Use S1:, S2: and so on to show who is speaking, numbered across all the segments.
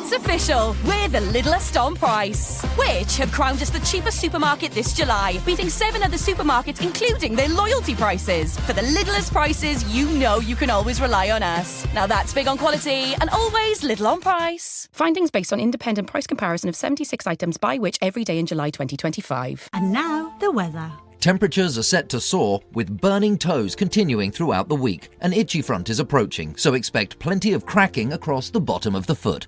S1: It's official. We're the littlest on price, which have crowned us the cheapest supermarket this July, beating 7 other supermarkets, including their loyalty prices. For the littlest prices, you know you can always rely on us. Now that's big on quality and always little on price. Findings based on independent price comparison of 76 items by which every day in July 2025.
S2: And now, the weather.
S3: Temperatures are set to soar, with burning toes continuing throughout the week. An itchy front is approaching, so expect plenty of cracking across the bottom of the foot.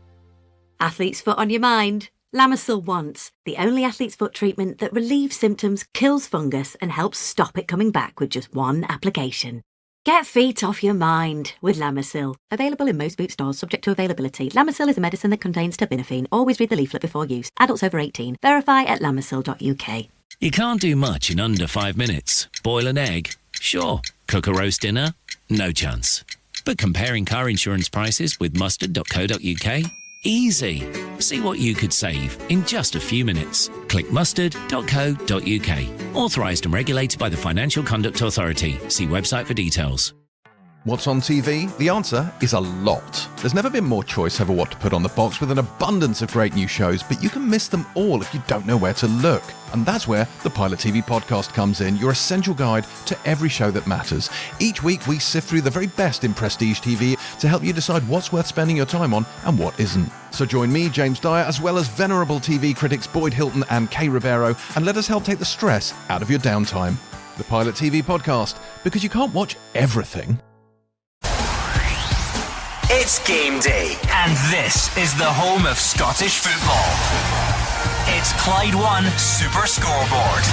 S2: Athlete's foot on your mind? Lamisil Once, the only athlete's foot treatment that relieves symptoms, kills fungus and helps stop it coming back with just one application. Get feet off your mind with Lamisil. Available in most boot stores, subject to availability. Lamisil is a medicine that contains terbinafine. Always read the leaflet before use. Adults over 18. Verify at lamisil.uk.
S4: You can't do much in under 5 minutes. Boil an egg? Sure. Cook a roast dinner? No chance. But comparing car insurance prices with mustard.co.uk? Easy. See what you could save in just a few minutes. Click mustard.co.uk. Authorised and regulated by the Financial Conduct Authority. See website for details.
S5: What's on TV? The answer is a lot. There's never been more choice over what to put on the box with an abundance of great new shows, but you can miss them all if you don't know where to look. And that's where the Pilot TV podcast comes in, your essential guide to every show that matters. Each week we sift through the very best in prestige TV to help you decide what's worth spending your time on and what isn't. So join me, James Dyer, as well as venerable TV critics Boyd Hilton and Kay Ribeiro, and let us help take the stress out of your downtime. The Pilot TV podcast, because you can't watch everything.
S6: It's game day, and this is the home of Scottish football. It's Clyde One Super Scoreboard.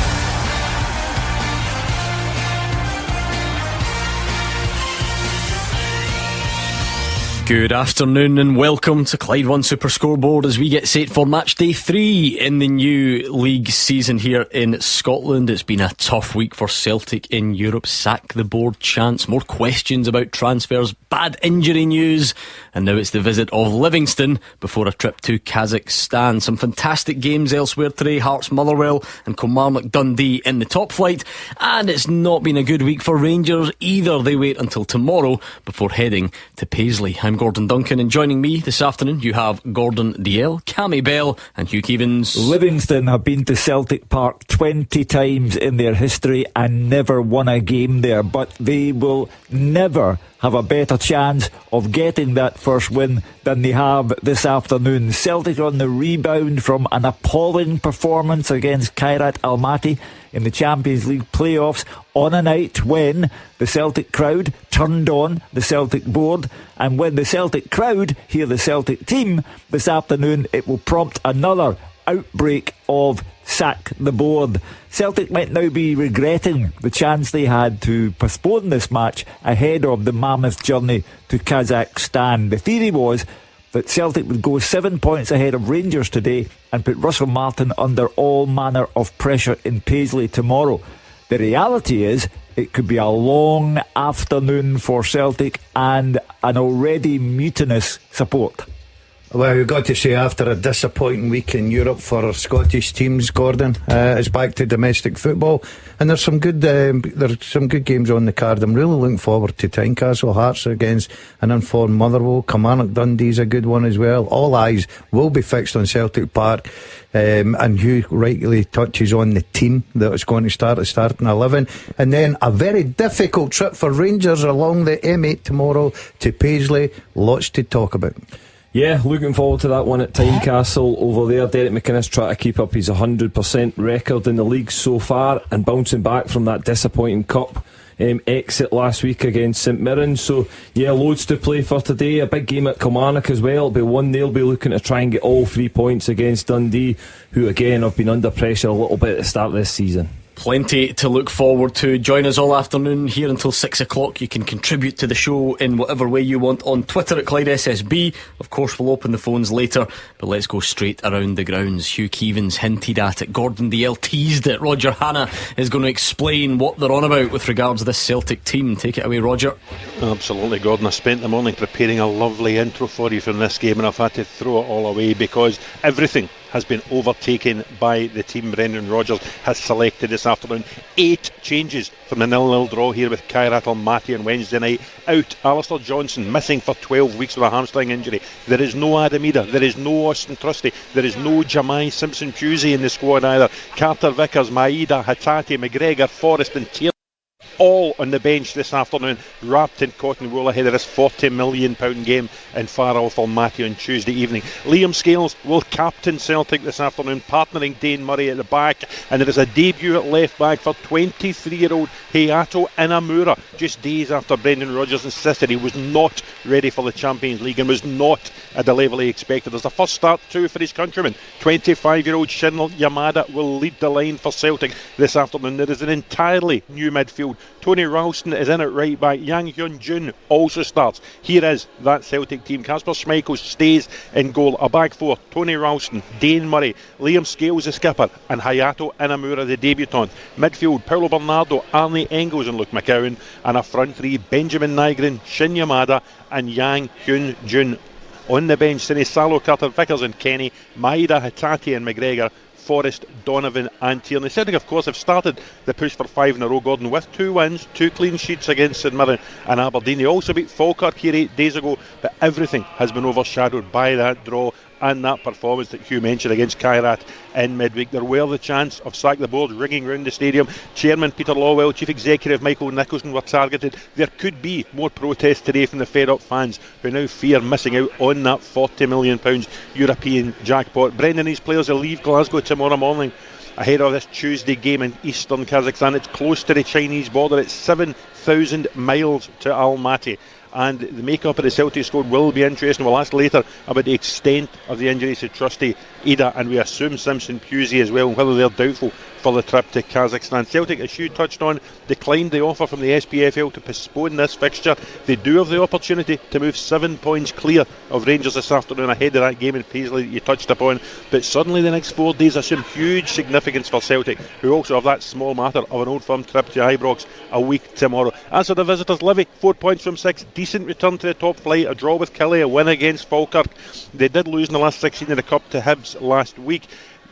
S7: Good afternoon and welcome to Clyde One Super Scoreboard as we get set for match day 3 in the new league season here in Scotland. It's been a tough week for Celtic in Europe. Sack the board chance, more questions about transfers, bad injury news, and now it's the visit of Livingston before a trip to Kazakhstan. Some fantastic games elsewhere today. Hearts Motherwell and Kilmarnock Dundee in the top flight, and it's not been a good week for Rangers either. They wait until tomorrow before heading to Paisley. I'm Gordon Duncan, and joining me this afternoon you have Gordon Dalziel, Cammy Bell and Hugh Keevins.
S8: Livingston have been to Celtic Park 20 times in their history and never won a game there, but they will never have a better chance of getting that first win than they have this afternoon. Celtic on the rebound from an appalling performance against Kairat Almaty in the Champions League playoffs on a night when the Celtic crowd turned on the Celtic board, and when the Celtic crowd hear the Celtic team this afternoon, it will prompt another outbreak of sack the board. Celtic might now be regretting the chance they had to postpone this match ahead of the mammoth journey to Kazakhstan. The theory was that Celtic would go 7 points ahead of Rangers today and put Russell Martin under all manner of pressure in Paisley tomorrow. The reality is it could be a long afternoon for Celtic and an already mutinous support.
S9: Well, we've got to say, after a disappointing week in Europe for our Scottish teams, Gordon, it's back to domestic football, and there's some good games on the card. I'm really looking forward to Tynecastle. Hearts against an informed Motherwell. Kilmarnock Dundee's a good one as well. All eyes will be fixed on Celtic Park, and Hugh rightly touches on the team that is going to start at starting 11, and then a very difficult trip for Rangers along the M8 tomorrow to Paisley. Lots to talk about.
S10: Yeah, looking forward to that one at Tynecastle over there. Derek McInnes trying to keep up his 100% record in the league so far and bouncing back from that disappointing cup exit last week against St Mirren. So yeah, loads to play for today. A big game at Kilmarnock as well. It'll be one they'll be looking to try and get all 3 points against Dundee, who again have been under pressure a little bit at the start of this season.
S7: Plenty to look forward to. Join us all afternoon here until 6 o'clock. You can contribute to the show in whatever way you want on Twitter at Clyde SSB. Of course, we'll open the phones later, but let's go straight around the grounds. Hugh Keevins hinted at it, Gordon Dalziel teased it. Roger Hannah is going to explain what they're on about with regards to this Celtic team. Take it away, Roger.
S11: Absolutely, Gordon. I spent the morning preparing a lovely intro for you from this game, and I've had to throw it all away because everything has been overtaken by the team Brendan Rodgers has selected this afternoon. 8 changes from the 0-0 draw here with Kairat Almaty on Wednesday night. Out, Alistair Johnson missing for 12 weeks with a hamstring injury. There is no Adam Ida, there is no Austin Trusty, there is no Jamai Simpson-Pusey in the squad either. Carter Vickers, Maeda, Hatate, McGregor, Forrest and Tierney all on the bench this afternoon, wrapped in cotton wool ahead of this £40 million game in far off Almaty on Tuesday evening. Liam Scales will captain Celtic this afternoon, partnering Dane Murray at the back, and there is a debut at left back for 23-year-old Hayato Inamura, just days after Brendan Rodgers insisted he was not ready for the Champions League and was not at the level he expected. There's a first start too for his countryman. 25-year-old Shinel Yamada will lead the line for Celtic this afternoon. There is an entirely new midfield. Tony Ralston is in at right back. Yang Hyun Jun also starts. Here is that Celtic team. Kasper Schmeichel stays in goal. A back four: Tony Ralston, Dane Murray, Liam Scales the skipper, and Hayato Inamura the debutant. Midfield: Paulo Bernardo, Arnie Engels and Luke McCowan, and a front three: Benjamin Nygren, Shin Yamada and Yang Hyun Jun. On the bench: Sinisalo, Carter Vickers and Kenny, Maeda, Hatate and McGregor, Forrest, Donovan and Tierney. Celtic, of course, have started the push for 5 in a row, Gordon, with 2 wins, 2 clean sheets against St Mirren and Aberdeen. They also beat Falkirk here 8 days ago, but everything has been overshadowed by that draw and that performance that Hugh mentioned against Kairat in midweek. There were the chance of sack the board ringing round the stadium. Chairman Peter Lawwell, Chief Executive Michael Nicholson were targeted. There could be more protests today from the fed up fans who now fear missing out on that £40 million European jackpot. Brendan and his players will leave Glasgow tomorrow morning ahead of this Tuesday game in eastern Kazakhstan. It's close to the Chinese border. It's 7,000 miles to Almaty. And the makeup of the Celtic squad will be interesting. We'll ask later about the extent of the injuries to Trusty, Ida, and we assume Simpson-Pusey as well, and whether they're doubtful for the trip to Kazakhstan. Celtic, as Hugh touched on, declined the offer from the SPFL to postpone this fixture. They do have the opportunity to move 7 points clear of Rangers this afternoon ahead of that game in Paisley that you touched upon. But suddenly the next 4 days assume huge significance for Celtic, who also have that small matter of an Old Firm trip to Ibrox a week tomorrow. As for the visitors, Livy, 4 points from 6, decent return to the top flight, a draw with Killie, a win against Falkirk. They did lose in the last 16 in the Cup to Hibs last week.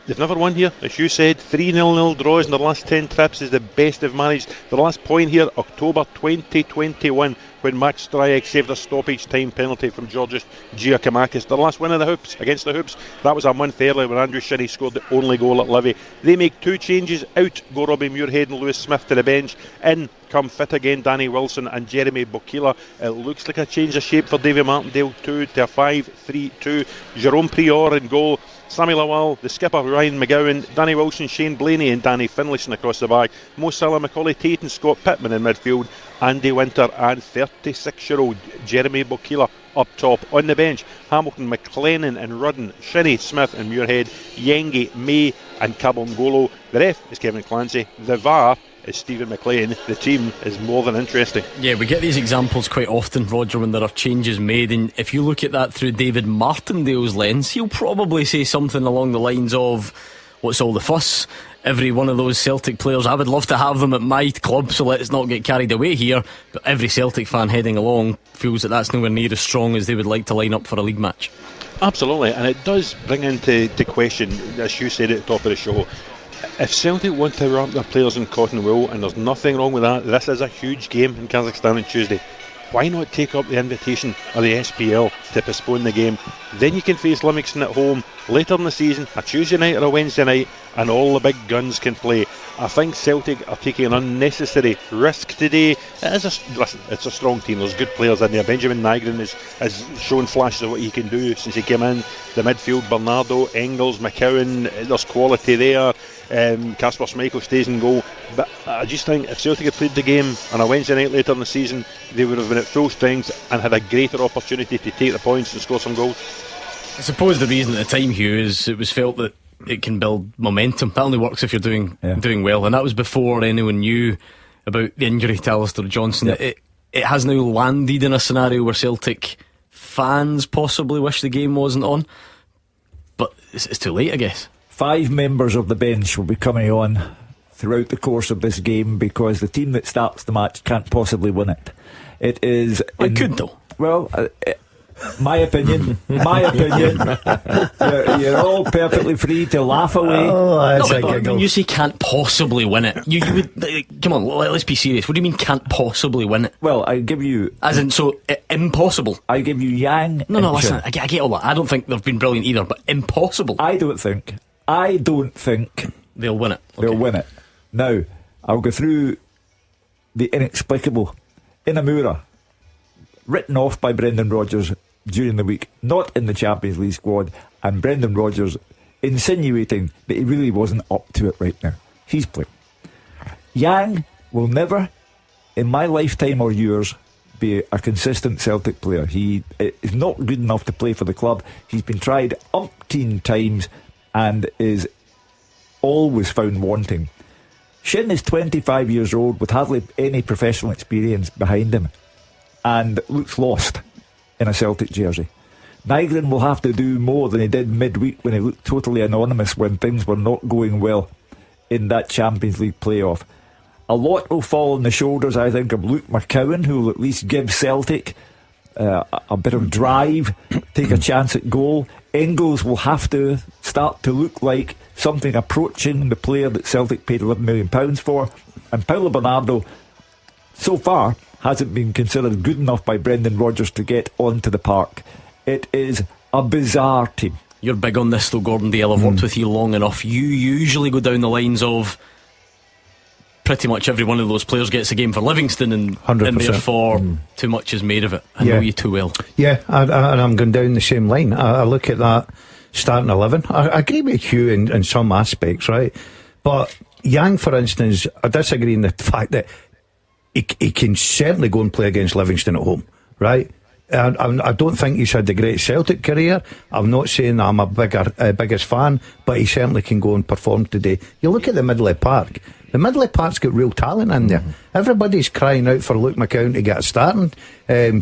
S11: They've never won here, as you said. 3 0-0 draws in their last 10 trips is the best they've managed. Their last point here, October 2021, when Max Stryek saved a stoppage time penalty from Georgios Giacomakis. Their last win in the Hoops, against the Hoops, that was a month earlier when Andrew Shinnie scored the only goal at Livy. They make 2 changes. Out go Robbie Muirhead and Lewis Smith to the bench. In come fit again Danny Wilson and Jeremy Bokila. It looks like a change of shape for Davy Martindale too, to a 5-3-2. Jerome Prior in goal. Sammy Lawal, the skipper Ryan McGowan, Danny Wilson, Shane Blaney and Danny Finlayson across the back. Mo Salah, Macaulay Tate and Scott Pittman in midfield. Andy Winter and 36-year-old Jeremy Bokila up top. On the bench, Hamilton, McLennan and Rudden, Shinnie, Smith and Muirhead, Yengi, May and Cabongolo. The ref is Kevin Clancy. The VAR is Stephen McLean. The team is more than interesting.
S7: Yeah, we get these examples quite often, Roger, when there are changes made, and if you look at that through David Martindale's lens, he'll probably say something along the lines of, what's all the fuss? Every one of those Celtic players, I would love to have them at my club, so let's not get carried away here. But every Celtic fan heading along feels that that's nowhere near as strong as they would like to line up for a league match.
S11: Absolutely, and it does bring into question, as you said at the top of the show, if Celtic want to wrap their players in cotton wool, and there's nothing wrong with that, this is a huge game in Kazakhstan on Tuesday. Why not take up the invitation of the SPL to postpone the game? Then you can face Livingston at home later in the season, a Tuesday night or a Wednesday night, and all the big guns can play. I think Celtic are taking an unnecessary risk today. Listen, it's a strong team, there's good players in there. Benjamin Nygren has shown flashes of what he can do since he came in. The midfield, Bernardo, Engels, McCowan, there's quality there. Kasper Schmeichel stays in goal. But I just think if Celtic had played the game on a Wednesday night later in the season, they would have been at full strength and had a greater opportunity to take the points and score some goals.
S7: I suppose the reason at the time, Hugh, is it was felt that it can build momentum. That only works if you're doing well, and that was before anyone knew about the injury to Alistair Johnson. It has now landed in a scenario where Celtic fans possibly wish the game wasn't on, but it's too late, I guess. 5
S8: members of the bench will be coming on throughout the course of this game because the team that starts the match can't possibly win it. It is.
S7: It could though.
S8: Well, My opinion. You're all perfectly free to laugh away.
S9: Oh, that's
S7: No,
S9: a
S7: but
S9: giggle.
S7: when you say can't possibly win it, you would come on. Let's be serious. What do you mean can't possibly win it?
S8: Well, I give you,
S7: As in, so impossible.
S8: I give you Yang.
S7: No,
S8: and
S7: listen.
S8: Chin.
S7: I get all that. I don't think they've been brilliant either, but impossible.
S8: I don't think
S7: They'll win it.
S8: they'll
S7: Okay.
S8: win it. Now, I'll go through the inexplicable. Inamura, written off by Brendan Rodgers during the week, not in the Champions League squad, and Brendan Rodgers insinuating that he really wasn't up to it right now. He's playing. Yang will never, in my lifetime or yours, be a consistent Celtic player. He is not good enough to play for the club. He's been tried umpteen times and is always found wanting. Shin is 25 years old with hardly any professional experience behind him and looks lost in a Celtic jersey. Nygren will have to do more than he did midweek when he looked totally anonymous when things were not going well in that Champions League playoff. A lot will fall on the shoulders, I think, of Luke McCowan, who will at least give Celtic a bit of drive, take a chance at goal. Engels will have to start to look like something approaching the player that Celtic paid £11 million for. And Paulo Bernardo, so far, hasn't been considered good enough by Brendan Rodgers to get onto the park. It is a bizarre team.
S7: You're big on this though, Gordon Dale. I've worked with you long enough. You usually go down the lines of pretty much every one of those players gets a game for Livingston, and
S9: 100%.
S7: therefore too much is made of it. I know you too well.
S9: Yeah, and I'm going down the same line. I look at that starting 11. I agree with Hugh in some aspects, right? But Yang, for instance, I disagree in the fact that he can certainly go and play against Livingston at home, right? I don't think he's had the great Celtic career. I'm not saying I'm a biggest fan, but he certainly can go and perform today. You look at the Midley Park. The Midley Park's got real talent in there. Everybody's crying out for Luke McCowan to get a starting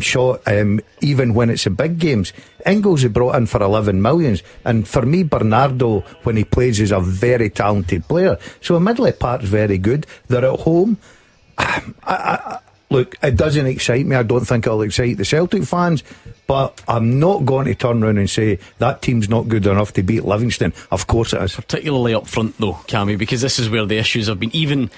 S9: shot, even when it's the big games. Engels he brought in for 11 million, and for me, Bernardo, when he plays, is a very talented player. So Midley Park's very good. They're at home. Look, it doesn't excite me. I don't think it'll excite the Celtic fans, but I'm not going to turn around and say that team's not good enough to beat Livingston. Of course it is.
S7: Particularly up front though, Cammy, because this is where the issues have been. Even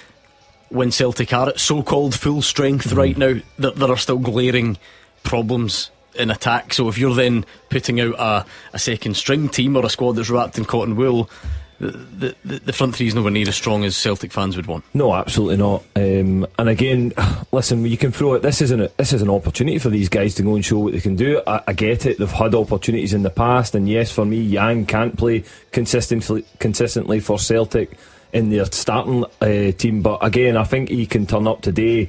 S7: when Celtic are at so-called full strength right now, there are still glaring problems in attack. So if you're then putting out a second string team or a squad that's wrapped in cotton wool, the front three is nowhere near as strong as Celtic fans would want.
S10: No, absolutely not. And again, listen, you can throw it. This is an opportunity for these guys to go and show what they can do. I get it. They've had opportunities in the past, and yes, for me, Yang can't play consistently for Celtic in their starting team. But again, I think he can turn up today,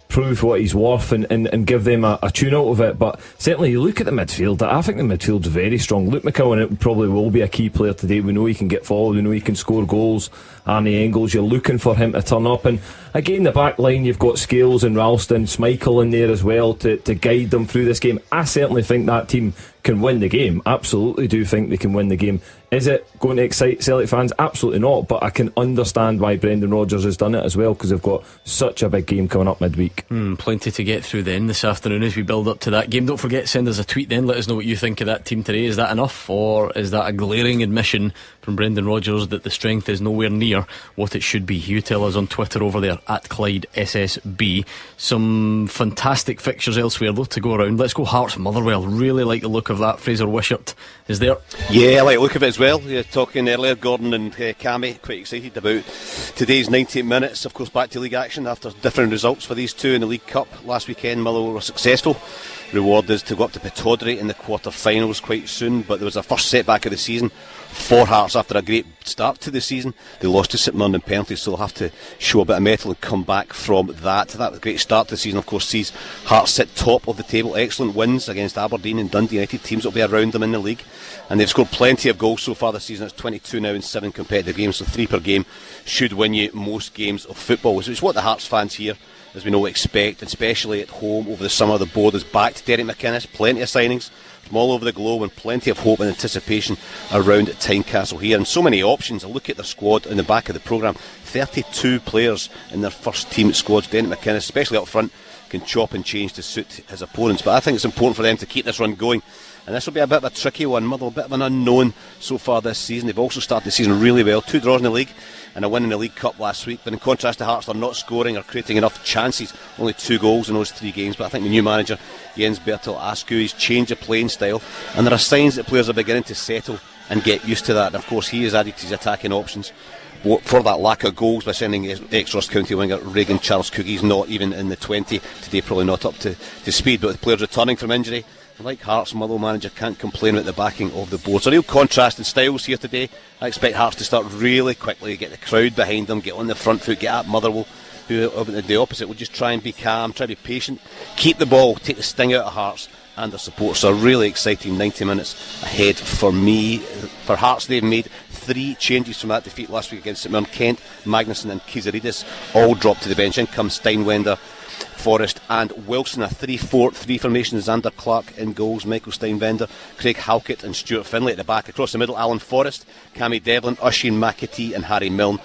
S10: prove what he's worth, and give them a tune out of it. But certainly you look at the midfield, I think the midfield's very strong. Luke McCowan probably will be a key player today. We know he can get forward, we know he can score goals. Arnie Engels, you're looking for him to turn up, and again the back line, you've got Scales and Ralston, Schmeichel in there as well to guide them through this game. I certainly think that team can win the game. Absolutely do think they can win the game. Is it going to excite Celtic fans? Absolutely not, but I can understand why Brendan Rodgers has done it as well, because they've got such a big game coming up midweek.
S7: Plenty to get through then this afternoon as we build up to that game. Don't forget, send us a tweet then, let us know what you think of that team today. Is that enough, or is that a glaring admission from Brendan Rodgers that the strength is nowhere near what it should be? You tell us on Twitter over there at Clyde SSB. Some fantastic fixtures elsewhere though to go around. Let's go Hearts Motherwell. Really like the look of that. Fraser Wishart is there.
S12: Yeah, I like the look of it as well. You're talking earlier, Gordon and Cammy, quite excited about today's 98 minutes. Of course, back to league action after different results for these two in the League Cup last weekend. Motherwell were successful. Reward is to go up to Pittodrie in the quarter-finals quite soon, but there was a first setback of the season for Hearts after a great start to the season. They lost to St Mirren in penalties, so they'll have to show a bit of mettle and come back from that. That great start to the season, of course, sees Hearts sit top of the table. Excellent wins against Aberdeen and Dundee United, teams that will be around them in the league, and they've scored plenty of goals so far this season. It's 22 now in 7 competitive games, so 3 per game should win you most games of football, which is what the Hearts fans here, as we know, expect, especially at home over the summer. The board is back to Derek McInnes, plenty of signings from all over the globe, and plenty of hope and anticipation around at Tynecastle here, and so many options. A look at their squad in the back of the programme, 32 players in their first team squads. Derek McInnes, especially up front, can chop and change to suit his opponents. But I think it's important for them to keep this run going. And this will be a bit of a tricky one. Motherwell, a bit of an unknown so far this season. They've also started the season really well. 2 draws in the league and a win in the League Cup last week. But in contrast to Hearts, they're not scoring or creating enough chances. Only 2 goals in those 3 games. But I think the new manager, Jens Bertil Askew, he's changed the playing style. And there are signs that players are beginning to settle and get used to that. And of course, he has added to his attacking options for that lack of goals by sending ex-Ross County winger Reagan Charles Cook. He's not even in the 20 today, probably not up to speed. But with players returning from injury, like Hearts, Motherwell manager can't complain about the backing of the board. So a real contrast in styles here today. I expect Hearts to start really quickly, get the crowd behind them, get on the front foot, get at Motherwell, who the opposite will just try and be calm, try to be patient, keep the ball, take the sting out of Hearts and their support. So a really exciting 90 minutes ahead for me. For Hearts, they've made 3 changes from that defeat last week against St Mirren. Kent, Magnuson and Kizaridis all dropped to the bench. In comes Steinwender, Forrest and Wilson. A 3-4-3 formation. Xander Clark in goals, Michael Steinwender, Craig Halkett and Stuart Finlay at the back. Across the middle, Alan Forrest, Cammy Devlin, Oisin McAtee and Harry Milne,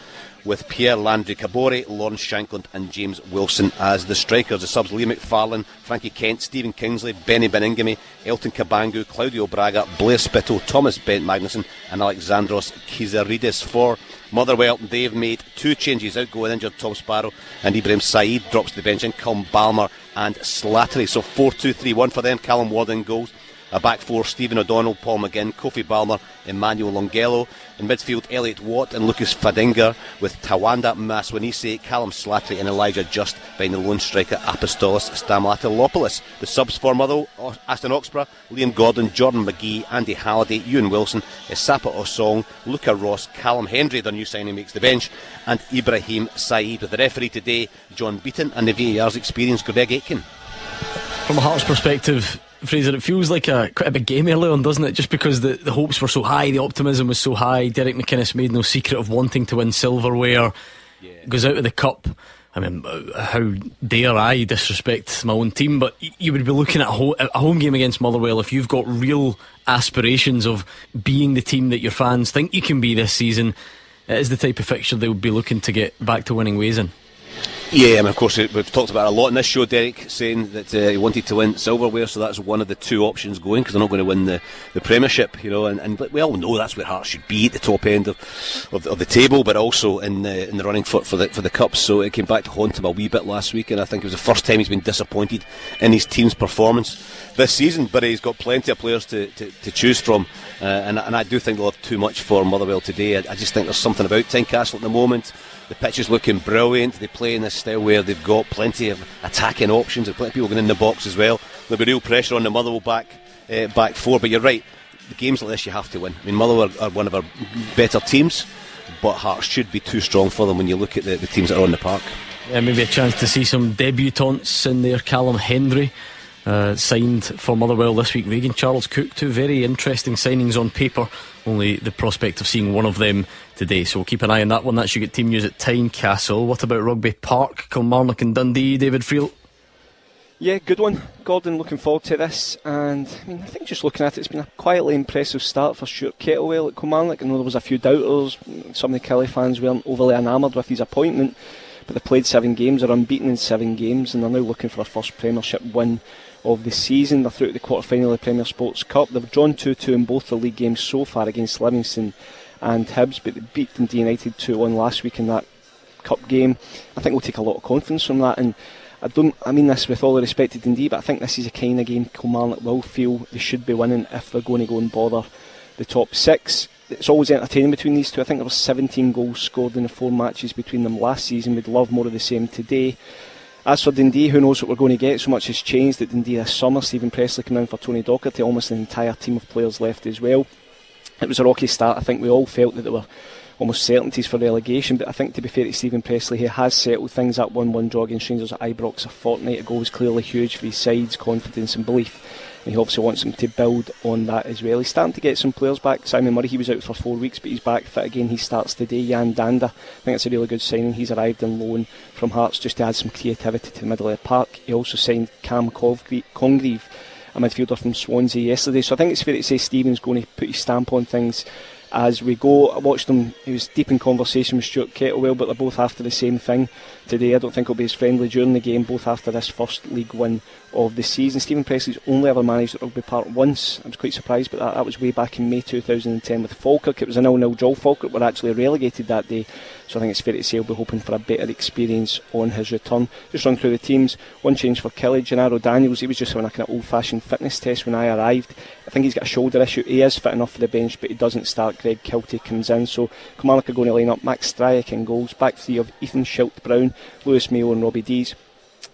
S12: with Pierre Landry Cabore, Lawrence Shankland and James Wilson as the strikers. The subs: Liam McFarlane, Frankie Kent, Stephen Kingsley, Benny Beningame, Elton Kabangu, Claudio Braga, Blair Spittle, Thomas Bent Magnuson and Alexandros Kizaridis. For Motherwell, they've made 2 changes. Outgoing injured Tom Sparrow and Ibrahim Said drops to the bench. In come Balmer and Slattery. So 4-2-3-1 for them. Callum Ward in goals. A back 4, Stephen O'Donnell, Paul McGinn, Kofi Balmer, Emmanuel Longello. In midfield, Elliot Watt and Lucas Fadinger, with Tawanda Maswanise, Callum Slattery and Elijah Just behind the lone striker Apostolos Stamatelopoulos. The subs for Motherwell: Aston Oxborough, Liam Gordon, Jordan McGee, Andy Halliday, Ewan Wilson, Esapa Osong, Luca Ross, Callum Hendry, their new signing, makes the bench, and Ibrahim Said. With the referee today, John Beaton, and the VAR's experienced Greg Aitken.
S7: From a Hearts perspective, Fraser, it feels like quite a big game early on, doesn't it? Just because the hopes were so high, the optimism was so high. Derek McInnes made no secret of wanting to win silverware. Goes out of the cup. I mean, how dare I disrespect my own team? But you would be looking at a home game against Motherwell if you've got real aspirations of being the team that your fans think you can be this season. It is the type of fixture they would be looking to get back to winning ways in.
S12: Yeah, I mean, of course, we've talked about it a lot in this show. Derek saying that he wanted to win silverware, so that's one of the 2 options going, because they're not going to win the Premiership, you know. And we all know that's where Hearts should be, at the top end of the table, but also in the running for the Cup. So it came back to haunt him a wee bit last week, and I think it was the first time he's been disappointed in his team's performance this season. But he's got plenty of players to choose from, and I do think they'll have too much for Motherwell today. I just think there's something about Tynecastle at the moment. The pitch is looking brilliant. They play in this style where they've got plenty of attacking options. There's plenty of people going in the box as well. There'll be real pressure on the Motherwell back 4. But you're right, the games like this you have to win. I mean, Motherwell are one of our better teams, but Hearts should be too strong for them when you look at the teams that are on the park.
S7: Yeah, maybe a chance to see some debutants in there. Callum Hendry signed for Motherwell this week. Reagan Charles Cook, 2 very interesting signings on paper. Only the prospect of seeing one of them today, so we'll keep an eye on that one. That should get team news at Tynecastle. What about Rugby Park, Kilmarnock and Dundee? David Friel?
S13: Yeah, good one, Gordon. Looking forward to this. And I mean, I think just looking at it, it's been a quietly impressive start for Stuart Kettlewell at Kilmarnock. I know there was a few doubters. Some of the Kelly fans weren't overly enamoured with his appointment, but they played 7 games, they're unbeaten in 7 games, and they're now looking for their first Premiership win of the season. They're through to the quarter-final of the Premier Sports Cup. They've drawn 2-2 in both the league games so far against Livingston and Hibs, but they beat Dundee United 2-1 last week in that cup game. I think we'll take a lot of confidence from that, and I mean this with all the respect to Dundee, but I think this is a kind of game Kilmarnock will feel they should be winning if they're going to go and bother the top 6. It's always entertaining between these two. I think there were 17 goals scored in the 4 matches between them last season. We'd love more of the same today. As for Dundee, who knows what we're going to get? So much has changed at Dundee this summer. Stephen Pressley coming in for Tony Docherty, almost an entire team of players left as well. It was a rocky start. I think we all felt that there were almost certainties for relegation, but I think, to be fair to Stephen Pressley, he has settled things up. 1-1 draw against Rangers at Ibrox a fortnight ago was clearly huge for his side's confidence and belief, and he obviously wants them to build on that as well. He's starting to get some players back. Simon Murray, he was out for 4 weeks, but he's back fit again. He starts today. Jan Danda, I think it's a really good signing. He's arrived on loan from Hearts just to add some creativity to the middle of the park. He also signed Cam Congreve, a midfielder from Swansea, yesterday. So I think it's fair to say Stephen's going to put his stamp on things as we go. I watched him, he was deep in conversation with Stuart Kettlewell, but they're both after the same thing today. I don't think he'll be as friendly during the game, both after this first league win of the season. Stephen Presley's only ever managed at Rugby Park once. I was quite surprised, but that was way back in May 2010 with Falkirk. It was a 0-0 draw. Falkirk were actually relegated that day, so I think it's fair to say he'll be hoping for a better experience on his return. Just run through the teams. One change for Kelly, Gennaro Daniels. He was just having a kind of old-fashioned fitness test when I arrived. I think he's got a shoulder issue. He is fit enough for the bench, but he doesn't start. Greg Kilty comes in, so Kilmarnock are going to line up Max Stryach in goals. Back three of Ethan Schilt-Brown, Lewis Mayo and Robbie Dees.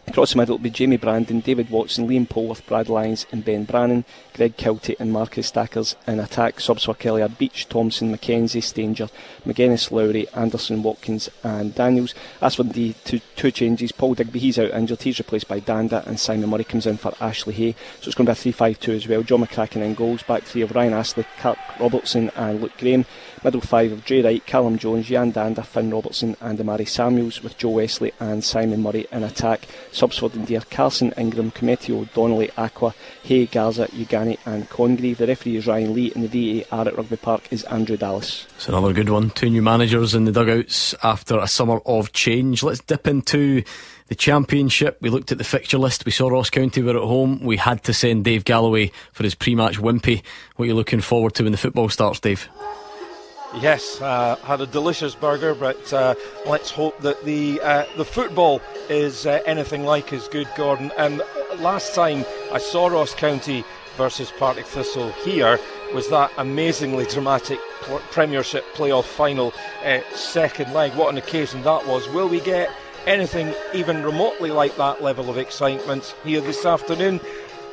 S13: Across the middle will be Jamie Brandon, David Watson, Liam Polworth, Brad Lyons and Ben Brannan. Greg Kilty and Marcus Stackers in attack. Subs for Kelly are Beach, Thompson, McKenzie, Stanger, McGuinness, Lowry, Anderson, Watkins and Daniels. As for the two changes, Paul Digby, he's out injured. He's replaced by Danda, and Simon Murray comes in for Ashley Hay. So it's going to be a 3-5-2 as well. John McCracken in goals. Back three of Ryan Astley, Kirk Robertson and Luke Graham. Middle five of Dre Wright, Callum Jones, Jan Danda, Finn Robertson and Amari Samuels, with Joe Wesley and Simon Murray in attack. Subs for Dundee are Carson, Ingram, Cometio, Donnelly, Aqua, Hay, Garza, Ugani and Congreve. The referee is Ryan Lee and the VAR at Rugby Park is Andrew Dallas.
S7: It's another good one. Two new managers in the dugouts after a summer of change. Let's dip into the Championship. We looked at the fixture list. We saw Ross County were at home. We had to send Dave Galloway for his pre-match wimpy. What are you looking forward to when the football starts, Dave?
S14: Yes, had a delicious burger, but let's hope that the football is anything like as good, Gordon. And last time I saw Ross County versus Partick Thistle here was that amazingly dramatic Premiership playoff final second leg. What an occasion that was. Will we get anything even remotely like that level of excitement here this afternoon?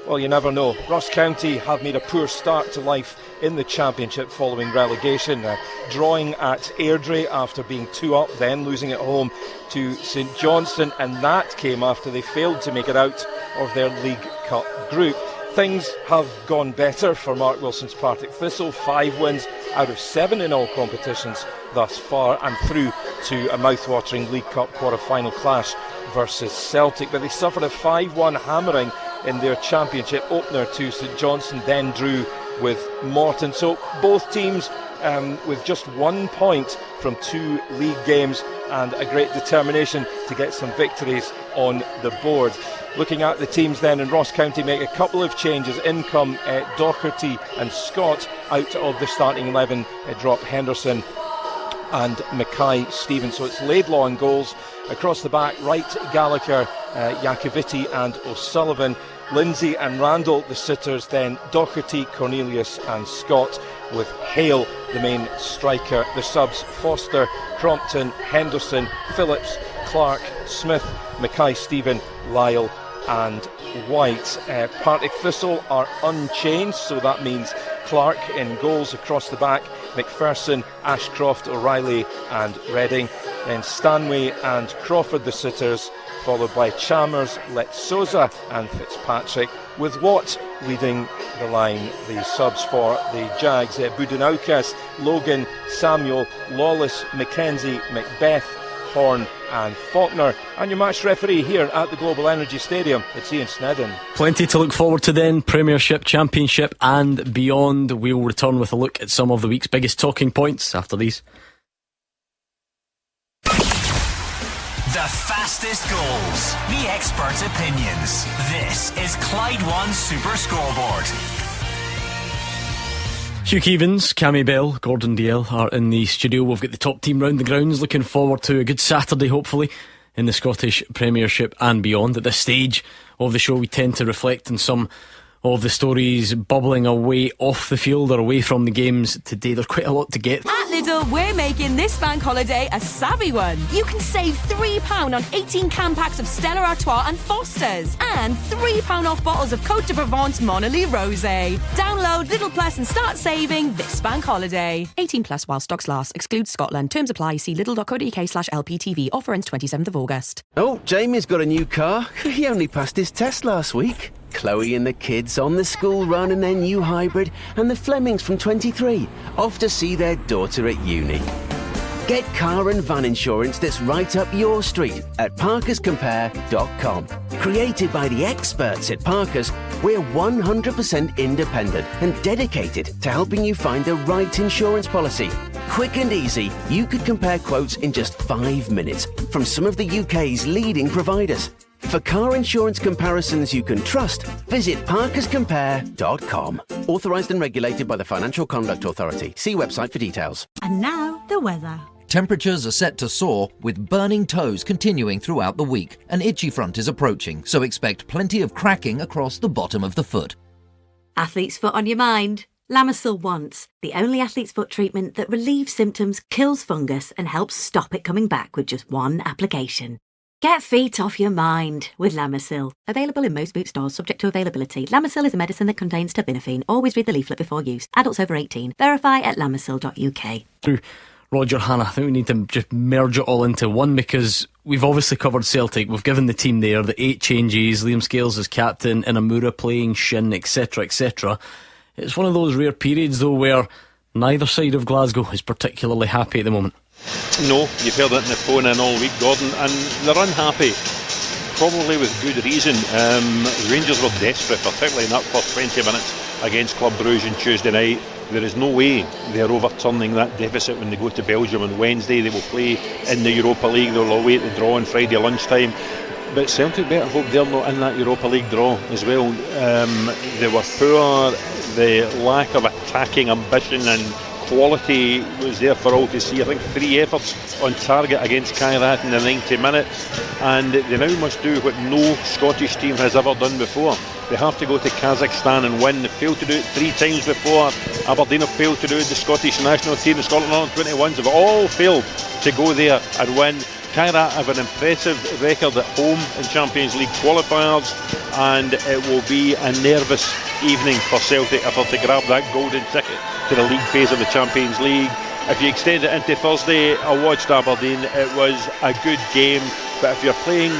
S14: Well, you never know. Ross County have made a poor start to life in the Championship following relegation, drawing at Airdrie after being 2 up, then losing at home to St Johnstone, and that came after they failed to make it out of their League Cup group. Things have gone better for Mark Wilson's Partick Thistle. 5 wins out of 7 in all competitions thus far, and through to a mouth-watering League Cup quarter-final clash versus Celtic, but they suffered a 5-1 hammering in their Championship opener to St Johnstone, then drew with Morton. So both teams with just 1 point from 2 league games and a great determination to get some victories on the board. Looking at the teams then, and Ross County make a couple of changes. In come Docherty and Scott out of the starting 11, drop Henderson and Mackay Stevens. So it's Laidlaw in goals. Across the back, Wright, Gallagher, Iacovitti and O'Sullivan. Lindsay and Randall the sitters, then Docherty, Cornelius and Scott, with Hale the main striker. The subs: Foster, Crompton, Henderson, Phillips, Clark, Smith, Mackay Stephen, Lyle and White. Partick Thistle are unchanged, so that means Clark in goals. Across the back, McPherson, Ashcroft, O'Reilly and Redding. Then Stanway and Crawford the sitters, followed by Chalmers, Letsoza and Fitzpatrick, with Watt leading the line. The subs for the Jags: Budenaukas, Logan, Samuel, Lawless, Mackenzie, Macbeth, Horn and Faulkner. And your match referee here at the Global Energy Stadium, it's Ian Snedden.
S7: Plenty to look forward to then. Premiership, Championship and beyond. We'll return with a look at some of the week's biggest talking points after these.
S6: The fastest goals, the experts' opinions. This is Clyde One Super Scoreboard.
S7: Hugh Keevins, Cammy Bell, Gordon Dalziel are in the studio. We've got the top team round the grounds. Looking forward to a good Saturday, hopefully, in the Scottish Premiership and beyond. At this stage of the show, we tend to reflect on some of the stories bubbling away off the field or away from the games today. There's quite a lot to get.
S1: At Lidl, we're making this bank holiday a savvy one. You can save £3 on 18 can packs of Stella Artois and Foster's, and £3 off bottles of Côte de Provence Monolith Rosé. Download Lidl Plus and start saving this bank holiday. 18 plus while stocks last. Excludes Scotland. Terms apply. See lidl.co.uk/LPTV. Offer ends 27th of August.
S15: Oh, Jamie's got a new car. He only passed his test last week. Chloe and the kids on the school run and their new hybrid, and the Flemings from 23 off to see their daughter at uni. Get car and van insurance that's right up your street at parkerscompare.com. Created by the experts at Parkers, we're 100% independent and dedicated to helping you find the right insurance policy. Quick and easy, you could compare quotes in just 5 minutes from some of the UK's leading providers. For car insurance comparisons you can trust, visit parkerscompare.com. Authorised and regulated by the Financial Conduct Authority. See website for details.
S2: And now, the weather.
S3: Temperatures are set to soar, with burning toes continuing throughout the week. An itchy front is approaching, so expect plenty of cracking across the bottom of the foot.
S2: Athlete's foot on your mind. Lamisil Once, the only athlete's foot treatment that relieves symptoms, kills fungus and helps stop it coming back with just one application. Get feet off your mind with Lamisil. Available in most boot stores, subject to availability. Lamisil is a medicine that contains terbinafine. Always read the leaflet before use. Adults over 18. Verify at lamisil.uk.
S7: Roger, Hannah, I think we need to just merge it all into one, because we've obviously covered Celtic. We've given the team there the 8 changes, Liam Scales as captain, Inamura playing shin, etc, etc. It's one of those rare periods though where neither side of Glasgow is particularly happy at the moment.
S11: No, you've heard it in the phone in all week, Gordon, and they're unhappy, probably with good reason. Rangers were desperate, particularly in that first 20 minutes against Club Brugge on Tuesday night. There is no way they're overturning that deficit when they go to Belgium on Wednesday. They will play in the Europa League. They'll await the draw on Friday lunchtime. But Celtic better hope they're not in that Europa League draw as well. They were poor. The lack of attacking ambition and quality was there for all to see. I think 3 efforts on target against Kairat in the 90 minutes, and they now must do what no Scottish team has ever done before. They have to go to Kazakhstan and win. They failed to do it 3 times before. Aberdeen have failed to do it. The Scottish national team, the Scotland under-21s have all failed to go there and win. Kairat have an impressive record at home in Champions League qualifiers, and it will be a nervous evening for Celtic if they're to grab that golden ticket to the league phase of the Champions League. If you extend it into Thursday, I watched Aberdeen. It was a good game, but if you're playing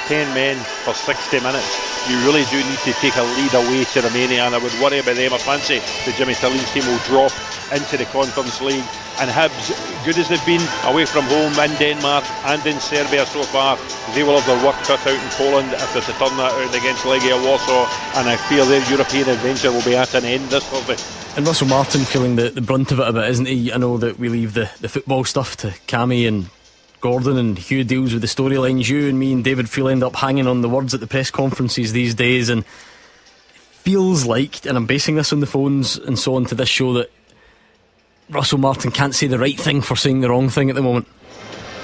S11: 10 men for 60 minutes, you really do need to take a lead away to Romania, and I would worry about them. I fancy the Jimmy Stallions team will drop into the Conference League. And Hibs, good as they've been away from home in Denmark and in Serbia so far, they will have their work cut out in Poland if they're to turn that out against Legia Warsaw, and I fear their European adventure will be at an end this Thursday.
S7: And Russell Martin feeling the brunt of it a bit, isn't he? I know that we leave the football stuff to Cammy and Gordon, and Hugh deals with the storylines. You and me and David Friel end up hanging on the words at the press conferences these days, and it feels like, and I'm basing this on the phones and so on to this show, that Russell Martin can't say the right thing for saying the wrong thing at the moment.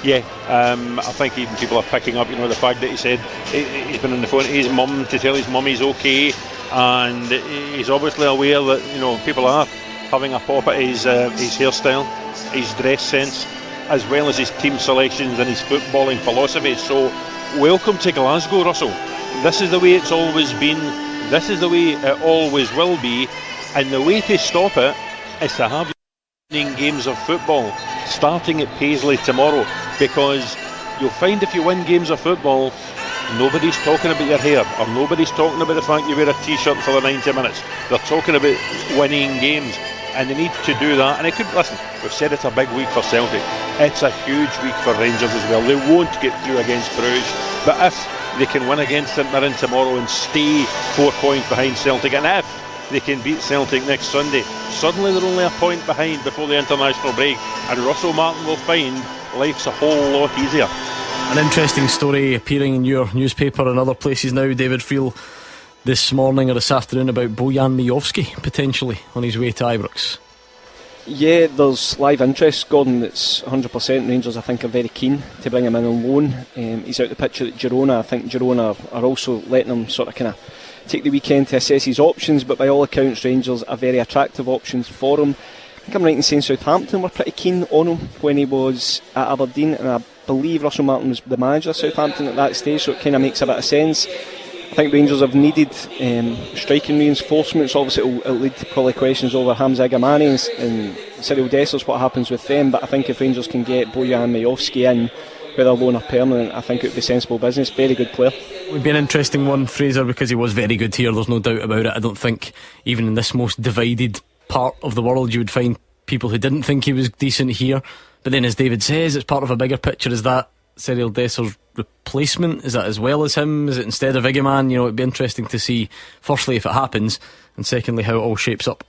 S11: Yeah, I think even people are picking up, the fact that he said he's been on the phone to his mum to tell his mum he's okay, and he's obviously aware that people are having a pop at his hairstyle, his dress sense, as well as his team selections and his footballing philosophy. So welcome to Glasgow, Russell. This is the way it's always been, this is the way it always will be, and the way to stop it is to have games of football starting at Paisley tomorrow, because you'll find if you win games of football, nobody's talking about your hair, or nobody's talking about the fact you wear a t-shirt for the 90 minutes. They're talking about winning games, and they need to do that. And listen, we've said it's a big week for Celtic, it's a huge week for Rangers as well. They won't get through against Bruges, but if they can win against St Mirren tomorrow and stay 4 points behind Celtic, and if they can beat Celtic next Sunday, suddenly they're only a point behind before the international break, and Russell Martin will find life's a whole lot easier.
S7: An interesting story appearing in your newspaper and other places now, David Friel, this morning or this afternoon, about Bojan Miovski potentially on his way to Ibrox.
S13: Yeah, there's live interest, Gordon. It's 100%. Rangers, I think, are very keen to bring him in on loan. He's out the picture at Girona. I think Girona are also letting him sort of kind of take the weekend to assess his options, but by all accounts Rangers are very attractive options for him. I think I'm right in saying Southampton were pretty keen on him when he was at Aberdeen, and I believe Russell Martin was the manager of Southampton at that stage, so it kind of makes a bit of sense. I think Rangers have needed striking reinforcements. Obviously it'll lead to probably questions over Hamza Gamani and Cyril Dessers, what happens with them, but I think if Rangers can get Bojan Miovski in, whether loan or permanent, I think it would be sensible business. Very good player.
S7: It would be an interesting one, Fraser, because he was very good here, there's no doubt about it. I don't think even in this most divided part of the world you would find people who didn't think he was decent here. But then, as David says, it's part of a bigger picture. Is that Cyril Dessers' replacement? Is that as well as him? Is it instead of Iggyman? It'd be interesting to see, firstly, if it happens, and secondly, how it all shapes up.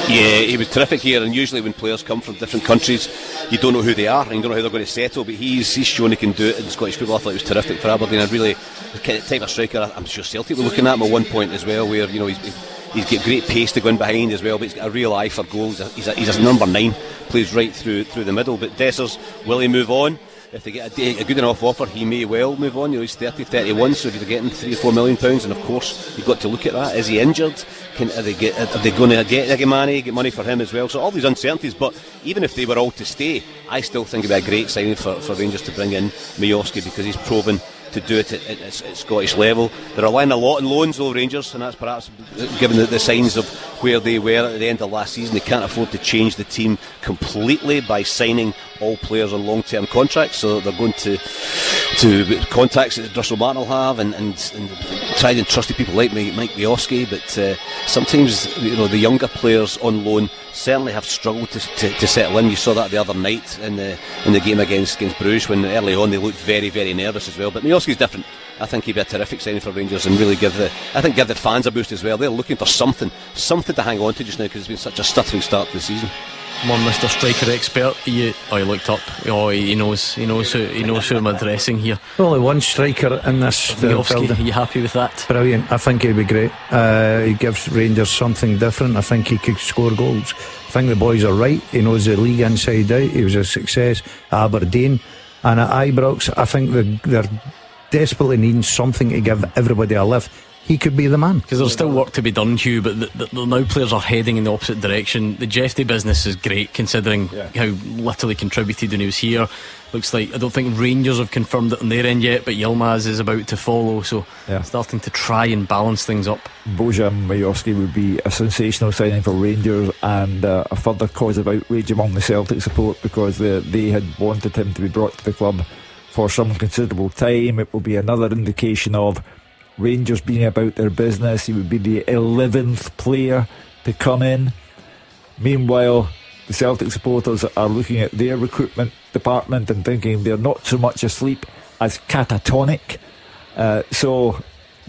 S12: Yeah, he was terrific here, and usually when players come from different countries, you don't know who they are and you don't know how they're going to settle, but he's shown he can do it in Scottish football. I thought he was terrific for Aberdeen. And really, the kind of type of striker I'm sure Celtic were looking at him at one point as well, where he's got great pace to go in behind as well, but he's got a real eye for goals. He's a number 9, plays right through the middle. But Dessers, will he move on? If they get a good enough offer, he may well move on. He's 30, 31, so if they're getting £3 or £4 million, and of course you've got to look at that. Is he injured? Are they going to get Iggy get money for him as well? So all these uncertainties, but even if they were all to stay, I still think it'd be a great signing for Rangers to bring in Miovski, because he's proven to do it at Scottish level. They're relying a lot on loans, though, Rangers, and that's perhaps given the signs of where they were at the end of last season. They can't afford to change the team completely by signing all players on long-term contracts, so they're going to contacts that Russell Martin will have and tried and trusted people like Mike Miovski, but sometimes the younger players on loan certainly have struggled to settle in. You saw that the other night in the game against Bruges, when early on they looked very, very nervous as well. But Miovski's different. I think he'd be a terrific signing for Rangers, and really give the fans a boost as well. They're looking for something to hang on to just now, because it's been such a stuttering start to the season.
S7: Come on, Mr. Striker Expert. He looked up. He knows who I'm addressing here.
S9: Only one striker in this building.
S7: Are you happy with that?
S9: Brilliant. I think he'd be great. He gives Rangers something different. I think he could score goals. I think the boys are right. He knows the league inside out. He was a success at Aberdeen and at Ibrox. I think they're desperately needing something to give everybody a lift. He could be the man. Because
S7: there's still work to be done, Hugh, but the now players are heading in the opposite direction. The Jeffy business is great, considering how little he contributed when he was here. Looks like, I don't think Rangers have confirmed it on their end yet, but Yilmaz is about to follow, so starting to try and balance things up.
S8: Bojan Miovski would be a sensational signing for Rangers, and a further cause of outrage among the Celtic support, because they had wanted him to be brought to the club for some considerable time. It will be another indication of Rangers being about their business. He would be the 11th player to come in. Meanwhile, the Celtic supporters are looking at their recruitment department and thinking they're not so much asleep as catatonic. So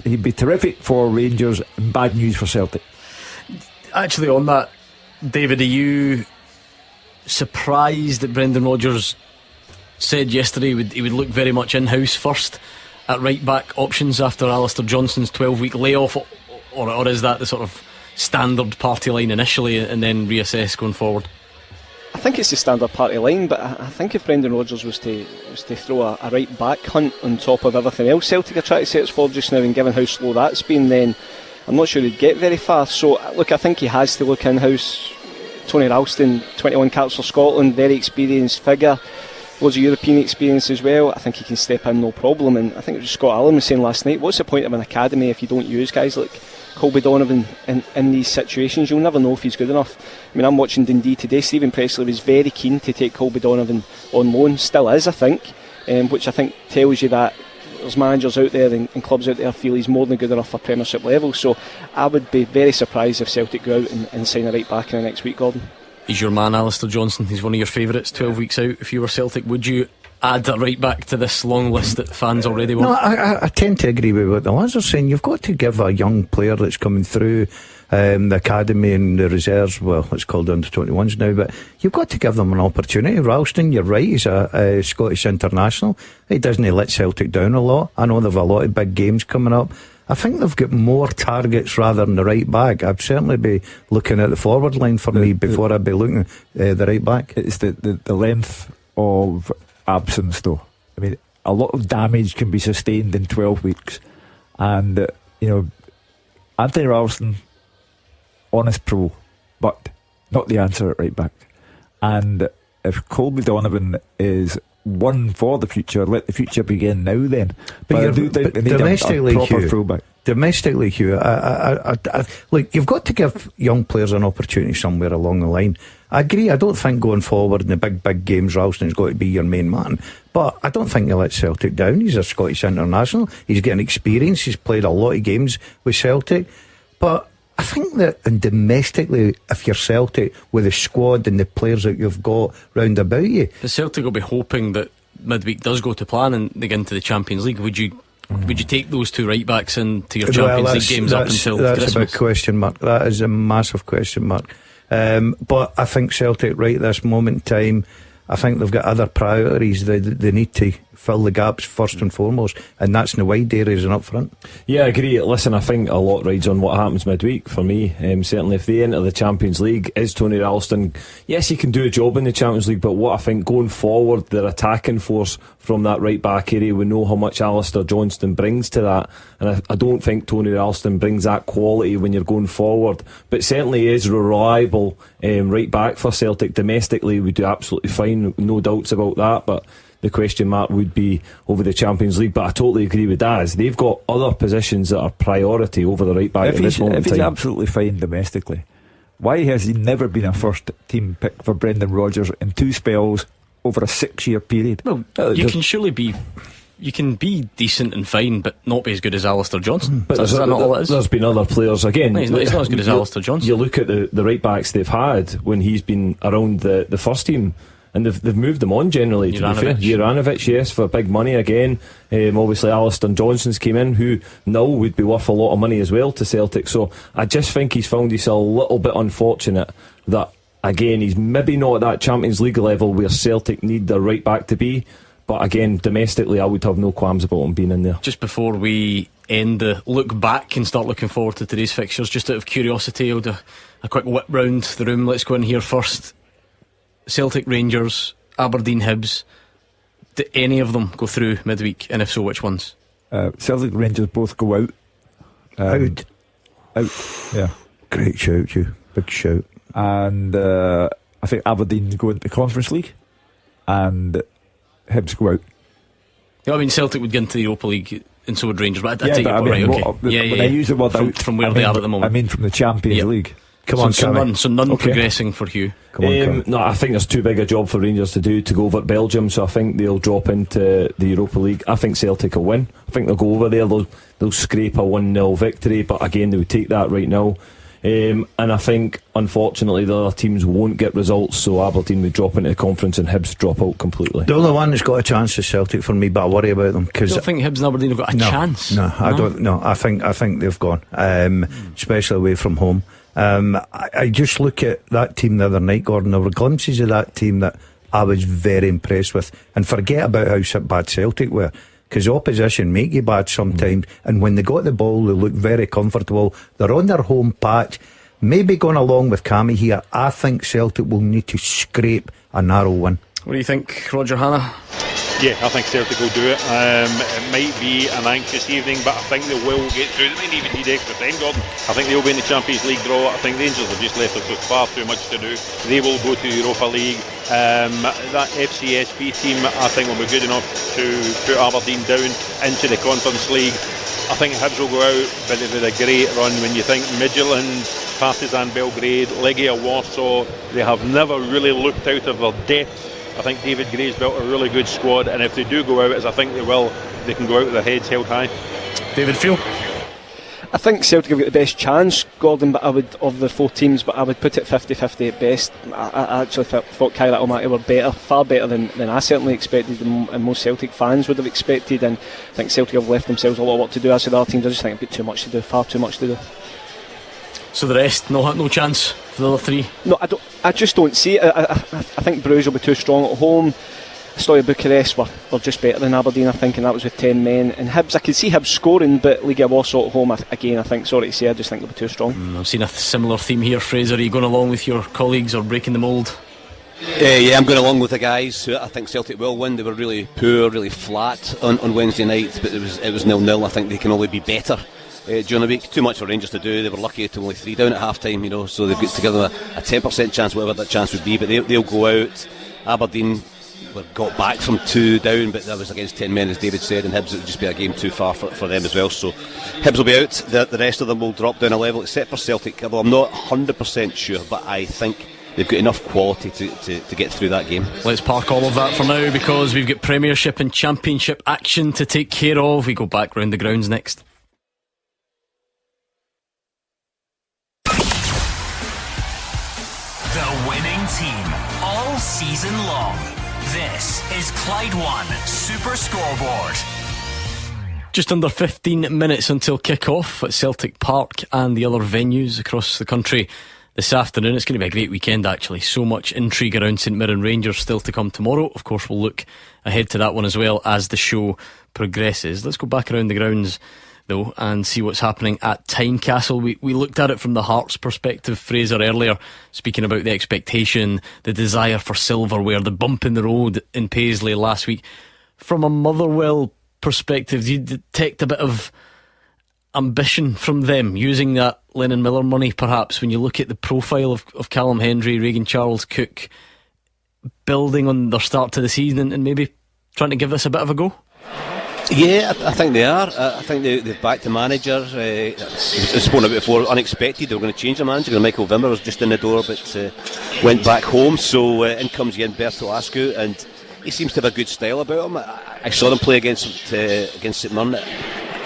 S8: he'd be terrific for Rangers and bad news for Celtic.
S7: Actually, on that, David, are you surprised that Brendan Rodgers said yesterday he would look very much in-house first at right back options after Alistair Johnston's 12-week layoff, or is that the sort of standard party line initially and then reassess going forward?
S13: I think it's the standard party line, but I think if Brendan Rodgers was to throw a right back hunt on top of everything else Celtic are trying to set us forward just now, and given how slow that's been, then I'm not sure he'd get very far. So look, I think he has to look in-house. Tony Ralston, 21 caps for Scotland, very experienced figure, loads of European experience as well. I think he can step in no problem, and I think it was Scott Allen was saying last night, what's the point of an academy if you don't use guys like Colby Donovan in these situations? You'll never know if he's good enough. I mean, I'm watching Dundee today. Stephen Pressley was very keen to take Colby Donovan on loan, still is, I think, which I think tells you that there's managers out there and clubs out there feel he's more than good enough for Premiership level. So I would be very surprised if Celtic go out and sign a right back in the next week, Gordon.
S7: He's your man, Alistair Johnston. He's one of your favourites. 12 weeks out. If you were Celtic, would you add a right back to this long list that fans already want?
S9: No, I tend to agree with what the lads are saying. You've got to give a young player that's coming through the academy and the reserves, well, it's called under 21s now, but you've got to give them an opportunity. Ralston, you're right, he's a Scottish international. He doesn't let Celtic down a lot. I know they've a lot of big games coming up. I think they've got more targets rather than the right back. I'd certainly be looking at the forward line for me before I'd be looking at the right back.
S8: It's the length of absence, though. I mean, a lot of damage can be sustained in 12 weeks, and Anthony Ralston, honest pro, but not the answer at right back. And if Colby Donovan is one for the future, let the future begin now then. But
S9: domestically, Hugh, look, you've got to give young players an opportunity somewhere along the line. I agree, I don't think going forward in the big games Ralston's got to be your main man, but I don't think he let Celtic down. He's a Scottish international, he's getting experience, he's played a lot of games with Celtic, but I think that, and domestically, if you're Celtic with the squad and the players that you've got round about you,
S7: the Celtic will be hoping that midweek does go to plan and they get into the Champions League. Would you take those two right backs into your Champions League games up until
S9: that's
S7: Christmas?
S9: a big question mark. That is a massive question mark. But I think Celtic right at this moment in time, I think they've got other priorities. They need to fill the gaps first and foremost, and that's in the wide areas and up front.
S10: Yeah, I agree. Listen, I think a lot rides on what happens midweek for me. Certainly if they enter the Champions League, is Tony Ralston, yes, he can do a job in the Champions League, but what I think going forward, their attacking force from that right back area, we know how much Alistair Johnston brings to that, and I don't think Tony Ralston brings that quality when you're going forward, but certainly is a reliable right back for Celtic. Domestically we do absolutely fine, no doubts about that, but the question mark would be over the Champions League. But I totally agree with Daz. They've got other positions that are priority over the right back at this moment in time.
S8: If he's absolutely fine domestically, why has he never been a first team pick for Brendan Rodgers in 2 spells over a 6-year period?
S7: Well, you can surely be. You can be decent and fine, but not be as good as Alistair Johnston.
S10: But is that not all it is? There's been other players again.
S7: No, he's not as good as Alistair Johnston.
S10: You look at the right backs they've had when he's been around the first team, and they've moved them on generally. To be fair, Juranovic, yes, for big money again. Obviously, Alistair Johnston's came in, who now would be worth a lot of money as well to Celtic. So I just think he's found himself a little bit unfortunate that again he's maybe not at that Champions League level where Celtic need their right back to be. But again, domestically, I would have no qualms about him being in there.
S7: Just before we end the look back and start looking forward to today's fixtures, just out of curiosity, I'll do a quick whip round the room. Let's go in here first. Celtic, Rangers, Aberdeen, Hibs. Do any of them go through midweek? And if so, which ones?
S8: Celtic, Rangers both go out.
S9: Out.
S8: Yeah.
S9: Great shout, you. Big shout.
S8: And I think Aberdeen go into the Conference League, and Hibs go out.
S7: Yeah, I mean Celtic would get into the Europa League, and so would Rangers. But I take it
S8: I mean,
S7: right. Okay.
S8: When I use the word out,
S7: from where they are at the moment.
S8: I mean from the Champions League.
S9: Come on, Cammy.
S7: So none progressing for Hugh.
S10: No, I think there's too big a job for Rangers to do to go over at Belgium, so I think they'll drop into the Europa League. I think Celtic will win. I think they'll go over there, they'll scrape a 1-0 victory, but again they would take that right now. And I think unfortunately the other teams won't get results, so Aberdeen would drop into the conference and Hibs drop out completely.
S9: The only one that's got a chance is Celtic for me, but I worry about them because
S7: I don't think Hibs and Aberdeen have got a chance.
S9: No, I don't. No, I think they've gone, especially away from home. I just look at that team the other night, Gordon. There were glimpses of that team that I was very impressed with, and forget about how bad Celtic were, because opposition make you bad sometimes, and when they got the ball they look very comfortable. They're on their home patch, maybe going along with Cammy here. I think Celtic will need to scrape a narrow win.
S7: What do you think, Roger Hannah?
S11: Yeah, I think Celtic will do it. It might be an anxious evening, but I think they will get through. They might even need extra time, Gordon. I think they'll be in the Champions League draw. I think Rangers have just left us with far too much to do. They will go to the Europa League. That FCSB team, I think, will be good enough to put Aberdeen down into the Conference League. I think Hibs will go out, but they've had a great run. When you think Midtjylland, Partizan Belgrade, Legia Warsaw, they have never really looked out of their depth. I think David Gray's built a really good squad, and if they do go out, as I think they will, they can go out with their heads held high.
S7: David Friel?
S13: I think Celtic have got the best chance, Gordon, but I would, of the 4 teams, but I would put it 50-50 at best. I actually thought Kairat Almaty were better, far better than I certainly expected, and most Celtic fans would have expected, and I think Celtic have left themselves a lot of work to do. As for the other teams, I just think they've got too much to do, far too much to do.
S7: So the rest, no chance for the other 3?
S13: No, I just don't see it. I think Bruges will be too strong at home. Stoya Bucharest were just better than Aberdeen, I think, and that was with 10 men. And Hibs, I could see Hibs scoring, but Legia Warsaw at home, again, I think, sorry to say, I just think they'll be too strong.
S7: I've seen a similar theme here. Fraser, are you going along with your colleagues or breaking the mould?
S12: Yeah, I'm going along with the guys. I think Celtic will win. They were really poor, really flat on Wednesday night, but it was 0-0. I think they can only be better during the week. Too much for Rangers to do. They were lucky to only 3 down at half time, so they've got together a 10% chance, whatever that chance would be, but they'll go out. Aberdeen got back from 2 down, but that was against 10 men, as David said, and Hibs, it would just be a game too far for them as well, so Hibs will be out. The rest of them will drop down a level, except for Celtic. Well, I'm not 100% sure, but I think they've got enough quality to get through that game.
S7: Let's park all of that for now, because we've got Premiership and Championship action to take care of. We go back round the grounds next.
S6: season long. This is Clyde One Super Scoreboard.
S7: Just under 15 minutes until kick-off at Celtic Park and the other venues across the country this afternoon. It's going to be a great weekend, actually. So much intrigue around St Mirren Rangers still to come tomorrow. Of course, we'll look ahead to that one as well as the show progresses. Let's go back around the grounds, though, and see what's happening at Tynecastle. We looked at it from the Hearts' perspective, Fraser, earlier, speaking about the expectation, the desire for silverware, the bump in the road in Paisley last week. From a Motherwell perspective, do you detect a bit of ambition from them using that Lennon Miller money, perhaps, when you look at the profile of Callum Hendry, Regan Charles-Cook, building on their start to the season and maybe trying to give this a bit of a go?
S12: Yeah, I think they are. I think they've backed the manager. It's spoken about before, unexpected. They were going to change the manager. Michael Vimmer was just in the door, but went back home. So in comes Berto Askew, and he seems to have a good style about him. I saw them play against St Mirren.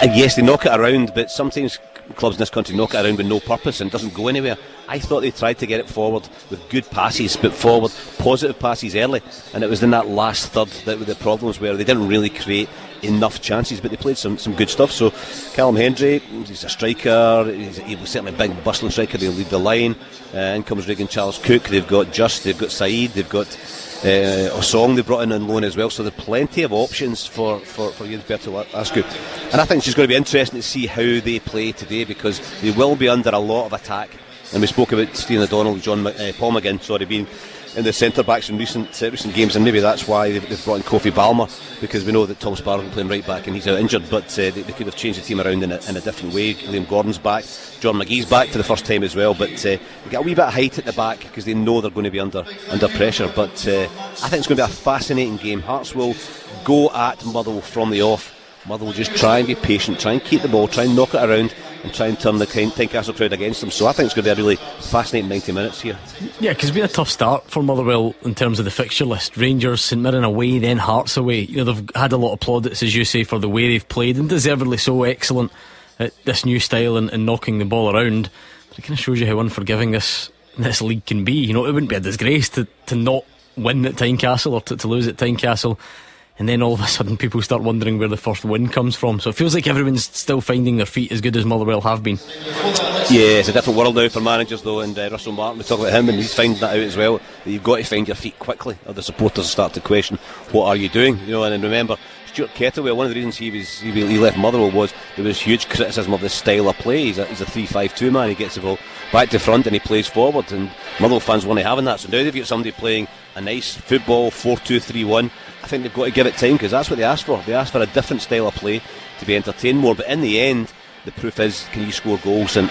S12: And yes, they knock it around, but sometimes clubs in this country knock it around with no purpose and doesn't go anywhere. I thought they tried to get it forward with good passes, but forward, positive passes early, and it was in that last third that the problems were. They didn't really create enough chances, but they played some good stuff. So Callum Hendry, he's a striker, he was certainly a big bustling striker. They'll lead the line. In comes Regan Charles-Cook. They've got Just, they've got Saeed, they've got Osong they brought in on loan as well, so there are plenty of options for Berto Askew, and I think it's just going to be interesting to see how they play today, because they will be under a lot of attack. And we spoke about Stephen O'Donnell, Paul McGinn, being in the centre backs in recent games, and maybe that's why they've brought in Kofi Balmer, because we know that Tom Sparrow playing right back and he's out injured, but they could have changed the team around in a different way. Liam Gordon's back, John McGee's back for the first time as well, but they get a wee bit of height at the back because they know they're going to be under pressure. But I think it's going to be a fascinating game. Hearts will go at Motherwell from the off. Motherwell will just try and be patient, try and keep the ball, try and knock it around, and try and turn the Tynecastle crowd against them. So I think it's going to be a really fascinating 90 minutes here. Yeah, because it's been a tough start for Motherwell in terms of the fixture list. Rangers, St Mirren away, then Hearts away. You know, they've had a lot of plaudits, as you say, for the way they've played, and deservedly so, excellent at this new style and knocking the ball around. But it kind of shows you how unforgiving this league can be. You know, it wouldn't be a disgrace to not win at Tynecastle or to lose at Tynecastle, and then all of a sudden people start wondering where the first win comes from. So it feels like everyone's still finding their feet as good as Motherwell have been. Yeah, it's a different world now for managers though, and Russell Martin, we talk about him, and he's finding that out as well, that you've got to find your feet quickly, or the supporters start to question, what are you doing? You know, and remember Stuart Kettlewell, one of the reasons he left Motherwell was there was huge criticism of this style of play. He's a 3-5-2 man. He gets the ball back to front and he plays forward, and Motherwell fans want to have that. So now they've got somebody playing a nice football 4-2-3-1. I think they've got to give it time, because that's what they asked for. They asked for a different style of play to be entertained more. But in the end, the proof is, can you score goals? And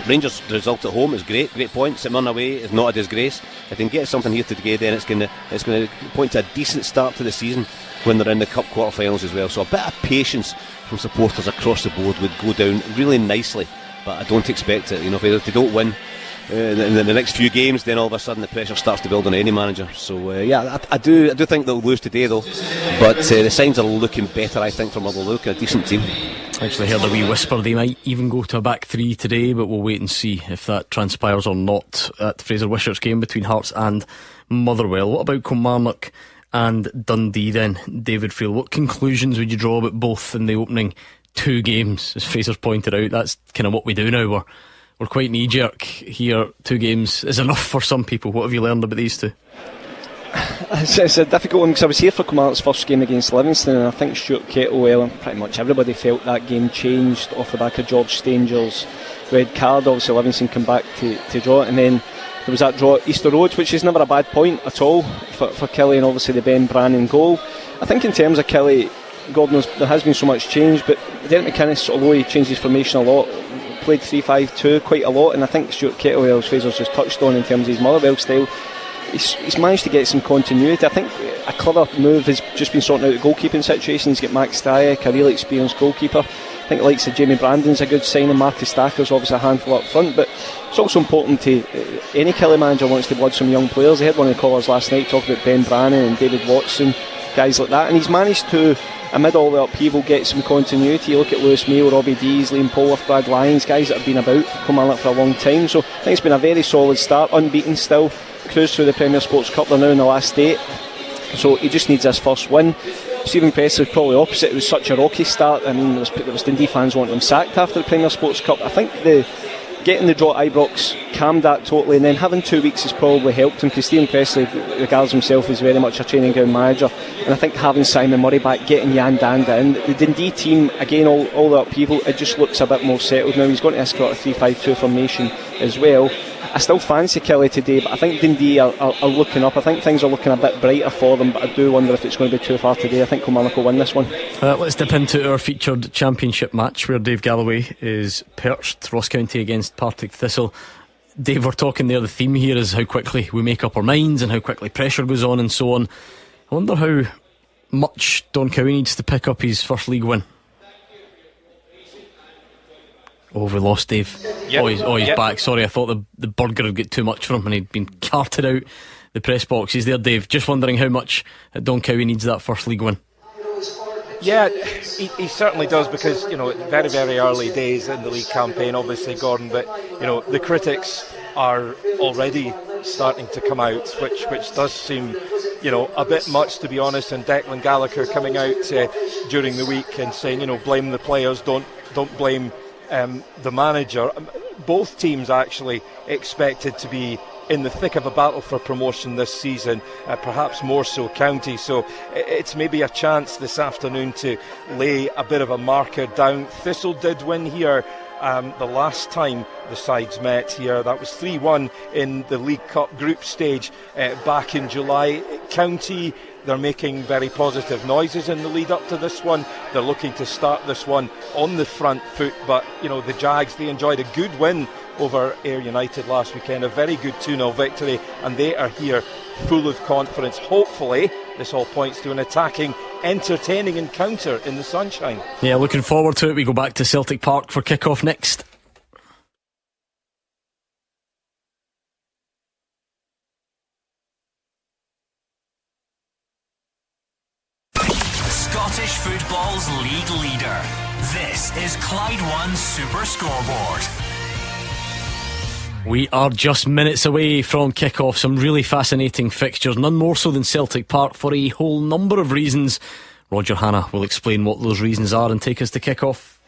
S12: Rangers' result at home is great point. St Mirren away is not a disgrace. If they can get something here today, then it's going to point to a decent start to the season when they're in the cup quarter-finals as well. So a bit of patience from supporters across the board would go down really nicely. But I don't expect it. You know, if they don't win in the next few games, then all of a sudden the pressure starts to build on any manager. So I do think they'll lose today though, but the signs are looking better, I think, for Motherwell. Look, a decent team. I actually heard a wee whisper they might even go to a back three today, but we'll wait and see if that transpires or not at Fraser Wishart's game between Hearts and Motherwell. What about Kilmarnock and Dundee then, David Friel? What conclusions would you draw about both in the opening two games? As Fraser's pointed out, that's kind of what we do now. We're quite knee-jerk here. 2 games is enough for some people. What have you learned about these two?
S13: It's a difficult one, because I was here for Kilmarnock's first game against Livingston, and I think Stuart Kettlewell and pretty much everybody felt that game changed off the back of George Stanger's red card. Obviously Livingston come back to draw it, and then there was that draw at Easter Road, which is never a bad point at all for Kelly, and obviously the Ben Brannan goal. I think in terms of Kelly, Gordon, there has been so much change, but Derek McInnes, although he changed his formation a lot, played 3-5-2 quite a lot, and I think Stuart Kettlewell, as Fraser's just touched on in terms of his Motherwell style, he's managed to get some continuity. I think a clever move has just been sorting out the goalkeeping situation. He's got Max Stryk, a really experienced goalkeeper. I think the likes of Jamie Brandon's a good signing. Marcus Stacker's obviously a handful up front, but it's also important to any Kelly manager wants to blood some young players. I heard one of the callers last night talk about Ben Brannan and David Watson, guys like that, and he's managed to, amid all the upheaval, get some continuity. You look at Lewis Mayo, Robbie Dees, Liam Polworth, Brad Lyons, guys that have been about Kilmarnock for a long time. So I think it's been a very solid start, unbeaten still. cruise through the Premier Sports Cup. They're now in the last 8, so he just needs his first win. Stephen Pressley probably opposite. It was such a rocky start. I mean, there was Dundee fans wanting him sacked after the Premier Sports Cup. I think getting the draw at Ibrox calmed that totally, and then having 2 weeks has probably helped him, because Stephen Pressley regards himself as very much a training ground manager, and I think having Simon Murray back, getting Jan Danda in, the Dundee team, again, all the upheaval, it just looks a bit more settled now. He's going to a sort of 3-5-2 formation as well. I still fancy Kelly today, but I think Dundee are looking up. I think things are looking a bit brighter for them, but I do wonder if it's going to be too far today. I think Kilmarnock will win this one.
S7: Let's dip into our featured championship match, where Dave Galloway is perched. Ross County against Partick Thistle. Dave, we're talking there, the theme here is how quickly we make up our minds and how quickly pressure goes on and so on. I wonder how much Don Cowie needs to pick up his first league win. Oh, we lost Dave. Yep. He's back. Sorry, I thought the burger had got too much for him and he'd been carted out the press box. He's there, Dave. Just wondering how much Don Cowie needs that first league win.
S14: Yeah, he certainly does, because, very, very early days in the league campaign, obviously, Gordon, but, the critics are already starting to come out, which does seem, a bit much, to be honest. And Declan Gallagher coming out during the week and saying, blame the players, don't blame the manager. Both teams actually expected to be in the thick of a battle for promotion this season, perhaps more so County, so it's maybe a chance this afternoon to lay a bit of a marker down. Thistle did win here the last time the sides met here. That was 3-1 in the League Cup group stage back in July. County, they're making very positive noises in the lead up to this one. They're looking to start this one on the front foot, but the Jags, they enjoyed a good win over Ayr United last weekend, a very good 2-0 victory, and they are here full of confidence. Hopefully this all points to an attacking, entertaining encounter in the sunshine.
S7: Yeah, looking forward to it. We go back to Celtic Park for kick-off next.
S6: Scottish football's league leader. This is Clyde One Super Scoreboard.
S7: We are just minutes away from kick-off. Some really fascinating fixtures, none more so than Celtic Park, for a whole number of reasons. Roger Hannah will explain what those reasons are and take us to kick-off.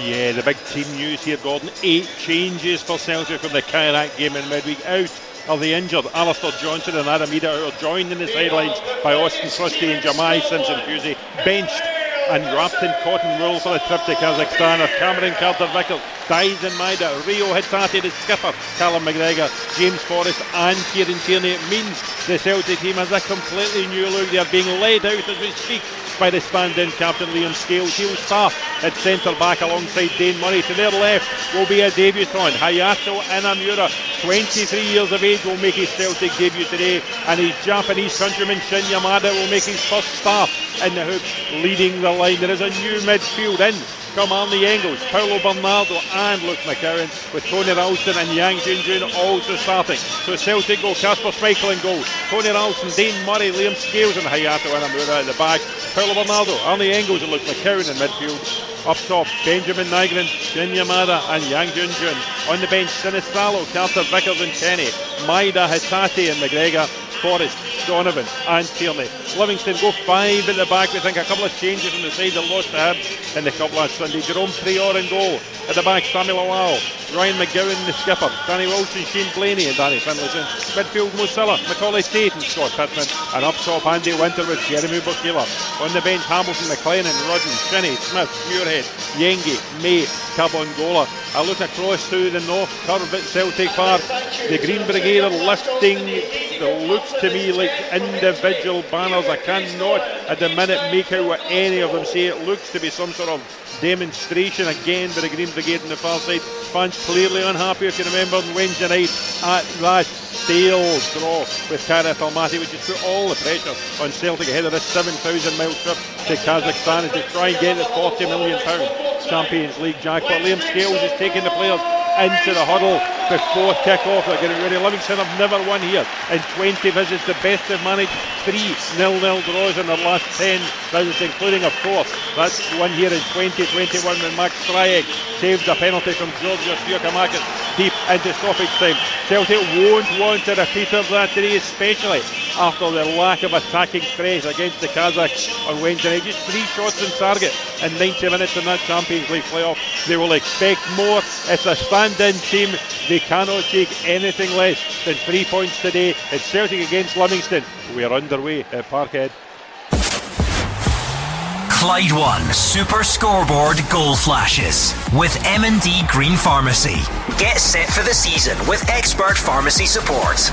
S11: Yeah, the big team news here, Gordon. 8 changes for Celtic from the Kilmarnock game in midweek. Out are the injured Alistair Johnson and Adam Ida, who are joined in the sidelines by Austin Trusty and Jamai Simpson-Fusey. Benched and wrapped in cotton wool for the trip to Kazakhstan are Cameron Carter-Vickers, Dies and Maida, Rio Hitati, the skipper, Callum McGregor, James Forrest and Kieran Tierney. It means the Celtic team has a completely new look. They are being led out as we speak by the stand-in captain Liam Scales. He'll start at centre-back alongside Dane Murray. To their left will be a debutant, Hayato Inamura, 23 years of age, will make his Celtic debut today, and his Japanese countryman Shin Yamada will make his first start in the hoops, leading the line. There is a new midfield in from Arnie Engels, Paulo Bernardo and Luke McCowan, with Tony Ralston and Yang Junjun also starting. So Celtic go Casper Schmeichel in goal, Tony Ralston, Dane Murray, Liam Scales and Hayato Inamura at the back, Paulo Bernardo, Arnie Engels and Luke McCowan in midfield. Up top, Benjamin Nygren, Shin Yamada and Yang Junjun. On the bench, Sinistralo, Carter Vickers and Kenny, Maida, Hitati and McGregor, Forrest, Donovan and Tierney. Livingston go 5 at the back. We think a couple of changes on the side. They lost to Hibs in the cup last Sunday. Jerome Prior in goal. At the back, Samuel Awal, Ryan McGowan the skipper, Danny Wilson, Shane Blaney and Danny Finlayson. Midfield, Mosilla, Macaulay Tate and Scott Pittman. And up top, Andy Winter with Jeremy Bukila. On the bench, Hamilton, McLennan, Rudden, Shinney, Smith, Muirhead, Yengi, May, Cabongola. I look across to the north curve at Celtic Park. The Green Brigade are lifting. It looks to me like individual banners. I cannot at the minute make out what any of them say. It looks to be some sort of demonstration again by the Green Brigade on the far side. Fans clearly unhappy, if you remember, on Wednesday night at that stale draw with Kareth Almaty, which has put all the pressure on Celtic ahead of this 7,000 mile trip to Kazakhstan as they try and get the £40 million Champions League jackpot. Liam Scales is taking the players into the huddle before kick-off. They're getting ready. Livingston have never won here in 20 visits. The best have managed 3 0-0 draws in their last 10 visits, including, of course, that's one here in 2021 when Max Stryek saved a penalty from Georgios Fiukamakis deep into stoppage time. Celtic won't want to repeat of that today, especially after the lack of attacking press against the Kazakhs on Wednesday night. Just 3 shots on target in 90 minutes in that Champions League playoff. They will expect more. It's a stand-in team. They cannot take anything less than 3 points today. It's Celtic against Livingston. We are underway at Parkhead.
S6: Clyde One Super Scoreboard Goal Flashes with M&D Green Pharmacy. Get set for the season with expert pharmacy support.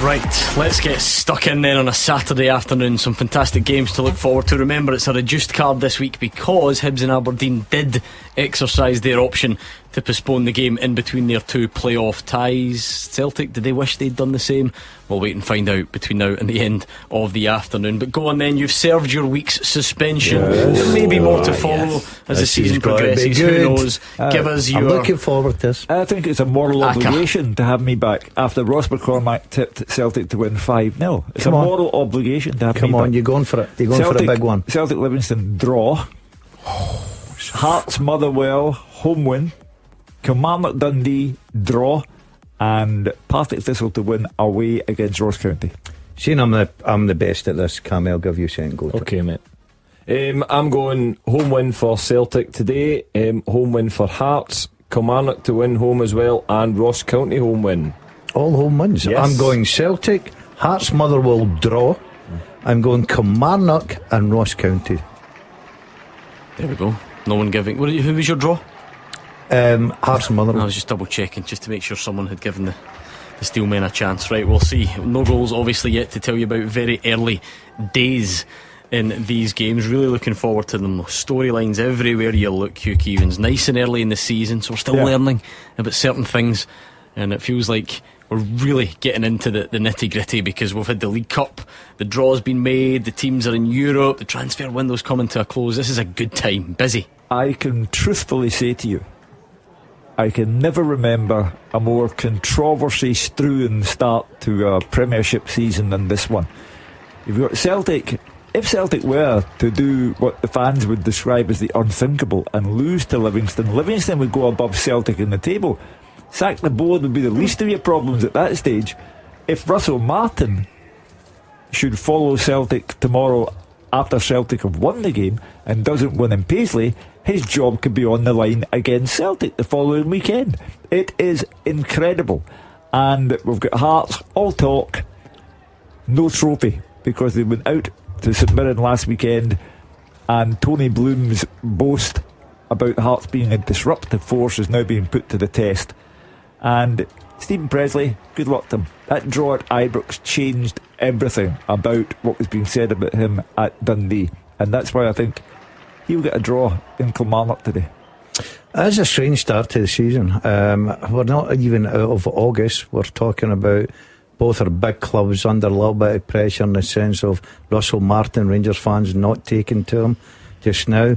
S7: Right, let's get stuck in then on a Saturday afternoon. Some fantastic games to look forward to. Remember, it's a reduced card this week because Hibs and Aberdeen did exercise their option to postpone the game in between their 2 playoff ties. Celtic, did they wish they'd done the same? We'll wait and find out between now and the end of the afternoon. But go on then, you've served your week's suspension. There may be more to follow as the season progresses. Who knows? Give us your...
S9: I'm looking forward to this.
S8: I think it's a moral obligation to have me back after Ross McCormack tipped Celtic to win 5-0. It's a moral obligation to have me back.
S9: Come on, you're going for it. You're going for a big one.
S8: Celtic Livingston draw. Hearts Motherwell home win. Kilmarnock Dundee draw. And Partick Thistle to win away against Ross County.
S9: Seeing I'm the best at this, Cammy, I'll give you a second go.
S10: Okay, mate. I'm going home win for Celtic today. Home win for Hearts. Kilmarnock to win home as well, and Ross County home win.
S9: All home wins.
S10: Yes.
S9: I'm going Celtic, Hearts Motherwell draw. I'm going Kilmarnock and Ross County.
S7: There we go. No one giving. Who was your draw?
S9: Hearts and Motherwell.
S7: I was just double checking just to make sure someone had given the Steelmen a chance. Right, we'll see. No goals obviously yet to tell you about. Very early days in these games. Really looking forward to them. Storylines everywhere you look, Hugh Keevins. Nice and early in the season, so we're still learning about certain things, and it feels like we're really getting into the nitty gritty because we've had the League Cup, the draw's been made, the teams are in Europe, the transfer window's coming to a close. This is a good time, busy.
S8: I can truthfully say to you, I can never remember a more controversy-strewn start to a Premiership season than this one. You've got Celtic. If Celtic were to do what the fans would describe as the unthinkable and lose to Livingston, Livingston would go above Celtic in the table. Sack the board would be the least of your problems at that stage. If Russell Martin should follow Celtic tomorrow after Celtic have won the game and doesn't win in Paisley, his job could be on the line against Celtic the following weekend. It is incredible. And we've got Hearts, all talk, no trophy, because they went out to St Mirren last weekend, and Tony Bloom's boast about Hearts being a disruptive force is now being put to the test. And Stephen Presley, good luck to him. That draw at Ibrox changed everything about what was being said about him at Dundee, and that's why I think he'll get a draw in Kilmarnock today.
S9: It's a strange start to the season. We're not even out of August. We're talking about both are big clubs under a little bit of pressure in the sense of Russell Martin, Rangers fans not taking to him just now.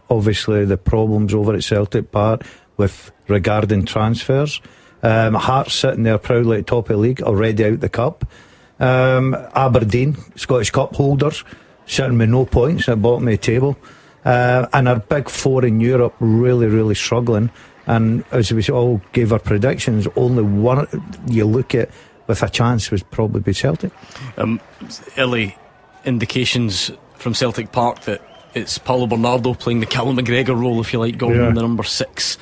S9: Obviously the problems over at Celtic Park with regarding transfers. Hearts sitting there proudly at the top of the league, already out the cup. Aberdeen, Scottish Cup holders, sitting with no points at the bottom of the table. And our big four in Europe really struggling. And as we all gave our predictions, only one you look at with a chance would probably be Celtic.
S7: Early indications from Celtic Park that it's Paulo Bernardo playing the Callum McGregor role, if you like, Gordon, the number 6,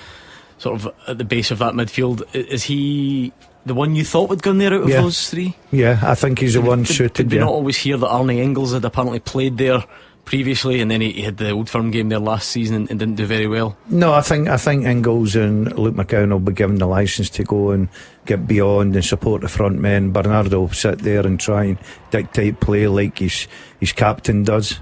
S7: sort of at the base of that midfield. Is he the one you thought would go in there out of those three?
S9: Yeah, I think he's the one suited.
S7: Did we not always hear that Arne Engels had apparently played there previously, and then he had the Old Firm game there last season and didn't do very well?
S9: No, I think Engels and Luke McCown will be given the licence to go and get beyond and support the front men. Bernardo will sit there and try and dictate play like his captain does.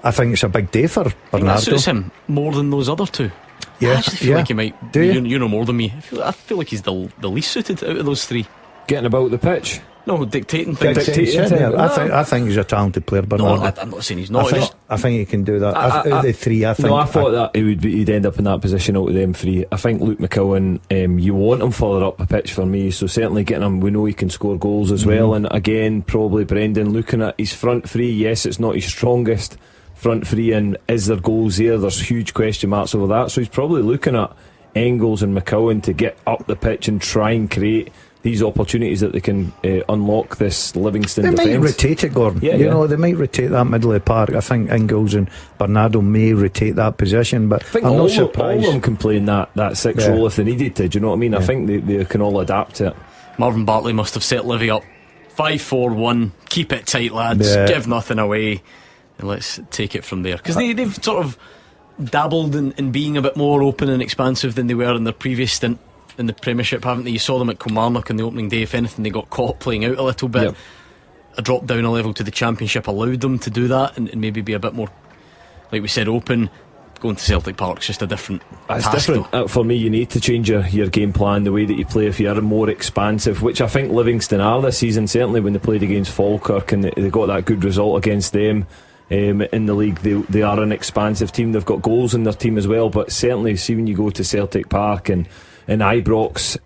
S9: I think it's a big day for Bernardo.
S7: That suits him more than those other two.
S9: Yeah,
S7: I actually feel like he might. Do you know more than me? I feel like he's the least suited out of those three.
S10: Getting about the pitch.
S7: No, dictating things.
S9: I think he's a talented player, Bernardo.
S7: No, I'm not saying he's not.
S9: I think he can do that. Out of the three, I think.
S10: No, I thought that he'd end up in that position out of them three. I think Luke McCowan, you want him further up the pitch for me, so certainly getting him, we know he can score goals as well. And again, probably Brendan looking at his front three, yes, it's not his strongest front three, and is there goals there? There's huge question marks over that. So he's probably looking at Engels and McCowan to get up the pitch and try and create these opportunities that they can unlock this Livingston defence.
S9: They might rotate it, Gordon. You know, they might rotate that middle of the park. I think Ingles and Bernardo may rotate that position, but I'm not surprised.
S10: All of them can play in that sixth role if they needed to. Do you know what I mean? I think they can all adapt to it.
S7: Marvin Bartley must have set Livy up 5-4-1. Keep it tight, lads. Give nothing away, and let's take it from there. Because they've sort of dabbled in being a bit more open and expansive than they were in their previous stint in the Premiership, haven't they? You saw them at Kilmarnock on the opening day. If anything, they got caught playing out a little bit. A drop down a level to the Championship allowed them to do that and maybe be a bit more, like we said, open. Going to Celtic Park's just a different
S10: It's
S7: task,
S10: different. For me, you need to change your game plan, the way that you play, if you are more expansive, which I think Livingston are this season. Certainly when they played against Falkirk and they got that good result against them in the league, they are an expansive team. They've got goals in their team as well, but certainly see when you go to Celtic Park and Ibrox,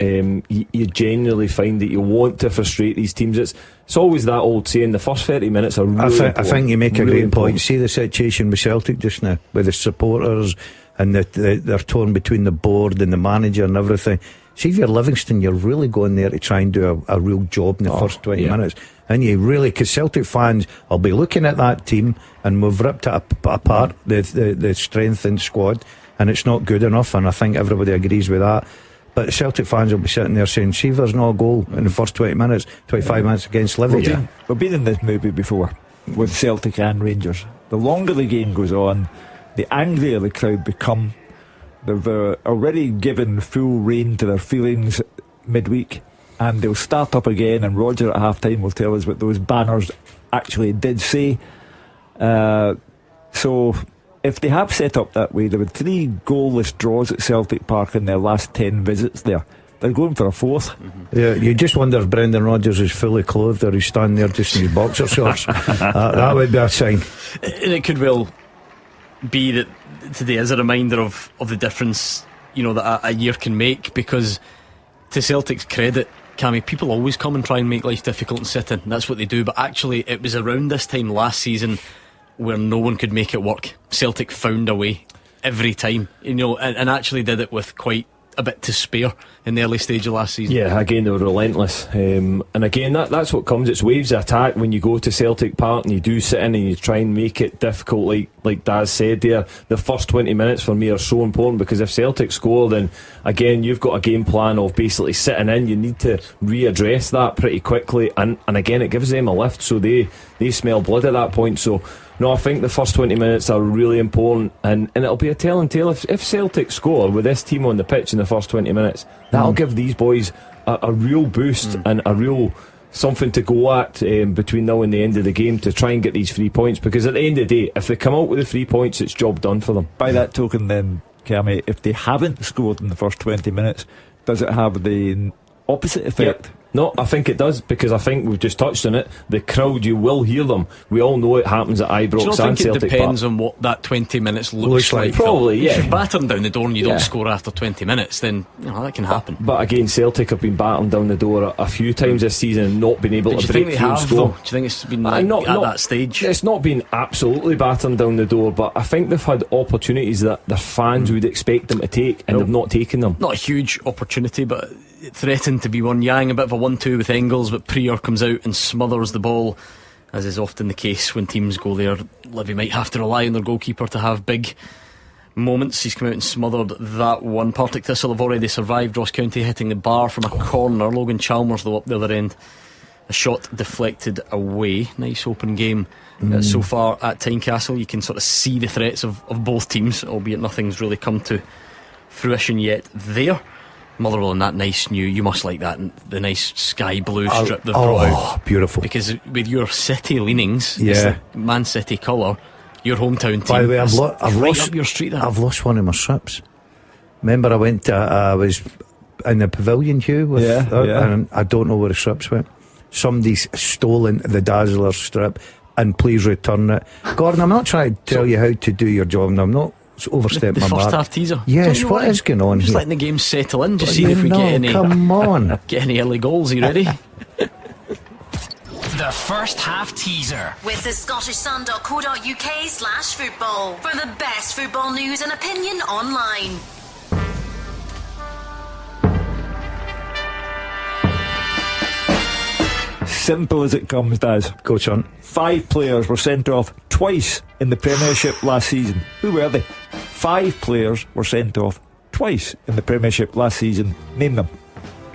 S10: you generally find that you want to frustrate these teams. It's always that old saying, the first 30 minutes are really important.
S9: I think you make a great point. See the situation with Celtic just now, with the supporters and they're torn between the board and the manager and everything. See, if you're Livingston, you're really going there to try and do a real job in the first 20 minutes. And you really, because Celtic fans will be looking at that team, and we've ripped it apart, the strength in squad, and it's not good enough, and I think everybody agrees with that. But Celtic fans will be sitting there saying, see if there's no goal in the first 20 minutes, 25 minutes against Livingston.
S8: We've been in this movie before with Celtic and Rangers. The longer the game goes on, the angrier the crowd become. They've already given full rein to their feelings midweek, and they'll start up again, and Roger at half time will tell us what those banners actually did say. So if they have set up that way, there were 3 goalless draws at Celtic Park in their last 10 visits there. They're going for a 4th.
S9: Yeah, you just wonder if Brendan Rodgers is fully clothed or he's standing there just in his boxer shorts. That would be a sign.
S7: And it could well be that today is a reminder of the difference, that a year can make, because to Celtic's credit, Cammy, people always come and try and make life difficult and sit in. That's what they do. But actually, it was around this time last season where no one could make it work. Celtic found a way every time, and actually did it with quite a bit to spare in the early stage of last season.
S10: Yeah, again, they were relentless, and again, that's what comes. It's waves of attack when you go to Celtic Park and you do sit in and you try and make it difficult, like Daz said there. The first 20 minutes for me are so important, because if Celtic score, then again you've got a game plan of basically sitting in. You need to readdress that pretty quickly, and again it gives them a lift, so they smell blood at that point. So no, I think the first 20 minutes are really important, and it'll be a telling tale if Celtic score with this team on the pitch in the first 20 minutes. That'll give these boys a real boost and a real something to go at between now and the end of the game to try and get these 3 points, because at the end of the day, if they come out with the 3 points, it's job done for them.
S8: By that token then, Cammy, if they haven't scored in the first 20 minutes, does it have the opposite effect?
S10: No, I think it does, because I think we've just touched on it. The crowd, you will hear them. We all know it happens at Ibrox and Celtic Park.
S7: Do you not think it depends on what that 20 minutes looks like?
S10: Probably, yeah.
S7: If you're battering down the door and you don't score after 20 minutes, then that can happen.
S10: But again, Celtic have been battering down the door a few times this season and not been able to break through and score.
S7: Do you think it's been at that stage?
S10: It's not been absolutely battering down the door, but I think they've had opportunities that their fans would expect them to take, and they've not taken them.
S7: Not a huge opportunity, but it threatened to be one. Yang, a bit of a 1-2 with Engels, but Prior comes out and smothers the ball, as is often the case when teams go there. Livy might have to rely on their goalkeeper to have big moments. He's come out and smothered that one. Partick Thistle have already survived. Ross County hitting the bar from a corner. Logan Chalmers though up the other end, a shot deflected away. Nice open game so far at Tynecastle. You can sort of see the threats of both teams, albeit nothing's really come to fruition yet there. Motherwell in that nice new, you must like that, the nice sky blue strip they've brought out.
S9: Beautiful.
S7: Because with your City leanings, it's the Man City colour, your hometown team.
S9: By the way, I've lost
S7: up your street.
S9: I've lost one of my strips. Remember, I was in the pavilion, Hugh, and I don't know where the strips went. Somebody's stolen the Dazzler strip, and please return it. Gordon, I'm not trying to tell you how to do your job, and I'm not overstepping my mark.
S7: The first half teaser.
S9: Yes, what is going on
S7: just
S9: here?
S7: Letting the game settle in, just seeing if we get any.
S9: Come on.
S7: Get any early goals. Are you ready?
S6: The first half teaser.
S16: With the scottishsun.co.uk/football for the best football news and opinion online.
S8: Simple as it comes, Daz.
S9: Coach on.
S8: 5 players were sent off twice in the Premiership last season. Who were they? 5 players were sent off twice in the Premiership last season. Name them.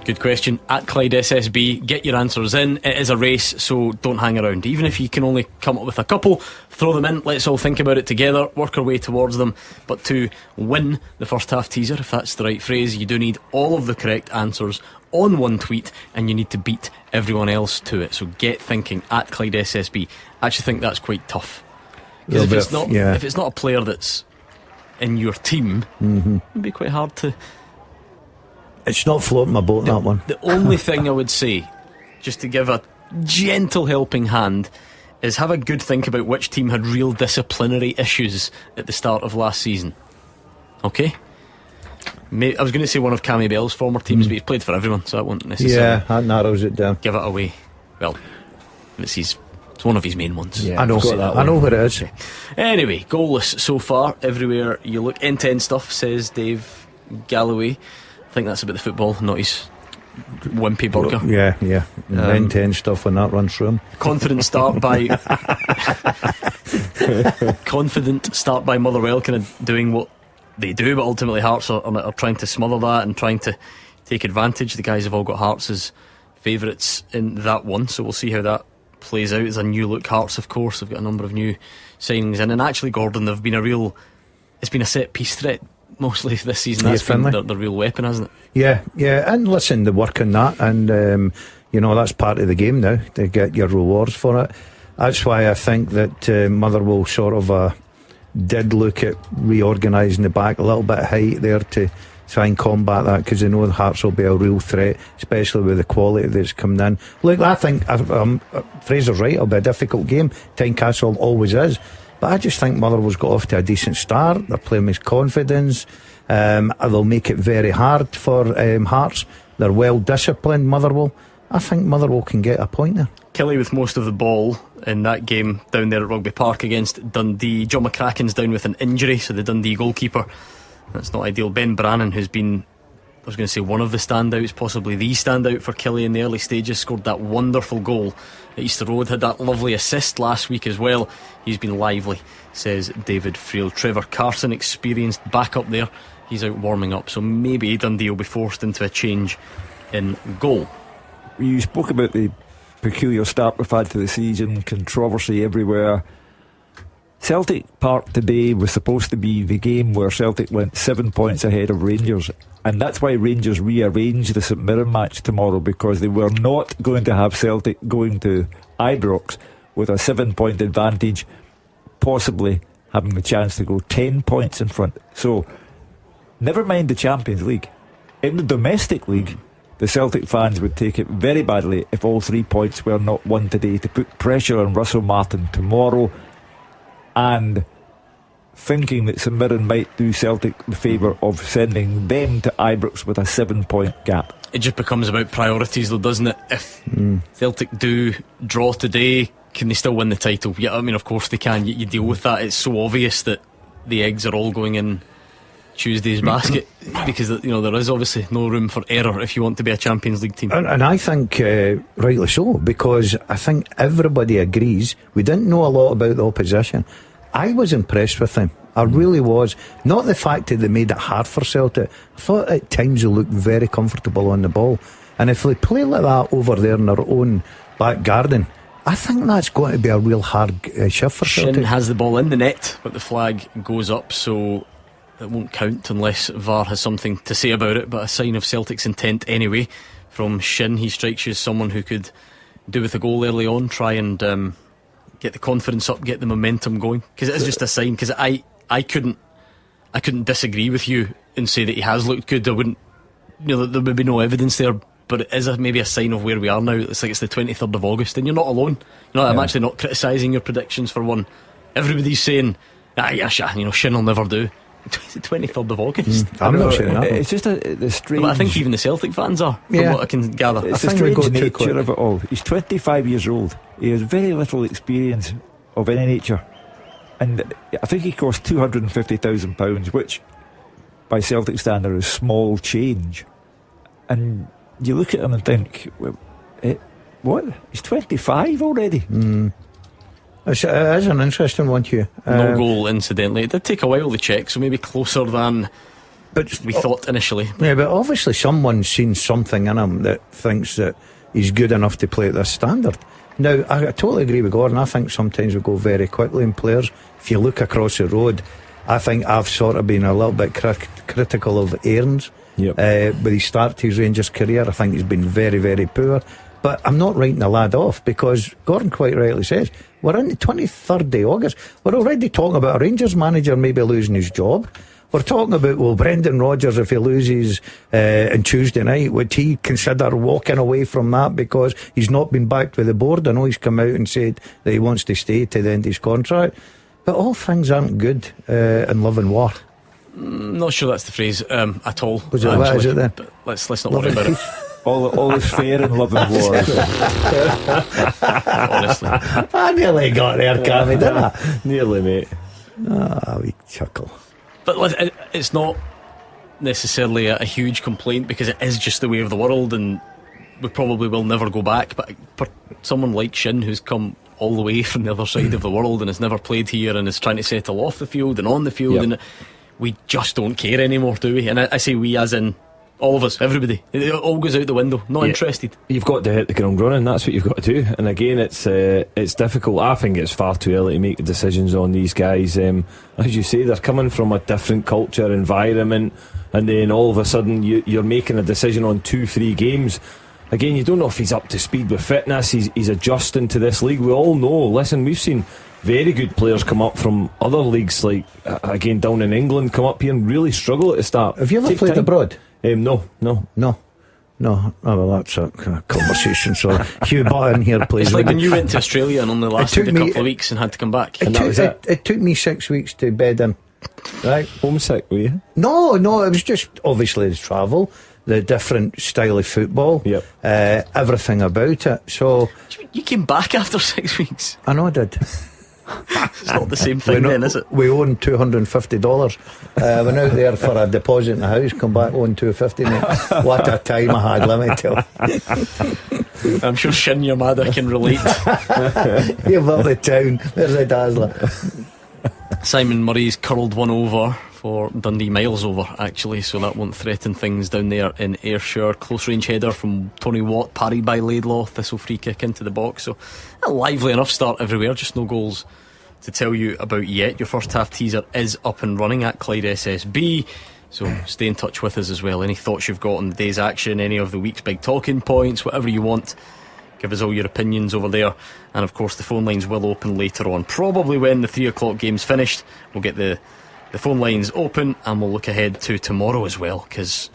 S7: Good question. At Clyde SSB, get your answers in. It is a race, so don't hang around. Even if you can only come up with a couple, throw them in. Let's all think about it together, work our way towards them. But to win the first half teaser, if that's the right phrase, you do need all of the correct answers on one tweet, and you need to beat everyone else to it. So get thinking. At Clyde SSB. I actually think that's quite tough, because if it's not a player that's in your team, it'd be quite hard to.
S9: It's not floating my boat, that one.
S7: The only thing I would say, just to give a gentle helping hand, is have a good think about which team had real disciplinary issues at the start of last season. Okay? I was going to say one of Cammy Bell's former teams, but he's played for everyone, so that won't necessarily.
S9: Yeah, that narrows it down.
S7: Give it away. Well, it's one of his main ones.
S9: Yeah, I know what it is.
S7: Okay. Anyway, goalless so far everywhere you look. End-to-end stuff, says Dave Galloway. I think that's about the football, not his wimpy burger.
S9: Yeah. End-to-end stuff when that runs through him.
S7: Confident start by Motherwell, kind of doing what they do, but ultimately Hearts are trying to smother that and trying to take advantage. The guys have all got Hearts as favourites in that one, so we'll see how that plays out. It's a new look Hearts, of course. They've got a number of new signings in, and actually, Gordon, they've been it's been a set piece threat mostly this season. That's been the real weapon, hasn't it?
S9: Yeah, and listen, they work on that, and that's part of the game now, to get your rewards for it. That's why I think that Motherwell sort of did look at reorganising the back a little bit of height there to try and combat that, because they know the Hearts will be a real threat, especially with the quality that's coming in. Look, I think Fraser's right, it'll be a difficult game. Tynecastle always is. But I just think Motherwell's got off to a decent start. They're playing with confidence. They'll make it very hard for Hearts. They're well disciplined, Motherwell. I think Motherwell can get a point there.
S7: Kelly with most of the ball in that game down there at Rugby Park against Dundee. John McCracken's down with an injury, so the Dundee goalkeeper, that's not ideal. Ben Brannan, who's been, I was going to say one of the standouts, possibly the standout for Kelly in the early stages, scored that wonderful goal at Easter Road, had that lovely assist last week as well. He's been lively, says David Friel. Trevor Carson, experienced back up there, he's out warming up, so maybe Dundee will be forced into a change in goal.
S8: You spoke about the peculiar start we've had to the season, controversy everywhere. Celtic Park today was supposed to be the game where Celtic went 7 points ahead of Rangers, and that's why Rangers rearranged the St Mirren match tomorrow, because they were not going to have Celtic going to Ibrox with a 7-point advantage, possibly having the chance to go 10 points in front. So never mind the Champions League, in the domestic league the Celtic fans would take it very badly if all 3 points were not won today, to put pressure on Russell Martin tomorrow, and thinking that St Mirren might do Celtic the favour of sending them to Ibrox with a 7-point gap.
S7: It just becomes about priorities though, doesn't it? If Celtic do draw today, can they still win the title? Yeah, I mean, of course they can. You deal with that. It's so obvious that the eggs are all going in Tuesday's basket, because there is obviously no room for error if you want to be a Champions League team.
S9: And I think rightly so, because I think everybody agrees we didn't know a lot about the opposition. I was impressed with them, I really was. Not the fact that they made it hard for Celtic. I thought at times they looked very comfortable on the ball, and if they play like that over there in their own back garden, I think that's going to be a real hard shift for Celtic.
S7: Shin has the ball in the net, but the flag goes up, so it won't count unless VAR has something to say about it. But a sign of Celtic's intent anyway from Shin. He strikes you as someone who could do with a goal early on, try and get the confidence up, get the momentum going, because it is just a sign. Because I couldn't disagree with you and say that he has looked good. I wouldn't, there would be no evidence there, but it is maybe a sign of where we are now. It's like it's the 23rd of August and you're not alone. I'm actually not criticising your predictions for one. Everybody's saying Shin will never do. 23rd of August.
S9: I'm not saying that.
S8: It's just the strange.
S7: But I think even the Celtic fans are, from what I can gather.
S8: It's the strange nature of it all. He's 25 years old. He has very little experience of any nature, and I think he cost £250,000, which, by Celtic standard, is small change. And you look at him and think, what? He's 25 already.
S9: It is an interesting one, Hugh.
S7: No goal, incidentally. It did take a while to check, so maybe closer than we thought initially.
S9: Yeah, but obviously someone's seen something in him that thinks that he's good enough to play at this standard. Now, I totally agree with Gordon. I think sometimes we go very quickly in players. If you look across the road, I think I've sort of been a little bit critical of Aarons. With his start to his Rangers career, I think he's been very, very poor. But I'm not writing the lad off, because Gordon quite rightly says we're in the 23rd of August. We're already talking about a Rangers manager maybe losing his job. We're talking about, well, Brendan Rodgers, if he loses on Tuesday night, would he consider walking away from that because he's not been backed with the board? I know he's come out and said that he wants to stay to the end of his contract, but all things aren't good in love and war.
S7: Not sure that's the phrase at all.
S9: What is it then?
S7: But let's not worry about it.
S8: All is fair in love and war.
S7: Honestly,
S9: I nearly got there, Cammy, didn't I?
S10: Nearly, mate.
S9: We chuckle.
S7: But it's not necessarily a huge complaint, because it is just the way of the world, and we probably will never go back. But for someone like Shin, who's come all the way from the other side of the world and has never played here and is trying to settle off the field and on the field, and we just don't care anymore, do we? And I say we as in all of us, everybody. It all goes out the window. Not interested.
S10: You've got to hit the ground running. That's what you've got to do. And again, it's difficult. I think it's far too early to make decisions on these guys. As you say, they're coming from a different culture, environment, and then all of a sudden you're making a decision on 2-3 games. Again, you don't know if he's up to speed with fitness. He's adjusting to this league. We all know. Listen, we've seen very good players come up from other leagues, like again down in England, come up here and really struggle at the start.
S9: Have you ever played abroad?
S10: No.
S9: Oh, well, that's a conversation. So Hugh Button here, please.
S7: It's like when you went to Australia and only lasted a couple of weeks and had to come back.
S9: It took me 6 weeks to bed in. Right,
S10: homesick, were you?
S9: No, it was just obviously the travel, the different style of football, everything about it. So
S7: you came back after 6 weeks?
S9: I know I did.
S7: It's not the same thing then, is it?
S9: We own $250. Went out there for a deposit in the house, come back on $250, mate. What a time I had, let me tell you.
S7: I'm sure Shin, your mother, can relate.
S9: You've up the town. There's a dazzler.
S7: Simon Murray's curled one over for Dundee, miles over actually, so that won't threaten things down there in Ayrshire. Close range header from Tony Watt, parried by Laidlaw. Thistle free kick into the box. So a lively enough start everywhere, just no goals to tell you about yet. Your first half teaser is up and running at Clyde SSB, so stay in touch with us as well. Any thoughts you've got on the day's action, any of the week's big talking points, whatever you want, give us all your opinions over there. And of course the phone lines will open later on, probably when the 3 o'clock game's finished. We'll get the phone lines open and we'll look ahead to tomorrow as well, because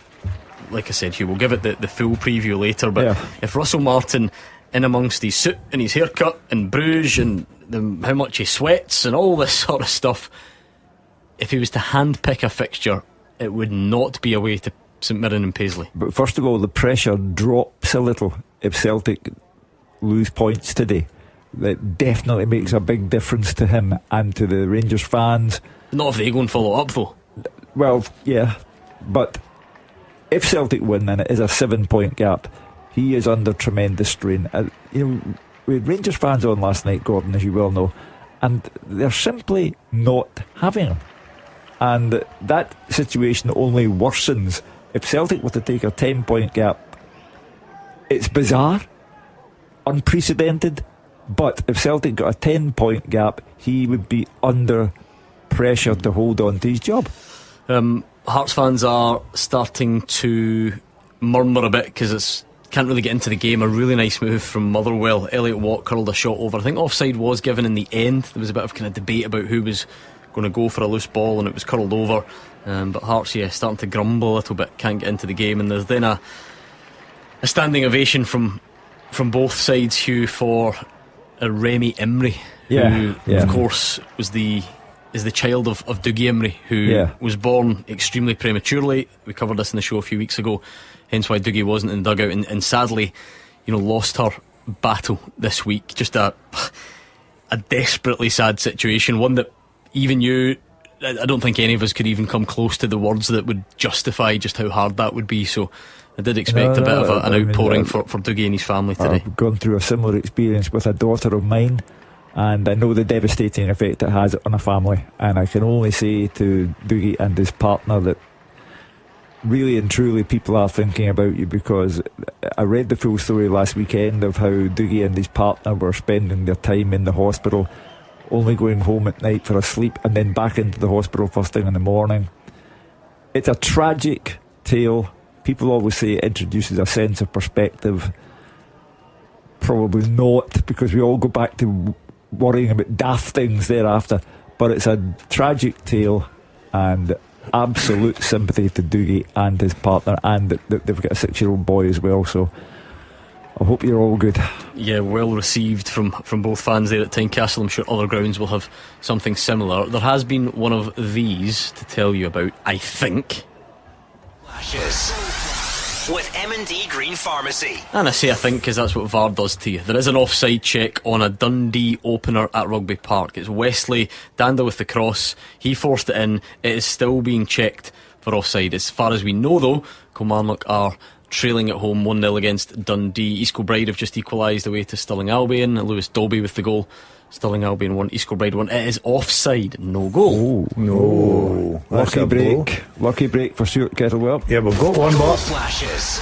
S7: like I said, Hugh, we'll give it the full preview later. But if Russell Martin, in amongst his suit and his haircut and Bruges and how much he sweats and all this sort of stuff, if he was to hand pick a fixture, it would not be away to St Mirren and Paisley.
S8: But first of all, the pressure drops a little if Celtic lose points today. That definitely makes a big difference to him and to the Rangers fans.
S7: Not if they go and follow up though.
S8: Well, yeah, but if Celtic win, then it is a 7-point gap. He is under tremendous strain. We had Rangers fans on last night, Gordon, as you well know, and they're simply not having him. And that situation only worsens if Celtic were to take a 10-point gap. It's bizarre, unprecedented, but if Celtic got a 10-point gap, he would be under pressure to hold on to his job.
S7: Hearts fans are starting to murmur a bit because it's can't really get into the game. A really nice move from Motherwell. Elliot Watt curled a shot over. I think offside was given in the end. There was a bit of kind of debate about who was going to go for a loose ball, and it was curled over. But Hearts, starting to grumble a little bit, can't get into the game. And there's then a standing ovation from both sides, Hugh, for Remy Imrie, who of course was the is the child of Dougie Imrie, who was born extremely prematurely. We covered this in the show a few weeks ago, hence why Dougie wasn't in the dugout, and sadly, lost her battle this week. Just a desperately sad situation, one that even I don't think any of us could even come close to the words that would justify just how hard that would be. So I did expect a bit of an outpouring for Dougie and his family today.
S8: I've gone through a similar experience with a daughter of mine, and I know the devastating effect it has on a family, and I can only say to Dougie and his partner that really and truly people are thinking about you, because I read the full story last weekend of how Dougie and his partner were spending their time in the hospital, only going home at night for a sleep and then back into the hospital first thing in the morning. It's a tragic tale. People always say it introduces a sense of perspective. Probably not, because we all go back to worrying about daft things thereafter. But it's a tragic tale, and absolute sympathy to Dougie and his partner, and they've got a 6-year-old boy as well, so I hope you're all good.
S7: Yeah, well received from both fans there at Tynecastle. I'm sure other grounds will have something similar. There has been one of these to tell you about, I think.
S6: Flashes with M&D Green Pharmacy.
S7: And I say I think because that's what VAR does to you. There is an offside check on a Dundee opener at Rugby Park. It's Wesley Danda with the cross. He forced it in. It is still being checked for offside. As far as we know, though, Kilmarnock are trailing at home 1-0 against Dundee. East Kilbride have just equalised away to Stirling Albion. Lewis Dobie with the goal. Stirling Albion 1, East Kilbride 1. It is offside, no goal.
S8: No. Lucky break for Stuart Kettlewell.
S9: Yeah, we've got one more.
S6: Flashes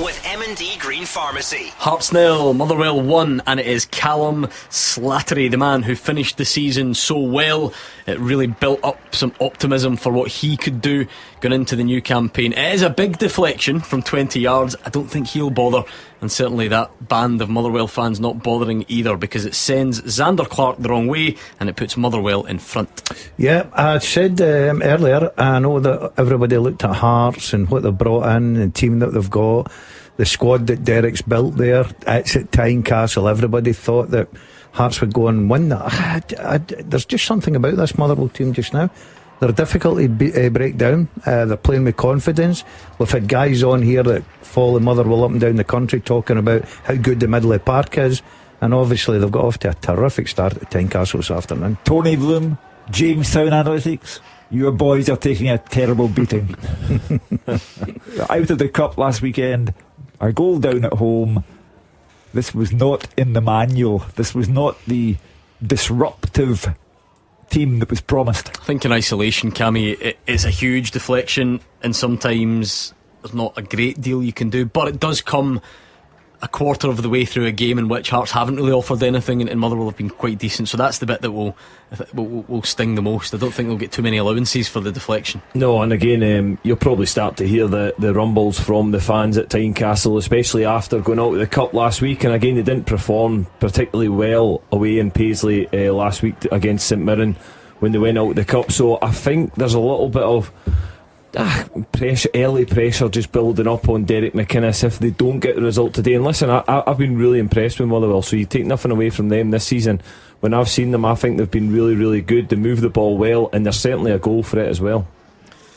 S6: with M&D Green Pharmacy.
S7: Hearts 0, Motherwell 1, and it is Callum Slattery, the man who finished the season so well. It really built up some optimism for what he could do going into the new campaign. It is a big deflection from 20 yards. I don't think he'll bother, and certainly that band of Motherwell fans not bothering either, because it sends Xander Clark the wrong way and it puts Motherwell in front.
S9: Yeah, I said earlier, I know that everybody looked at Hearts and what they've brought in, the team that they've got, the squad that Derek's built there. It's at Tynecastle. Everybody thought that Hearts would go and win that. There's just something about this Motherwell team just now. They're difficult to break down. They're playing with confidence. We've had guys on here that follow Motherwell up and down the country talking about how good the middle of the park is, and obviously they've got off to a terrific start at Tynecastle this afternoon.
S8: Tony Bloom, Jamestown Analytics, your boys are taking a terrible beating. Out of the cup last weekend, a goal down at home. This was not in the manual. This was not the disruptive team that was promised.
S7: I think in isolation, Cammy, it's a huge deflection, and sometimes there's not a great deal you can do, but it does come a quarter of the way through a game in which Hearts haven't really offered anything, and Motherwell have been quite decent. So that's the bit that will sting the most. I don't think they'll get too many allowances for the deflection.
S10: No, and again, you'll probably start to hear the rumbles from the fans at Tynecastle, especially after going out of the cup last week. And again, they didn't perform particularly well away in Paisley last week against St Mirren when they went out of the cup. So I think there's a little bit of early pressure just building up on Derek McInnes if they don't get the result today. And listen, I've been really impressed with Motherwell, so you take nothing away from them this season. When I've seen them, I think they've been really, really good. They move the ball well, and there's certainly a goal for it as well.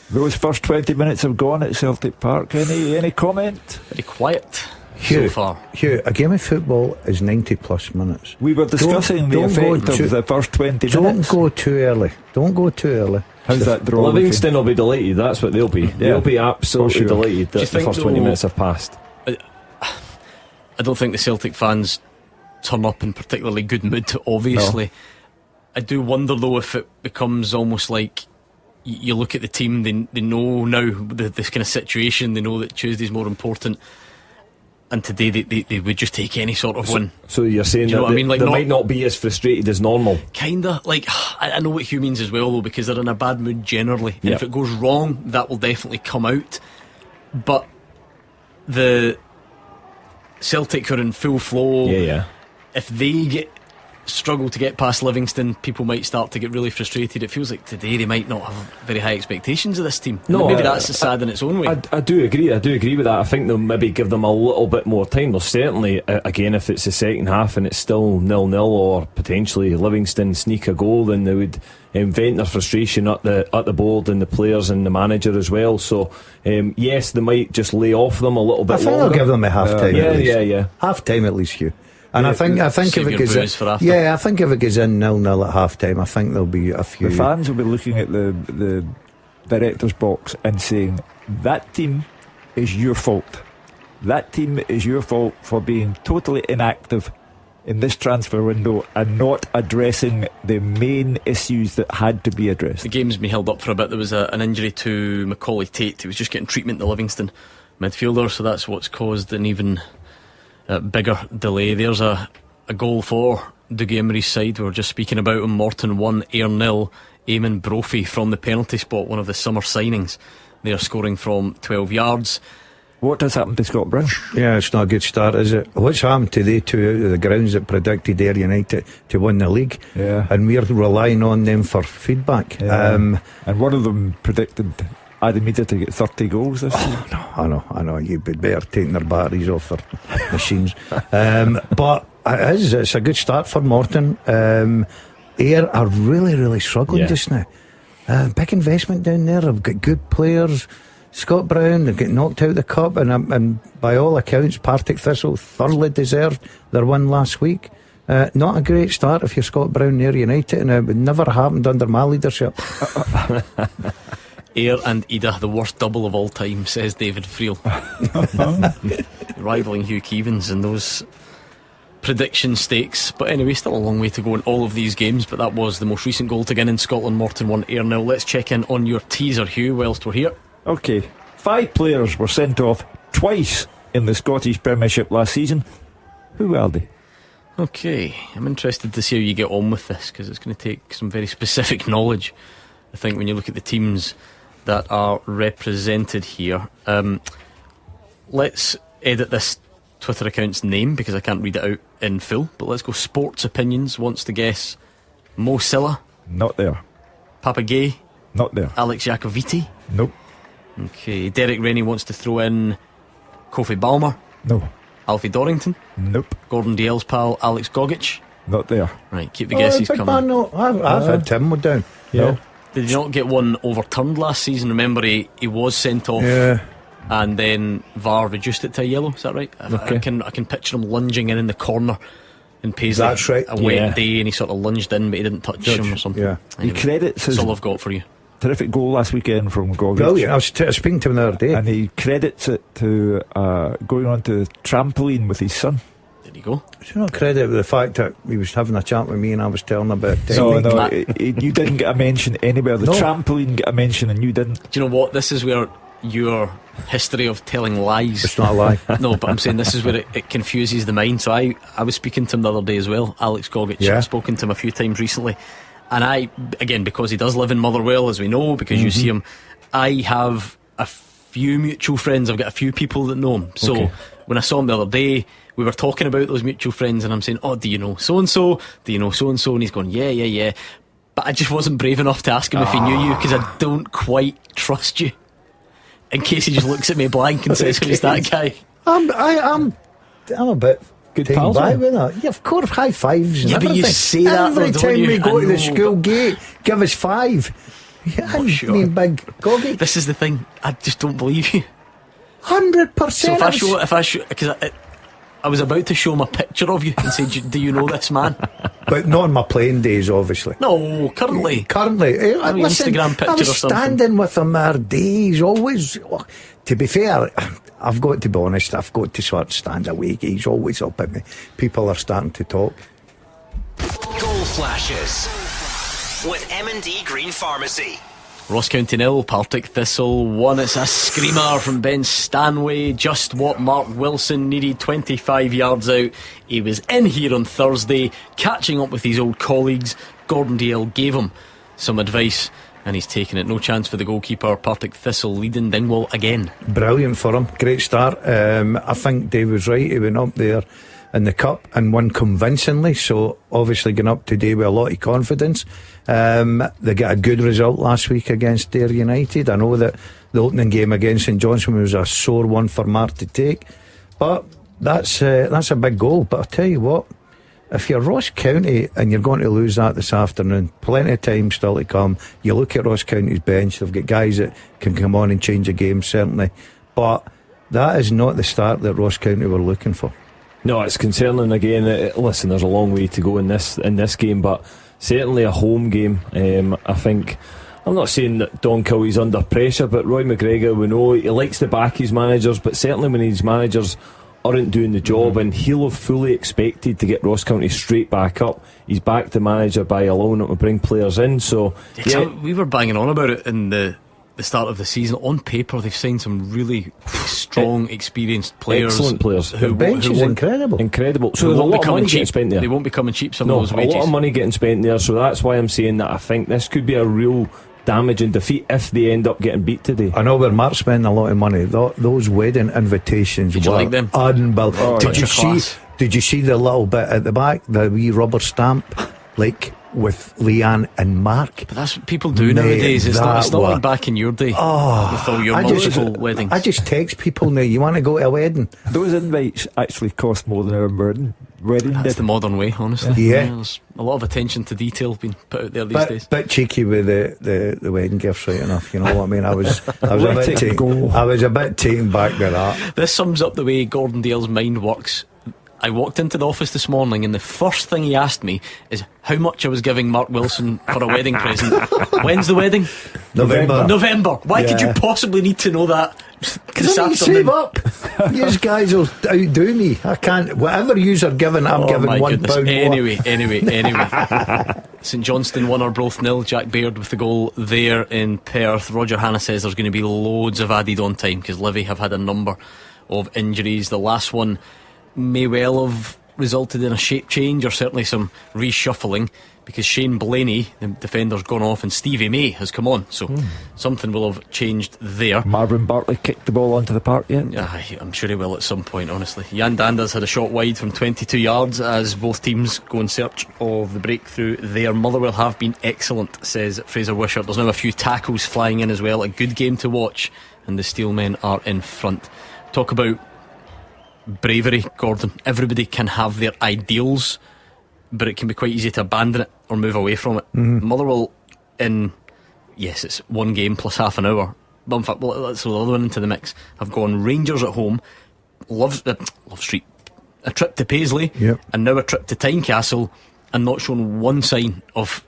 S8: Those first 20 minutes have gone at Celtic Park. Any comment?
S7: Very quiet
S9: Hugh,
S7: so far.
S9: Hugh, a game of football is 90 plus minutes.
S8: We were discussing the effect of the first 20 minutes.
S9: Don't go too early.
S8: How's that draw?
S10: Livingston will be delighted. That's what they'll be. They'll be absolutely delighted that the first 20 minutes have passed.
S7: I don't think the Celtic fans turn up in particularly good mood, obviously. No. I do wonder though if it becomes almost like you look at the team, they know now this kind of situation, they know that Tuesday's more important, and today they would just take any sort of win.
S10: So you're saying
S7: you know
S10: that
S7: I mean? Like
S10: they might not be as frustrated as normal.
S7: Kinda. Like, I know what Hugh means as well though, because they're in a bad mood generally, and if it goes wrong, that will definitely come out. But the Celtic are in full flow.
S10: Yeah.
S7: If they get struggle to get past Livingston, people might start to get really frustrated. It feels like today they might not have very high expectations of this team.
S10: No,
S7: maybe that's sad in its own way.
S10: I do agree with that. I think they'll maybe give them a little bit more time. They'll certainly, again, if it's the second half and it's still 0-0, or potentially Livingston sneak a goal, then they would vent their frustration at the board and the players and the manager as well. So yes, they might just lay off them a little bit.
S9: I think
S10: longer.
S9: they'll give them a half time.
S10: Yeah.
S9: Half time at least, Hugh. And I think if it goes in, I think if it goes in 0-0 at half time, I think there'll be a few.
S8: The fans will be looking at the director's box and saying, that team is your fault. That team is your fault for being totally inactive in this transfer window and not addressing the main issues that had to be addressed.
S7: The game's been held up for a bit. There was an injury to Macaulay Tate. He was just getting treatment, the Livingston midfielder, so that's what's caused an even bigger delay. There's a goal for Dougie Emery's side. We were just speaking about him. Morton 1, Ayr 0. Eamon Brophy from the penalty spot, one of the summer signings. They are scoring from 12 yards.
S8: What has happened to Scott Brown?
S9: Yeah, it's not a good start, is it? What's happened to they two out of the grounds that predicted Ayr United to win the league?
S8: Yeah.
S9: And we're relying on them for feedback.
S8: Yeah. And one of them predicted Adamida to get 30 goals this season.
S9: No, I know. You'd be better taking their batteries off their machines. But it's a good start for Morton. Ayr are really, really struggling just now. Big investment down there. They've got good players. Scott Brown, they get knocked out of the cup, and by all accounts, Partick Thistle thoroughly deserved their win last week. Not a great start if you're Scott Brown near United, and it would never happened under my leadership.
S7: Ayr and Ida, the worst double of all time, says David Friel. Rivaling Hugh Keevins in those prediction stakes. But anyway, still a long way to go in all of these games. But that was the most recent goal to get in Scotland. Morton 1, Ayr 0. Let's check in on your teaser, Hugh, whilst we're here.
S8: Okay, 5 players were sent off twice in the Scottish Premiership last season. Who were they?
S7: Okay, I'm interested to see how you get on with this, because it's going to take some very specific knowledge, I think, when you look at the teams that are represented here. Let's edit this Twitter account's name because I can't read it out in full, but let's go. Sports Opinions wants to guess Mo Silla.
S8: Not there.
S7: Papa Gay.
S8: Not there.
S7: Alex Jacoviti.
S8: Nope.
S7: Okay, Derek Rennie wants to throw in Kofi Balmer.
S8: No.
S7: Alfie Dorrington.
S8: Nope.
S7: Gordon Dalziel's pal Alex Gogic.
S8: Not there.
S7: Right, keep the guesses
S9: big
S7: coming.
S9: Man, no. I've had Tim down.
S8: Yeah.
S9: No.
S7: Did you not get one overturned last season? Remember, he was sent off, and then VAR reduced it to a yellow. Is that right?
S8: Okay.
S7: I can picture him lunging in the corner in Paisley.
S9: That's right.
S7: A wet day, and he sort of lunged in, but he didn't touch him or something.
S9: Yeah.
S7: Anyway,
S8: He credits his
S7: that's all I've got for you.
S8: terrific goal last weekend from Gogic.
S9: Brilliant. I was speaking to him the other day,
S8: and he credits it to going on to the trampoline with his son.
S7: There you go.
S9: Should not credit the fact that he was having a chat with me and I was telling him about
S8: you didn't get a mention anywhere. The trampoline got a mention and you didn't.
S7: Do you know what? This is where your history of telling lies.
S9: It's not a lie.
S7: No, but I'm saying this is where it confuses the mind. So I was speaking to him the other day as well, Alex Gogic.
S9: Yeah.
S7: I've spoken to him a few times recently, and again, because he does live in Motherwell, as we know, because you see him, I have a few mutual friends. I've got a few people that know him. So when I saw him the other day, we were talking about those mutual friends, and I'm saying, oh, do you know so-and-so? Do you know so-and-so? And he's going, yeah. But I just wasn't brave enough to ask him if he knew you, because I don't quite trust you, in case he just looks at me blank and says, who's that guy?
S9: I'm a bit
S8: good
S9: taken
S8: pals
S9: back with that. Yeah, of course, high fives and
S7: Yeah, but
S9: everything.
S7: you say that
S9: every
S7: though,
S9: time
S7: don't
S9: we
S7: you?
S9: go
S7: I
S9: to the
S7: know,
S9: school gate, give us 5. Yeah, I
S7: sure.
S9: mean, big Gogic.
S7: This is the thing, I just don't believe you.
S9: 100%.
S7: So if I show, because I was about to show him a picture of you and say, do you know this man?
S9: But not in my playing days, obviously.
S7: No, currently.
S9: I mean,
S7: Listen, Instagram picture
S9: I was
S7: or something.
S9: standing with him our days, always. To be fair, I've got to be honest, I've got to sort of stand away. He's always up at me. People are starting to talk.
S6: Goal flashes with M&D Green Pharmacy.
S7: Ross County 0, Partick Thistle 1. It's a screamer from Ben Stanway. Just what Mark Wilson needed, 25 yards out. He was in here on Thursday, catching up with his old colleagues. Gordon Dalziel gave him some advice, and he's taken it. No chance for the goalkeeper. Partick Thistle leading Dingwall again.
S9: Brilliant for him. Great start. I think Dave was right. He went up there in the Cup and won convincingly, so obviously going up today with a lot of confidence. They got a good result last week against Dare United. I know that the opening game against St Johnstone was a sore one for Mark to take, but that's a big goal. But I'll tell you what, if you're Ross County and you're going to lose that this afternoon, plenty of time still to come. You look at Ross County's bench, they've got guys that can come on and change a game, certainly, but that is not the start that Ross County were looking for.
S10: No, it's concerning again. Listen, there's a long way to go in this game, but certainly a home game. I think, I'm not saying that Don Kilwie's under pressure, but Roy McGregor, we know he likes to back his managers, but certainly when his managers aren't doing the job, and he'll have fully expected to get Ross County straight back up. He's backed the manager by allowing him to bring players in. So
S7: yeah, we were banging on about it in the start of the season. On paper, they've signed some really strong, experienced players,
S10: excellent players.
S9: Their bench is incredible.
S10: So there's a lot of money getting spent there.
S7: They won't be coming cheap. Some of those wages.
S10: A lot of money getting spent there. So that's why I'm saying that I think this could be a real damaging defeat if they end up getting beat today.
S9: I know where Mark's spending a lot of money. Those wedding invitations
S7: Did you like them?
S9: Unbelievable. Did you see the little bit at the back, the wee rubber stamp, like with Leanne and Mark?
S7: But that's what people do nowadays. It's not like back in your day with all your multiple weddings.
S9: I just text people now, you want to go to a wedding?
S8: Those invites actually cost more than our wedding.
S7: That's the modern way, honestly.
S9: Yeah.
S7: There's a lot of attention to detail being put out there these days.
S9: Bit cheeky with the wedding gifts, right enough. You know what I mean? I was a bit taken back by that.
S7: This sums up the way Gordon Dale's mind works. I walked into the office this morning and the first thing he asked me is how much I was giving Mark Wilson for a wedding present. When's the wedding? November. Why could you possibly need to know that?
S9: Because I need to save up. You guys will outdo me. I can't. Whatever yous are giving, I'm giving £1 more.
S7: Anyway. St Johnstone won Arbroath 0. Jack Baird with the goal there in Perth. Roger Hanna says there's going to be loads of added on time because Livy have had a number of injuries. The last one may well have resulted in a shape change or certainly some reshuffling because Shane Blaney, the defender's gone off, and Stevie May has come on, so something will have changed there.
S8: Marvin Bartley kicked the ball onto the park yet?
S7: I'm sure he will at some point, honestly. Jan Dandas had a shot wide from 22 yards as both teams go in search of the breakthrough there. Motherwell have been excellent, says Fraser Wishart. There's now a few tackles flying in as well. A good game to watch, and the Steelmen are in front. Talk about bravery, Gordon. Everybody can have their ideals, but it can be quite easy to abandon it or move away from it. Motherwell it's one game plus half an hour, but in fact, let's throw the other one into the mix, have gone Rangers at home, Love Street, a trip to Paisley, and now a trip to Tynecastle, and not shown one sign of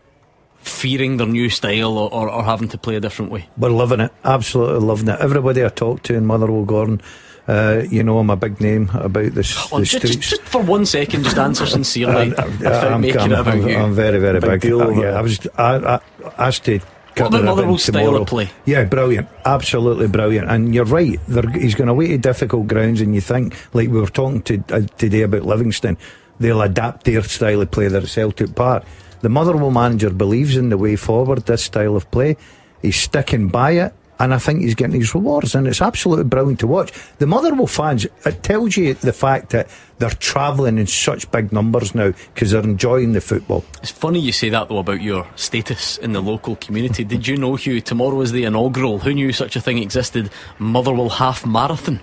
S7: fearing their new style or having to play a different way.
S9: We're loving it, absolutely loving it. Everybody I talk to in Motherwell, Gordon, I'm a big name about the streets.
S7: Just for 1 second, just answer sincerely without making it about you.
S9: I'm very, very big. I was asked to cut the ribbon
S7: style of play.
S9: Yeah, brilliant, absolutely brilliant. And you're right, he's going away to difficult grounds, and you think, like we were talking today about Livingston, they'll adapt their style of play. They're at Celtic Park. The Motherwell manager believes in the way forward, this style of play. He's sticking by it, and I think he's getting his rewards, and it's absolutely brilliant to watch. The Motherwell fans, it tells you the fact that they're travelling in such big numbers now because they're enjoying the football.
S7: It's funny you say that though about your status in the local community. Did you know, Hugh, tomorrow is the inaugural, who knew such a thing existed, Motherwell Half Marathon?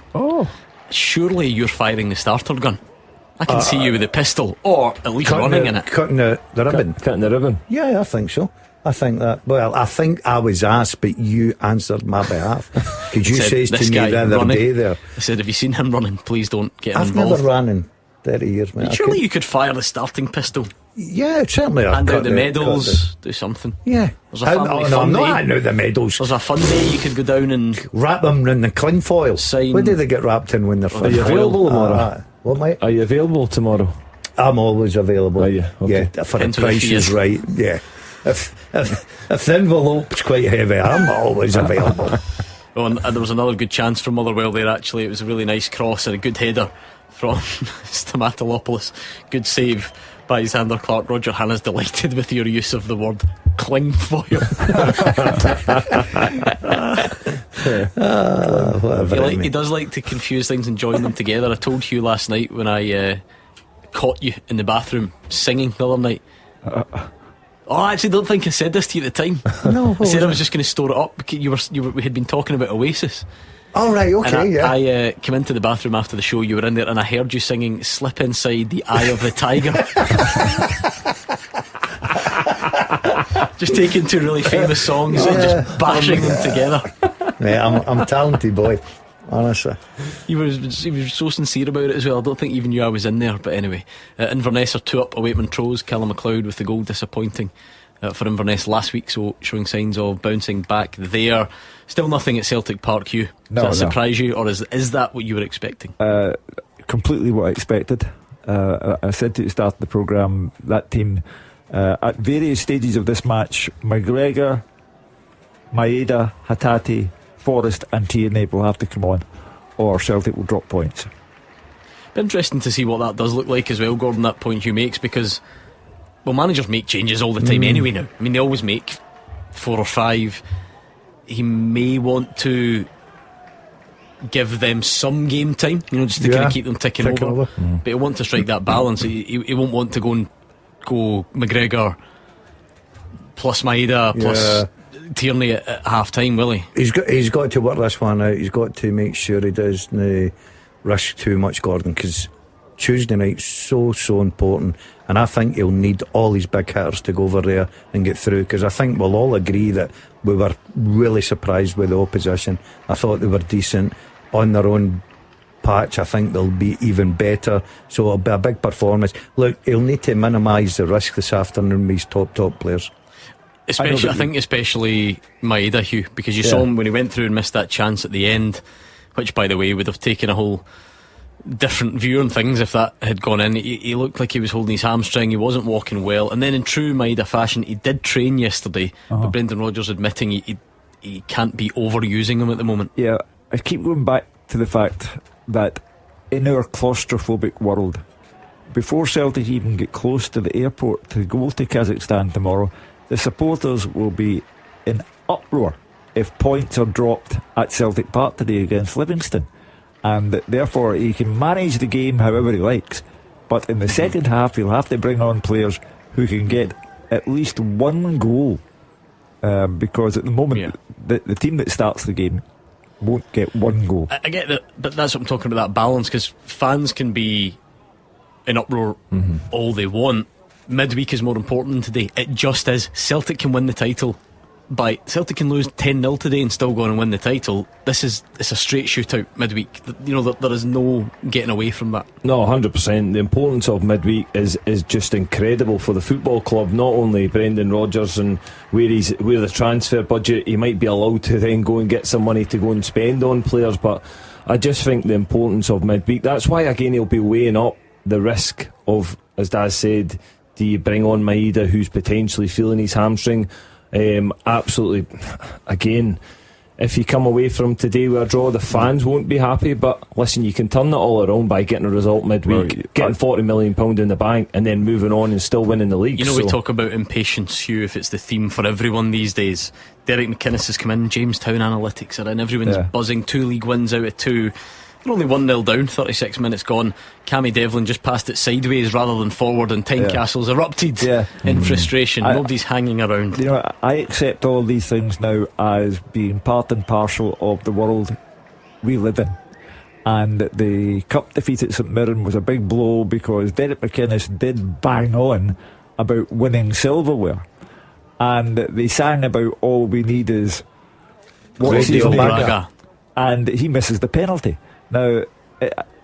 S7: Surely you're firing the starter gun. I can see you with a pistol, or at least running in it.
S9: Cutting the ribbon.
S10: Cutting the ribbon.
S9: Yeah, I think so. I think that. Well, I think I was asked, but you answered my behalf. Because you said to me the other day there,
S7: I said, have you seen him running? Please don't get him
S9: I've
S7: involved.
S9: I've never ran in 30 years, mate.
S7: Surely you could fire the starting pistol.
S9: Yeah, certainly.
S7: Hand out the medals, do something.
S9: Yeah.
S7: There's a family fun
S9: I'm
S7: day.
S9: not handing out the medals.
S7: There's a fun day you could go down and
S9: wrap them in the cling foil.
S7: Sign.
S9: What do they get wrapped in when they're
S10: Are you available tomorrow?
S9: What, mate?
S10: Are you available tomorrow?
S9: I'm always available.
S10: Are you? Okay.
S9: Yeah, for the price is right. Yeah. If the envelope's quite heavy, I'm always available.
S7: And there was another good chance from Motherwell there, actually. It was a really nice cross and a good header from Stamatopoulos. Good save by Xander Clark. Roger Hanna's delighted with your use of the word cling foil.
S9: Whatever.
S7: He does like to confuse things and join them together. I told Hugh last night when I caught you in the bathroom singing the other night. I actually don't think I said this to you at the time.
S9: No,
S7: I said I was just going to store it up. We had been talking about Oasis.
S9: All right, okay,
S7: and I came into the bathroom after the show. You were in there, and I heard you singing "Slip Inside the Eye of the Tiger." Just taking two really famous songs and just bashing them together.
S9: Mate, I'm a talented boy, honestly.
S7: He was so sincere about it as well. I don't think even knew I was in there. But anyway, Inverness are 2 up away at Montrose. Callum MacLeod with the goal, disappointing for Inverness last week, so showing signs of bouncing back there. Still nothing at Celtic Park, Hugh. Does that surprise you, or is that what you were expecting?
S8: Completely what I expected. I said to the start of the programme, that team at various stages of this match, McGregor, Maeda, Hatate, Forrest and Tierney will have to come on, or Celtic will drop points.
S7: Interesting to see what that does look like as well, Gordon, that point Hugh makes, because managers make changes all the time anyway now. I mean, they always make 4 or 5. He may want to give them some game time, just to kind of keep them ticking over. But he'll want to strike that balance. He won't want to go McGregor plus Maeda plus Tierney at half time, will he?
S9: He's got to work this one out. He's got to make sure he doesn't risk too much, Gordon, because Tuesday night's so important, and I think he'll need all his big hitters to go over there and get through, because I think we'll all agree that we were really surprised with the opposition. I thought they were decent on their own patch. I think they'll be even better, so it'll be a big performance. Look, he'll need to minimise the risk this afternoon with his top players.
S7: Especially Maeda, Hugh, because you saw him when he went through and missed that chance at the end, which, by the way, would have taken a whole different view on things if that had gone in. He looked like he was holding his hamstring. He wasn't walking well, and then in true Maeda fashion, he did train yesterday, but Brendan Rodgers admitting he can't be overusing him at the moment.
S8: Yeah, I keep going back to the fact that in our claustrophobic world, before Celtic even get close to the airport to go to Kazakhstan tomorrow, the supporters will be in uproar if points are dropped at Celtic Park today against Livingston, and therefore he can manage the game however he likes, but in the second half he'll have to bring on players who can get at least one goal, because at the moment the team that starts the game won't get one goal.
S7: I get that, but that's what I'm talking about, that balance, because fans can be in uproar all they want. Midweek is more important than today. It just is. Celtic can win the title Celtic can lose 10-0 today and still go on and win the title. It's a straight shootout midweek. There is no getting away from that.
S10: No, 100%. The importance of midweek is just incredible for the football club. Not only Brendan Rodgers and where the transfer budget, he might be allowed to then go and get some money to go and spend on players, but I just think the importance of midweek. That's why again he'll be weighing up the risk of, as Daz said, do you bring on Maeda, who's potentially feeling his hamstring? Absolutely. Again, if you come away from today with a draw, the fans won't be happy, but listen, you can turn that all around by getting a result midweek, getting £40 million in the bank, and then moving on and still winning the league.
S7: We talk about impatience, Hugh, if it's the theme for everyone these days. Derek McInnes has come in, Jamestown Analytics are in, everyone's buzzing. 2 league wins out of 2. They're only 1-0 down, 36 minutes gone. Cammy Devlin just passed it sideways rather than forward, and Tynecastle's erupted in frustration. Nobody's hanging around.
S8: I accept all these things now as being part and parcel of the world we live in. And the cup defeat at St Mirren was a big blow, because Derek McInnes did bang on about winning silverware, and they sang about all we need is what's his name, and he misses the penalty. Now,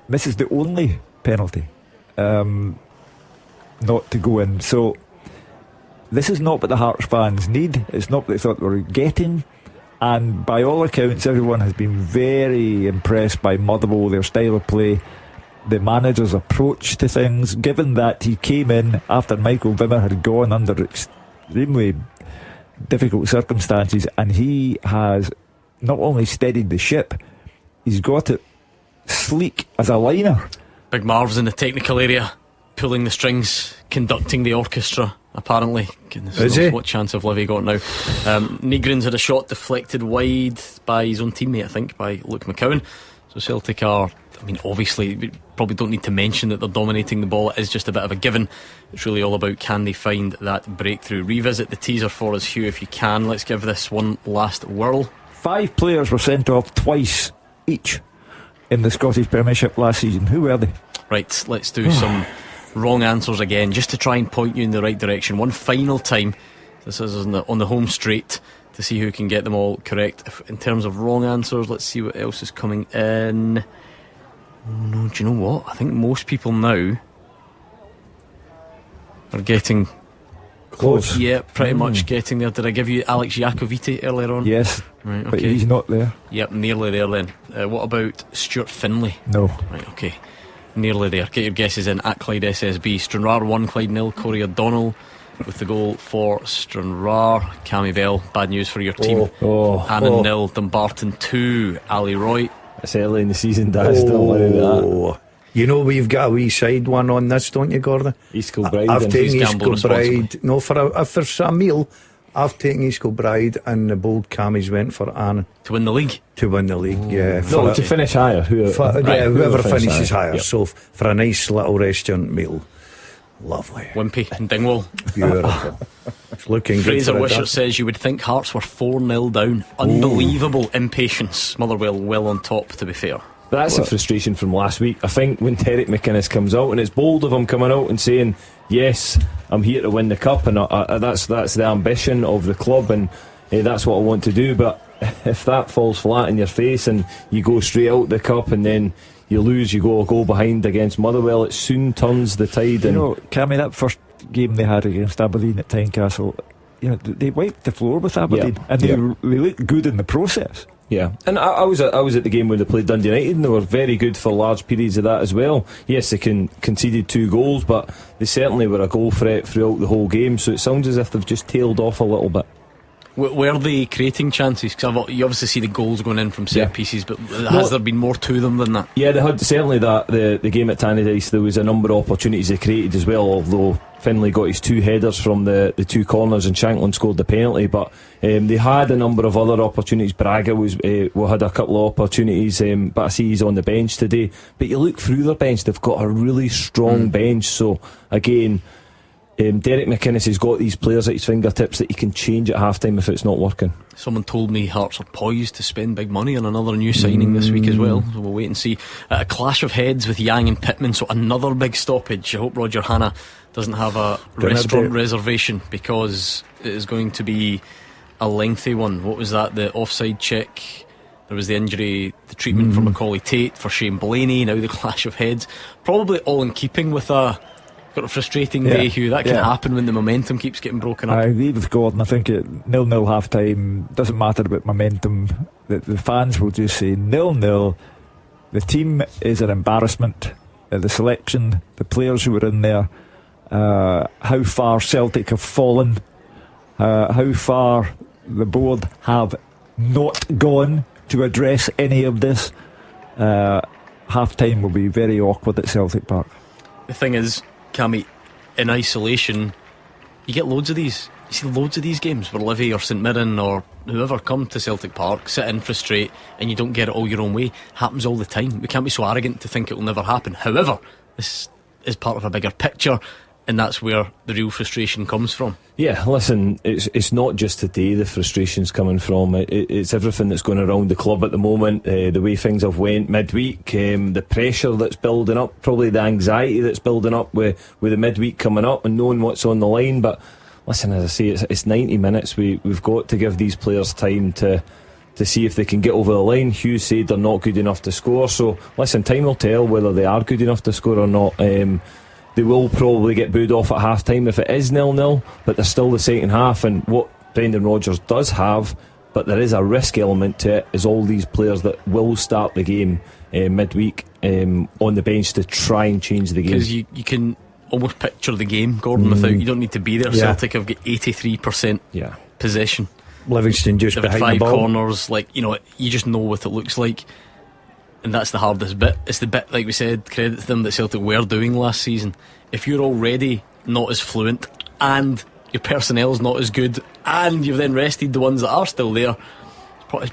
S8: this is the only penalty not to go in. So this is not what the Hearts fans need. It's not what they thought they were getting. And by all accounts, everyone has been very impressed by Motherwell, their style of play, the manager's approach to things, given that he came in after Michael Wimmer had gone under extremely difficult circumstances, and he has not only steadied the ship, he's got it sleek as a liner.
S7: Big Marv's in the technical area, pulling the strings, conducting the orchestra, apparently. Goodness knows what chance have Livy got now. Negrin's had a shot deflected wide by his own teammate, I think, by Luke McCowan. So Celtic are I mean, obviously, we probably don't need to mention that they're dominating the ball. It is just a bit of a given. It's really all about, can they find that breakthrough? Revisit the teaser for us, Hugh, if you can. Let's give this one last whirl.
S8: 5 players were sent off twice each in the Scottish Premiership last season. Who were they?
S7: Right, let's do some wrong answers again, just to try and point you in the right direction. One final time. This is on the home straight, to see who can get them all correct. In terms of wrong answers, let's see what else is coming in. Oh no, do you know what? I think most people now are getting
S8: close.
S7: Yeah, pretty much getting there. Did I give you Alex Jakovite earlier on?
S8: Yes,
S7: right, okay.
S8: But he's not there.
S7: Yep, nearly there then. What about Stuart Finlay?
S8: No.
S7: Right, okay, nearly there. Get your guesses in at Clyde SSB. Stranraer 1, Clyde 0. Corey O'Donnell with the goal for Stranraer. Cammy Bell, bad news for your team. Annan 0, Dumbarton 2. Ali Roy.
S10: It's early in the season, Daz. Don't worry about that.
S9: You know we've got a wee side one on this, don't you, Gordon?
S10: East Kilbride.
S9: I've taken East Kilbride. No, for a meal, I've taken East Kilbride, and the bold Cammies went for Annan.
S7: To win the league?
S9: To win the league, yeah.
S10: No, to finish higher.
S9: Whoever finishes higher. So for a nice little restaurant meal. Lovely.
S7: Wimpy and Dingwall.
S9: Beautiful. It's looking
S7: Fraser
S9: good.
S7: Wishart says you would think Hearts were 4-0 down. Unbelievable impatience. Motherwell well on top, to be fair.
S10: But that's a frustration from last week. I think when Derek McInnes comes out, and it's bold of him coming out and saying, yes, I'm here to win the cup, and that's the ambition of the club, and that's what I want to do. But if that falls flat in your face and you go straight out the cup and then you lose, you go a goal behind against Motherwell, it soon turns the tide.
S8: You know, Cammy, that first game they had against Aberdeen at Tynecastle, you know, they wiped the floor with Aberdeen, and they looked good in the process.
S10: Yeah, and I was at the game when they played Dundee United, and they were very good for large periods of that as well. Yes, they conceded 2 goals, but they certainly were a goal threat throughout the whole game. So it sounds as if they've just tailed off a little bit.
S7: Were they creating chances? Because you obviously see the goals going in from set pieces, but has there been more to them than that?
S10: Yeah, they had certainly that. The game at Tannadice, there was a number of opportunities they created as well, although Finlay got his 2 headers from the 2 corners and Shanklin scored the penalty. But they had a number of other opportunities. Braga had a couple of opportunities, but I see he's on the bench today. But you look through their bench, they've got a really strong bench. So again, Derek McInnes has got these players at his fingertips that he can change at half time if it's not working.
S7: Someone told me Hearts are poised to spend big money on another new signing this week as well, so we'll wait and see. A clash of heads with Yang and Pittman, so another big stoppage. I hope Roger Hanna doesn't have a restaurant reservation, because it is going to be a lengthy one. What was that? The offside check, there was the injury, the treatment for Macaulay Tate, for Shane Blaney, now the clash of heads. Probably all in keeping with a frustrating day, Hugh. That can happen when the momentum keeps getting broken up.
S8: I agree with Gordon. I think at 0-0 half time, doesn't matter about momentum. The fans will just say 0-0. The team is an embarrassment. The selection, the players who were in there, how far Celtic have fallen, how far the board have not gone to address any of this. Half time will be very awkward at Celtic Park.
S7: The thing is, Cammy, in isolation, you get loads of these. You see loads of these games where Livy or St Mirren or whoever come to Celtic Park, sit in, frustrate, and you don't get it all your own way. Happens all the time. We can't be so arrogant to think it will never happen. However, this is part of a bigger picture, and that's where the real frustration comes from.
S10: Yeah, listen, it's not just today the frustration's coming from. It's everything that's going around the club at the moment, the way things have went midweek, the pressure that's building up, probably the anxiety that's building up with the midweek coming up and knowing what's on the line. But listen, as I say, it's 90 minutes. We've got to give these players time to see if they can get over the line. Hugh said they're not good enough to score, so listen, time will tell whether they are good enough to score or not. They will probably get booed off at half time if it is 0-0, but there's still the second half, and what Brendan Rodgers does have, but there is a risk element to it, is all these players that will start the game midweek on the bench to try and change the game.
S7: Because you can almost picture the game, Gordon, without, you don't need to be there. Celtic have got 83% possession.
S9: Livingston just
S7: behind 5
S9: the ball.
S7: corners, you just know what it looks like. And that's the hardest bit. It's the bit, like we said, credit to them, that Celtic were doing last season. If you're already not as fluent, and your personnel's not as good, and you've then rested the ones that are still there, it's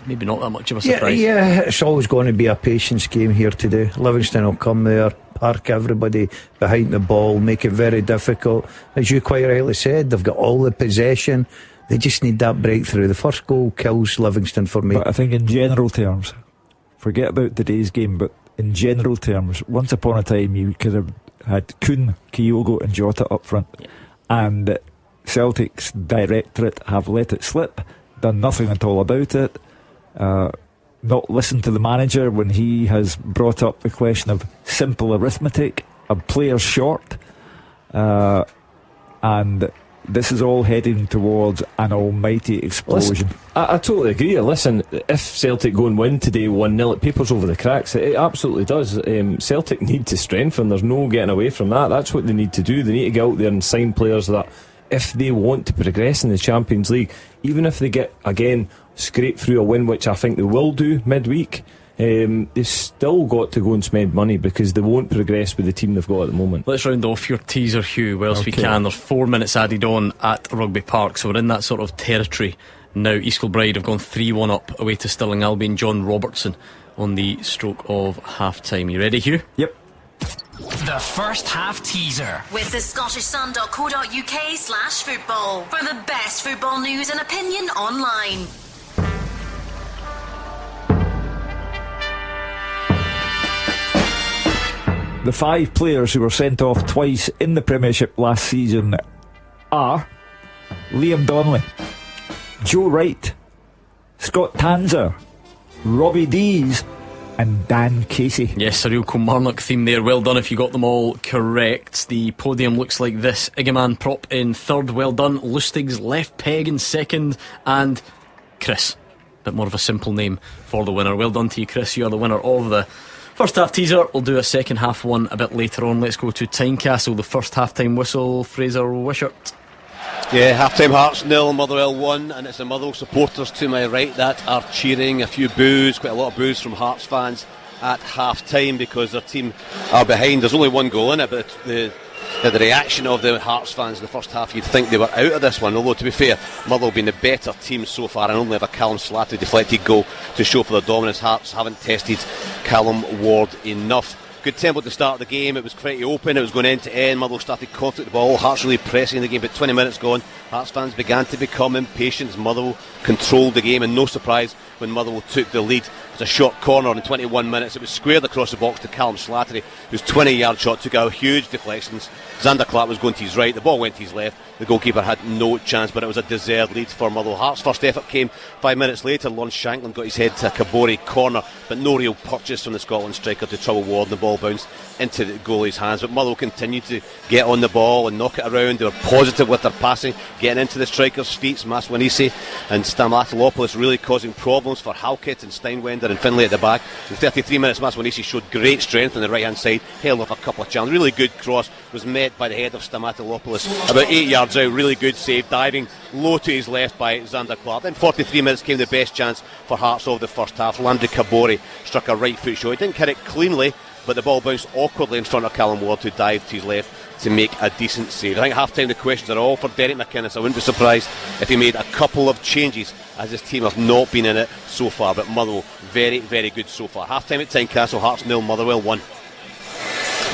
S7: maybe not that much of a surprise.
S9: Yeah, it's always going to be a patience game here today. Livingston will come there, park everybody behind the ball, make it very difficult. As you quite rightly said, they've got all the possession. They just need that breakthrough. The first goal kills Livingston for me.
S8: But I think in general terms, forget about today's game, but in general terms, once upon a time you could have had Kuhn, Kyogo and Jota up front, and Celtic's directorate have let it slip, done nothing at all about it, not listened to the manager when he has brought up the question of simple arithmetic, a player short, and this is all heading towards an almighty explosion.
S10: Listen, I totally agree. Listen, if Celtic go and win today 1-0, it papers over the cracks. It absolutely does. Celtic need to strengthen. There's no getting away from that. That's what they need to do. They need to get out there and sign players that, if they want to progress in the Champions League, even if they get, again, scrape through a win, which I think they will do midweek, they've still got to go and spend money because they won't progress with the team they've got at the moment.
S7: Let's round off your teaser, Hugh, whilst we can. There's 4 minutes added on at Rugby Park, so we're in that sort of territory now. East Kilbride have gone 3-1 up away to Stirling Albion. John Robertson on the stroke of half time. You ready, Hugh?
S8: Yep.
S6: The first half teaser
S16: with the scottishsun.co.uk/football for the best football news and opinion online.
S8: The 5 players who were sent off twice in the Premiership last season are Liam Donnelly, Joe Wright, Scott Tanzer, Robbie Dees and Dan Casey.
S7: Yes, a real Kilmarnock theme there. Well done if you got them all correct. The podium looks like this: Igaman Prop in third, well done. Lustig's Left Peg in second, and Chris, bit more of a simple name for the winner. Well done to you, Chris. You are the winner of the first half teaser. We'll do a second half one a bit later on. Let's go to Tynecastle. The first half time whistle. Fraser, Wishart.
S12: Yeah, half-time Hearts 0, Motherwell 1, and it's the Motherwell supporters to my right that are cheering. A few boos, quite a lot of boos from Hearts fans at half-time because their team are behind. There's only one goal in it, but the reaction of the Hearts fans in the first half, you'd think they were out of this one, although to be fair, Motherwell been the better team so far and only have a Callum Slattery deflected goal to show for their dominance. Hearts haven't tested Callum Ward enough. Good tempo at the start of the game. It was pretty open, it was going end to end. Motherwell started conflict the ball, Hearts really pressing the game, but 20 minutes gone, Hearts fans began to become impatient as Motherwell controlled the game, and no surprise when Motherwell took the lead. It was a short corner in 21 minutes. It was squared across the box to Callum Slattery, whose 20-yard shot took out huge deflections. Xander Clark was going to his right, the ball went to his left. The goalkeeper had no chance, but it was a deserved lead for Motherwell. Hearts' first effort came 5 minutes later. Lon Shanklin got his head to a Kabori corner, but no real purchase from the Scotland striker to trouble Ward, and the ball bounced into the goalie's hands. But Motherwell continued to get on the ball and knock it around. They were positive with their passing, getting into the strikers' feet. Maswanisi and Stamatilopoulos really causing problems for Halkett and Steinwender and Finlay at the back. In 33 minutes, Maswanisi showed great strength on the right hand side, held off a couple of challenges. Really good cross was met by the head of Stamatilopoulos about 8 yards out. Really good save, diving low to his left by Xander Clark. Then 43 minutes came the best chance for Hearts of the first half. Landry Kabori struck a right foot shot. He didn't hit it cleanly, but the ball bounced awkwardly in front of Callum Ward, who dived to his left to make a decent save. I think half time the questions are all for Derek McInnes. I wouldn't be surprised if he made a couple of changes, as his team have not been in it so far, but Motherwell very, very good so far. Half time at Tynecastle, Hearts 0, Motherwell 1.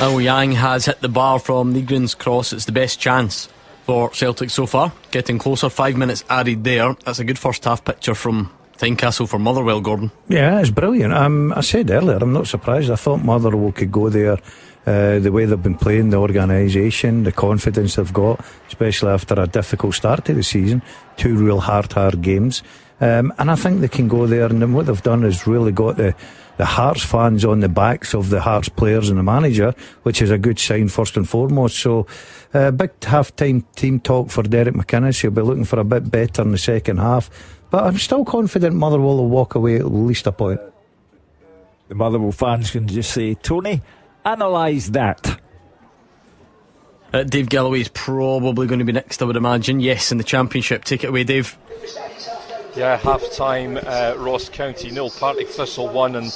S7: Oh, Yang has hit the bar from Nygren's cross. It's the best chance for Celtic so far, getting closer. 5 minutes added there. That's a good first half picture from Tynecastle for Motherwell, Gordon.
S9: Yeah, it's brilliant. I said earlier, I'm not surprised. I thought Motherwell could go there, the way they've been playing, the organisation, the confidence they've got, especially after a difficult start to the season, 2 real hard games, and I think they can go there, and then what they've done is really got the Hearts fans on the backs of the Hearts players and the manager, which is a good sign first and foremost. So big half-time team talk for Derek McInnes. He'll be looking for a bit better in the second half, but I'm still confident Motherwell will walk away at least a point.
S8: The Motherwell fans can just say, Tony, analyse that.
S7: Dave Galloway is probably going to be next, I would imagine. Yes, in the Championship. Take it away, Dave.
S14: Yeah, half-time, Ross County 0, Partick Thistle 1, and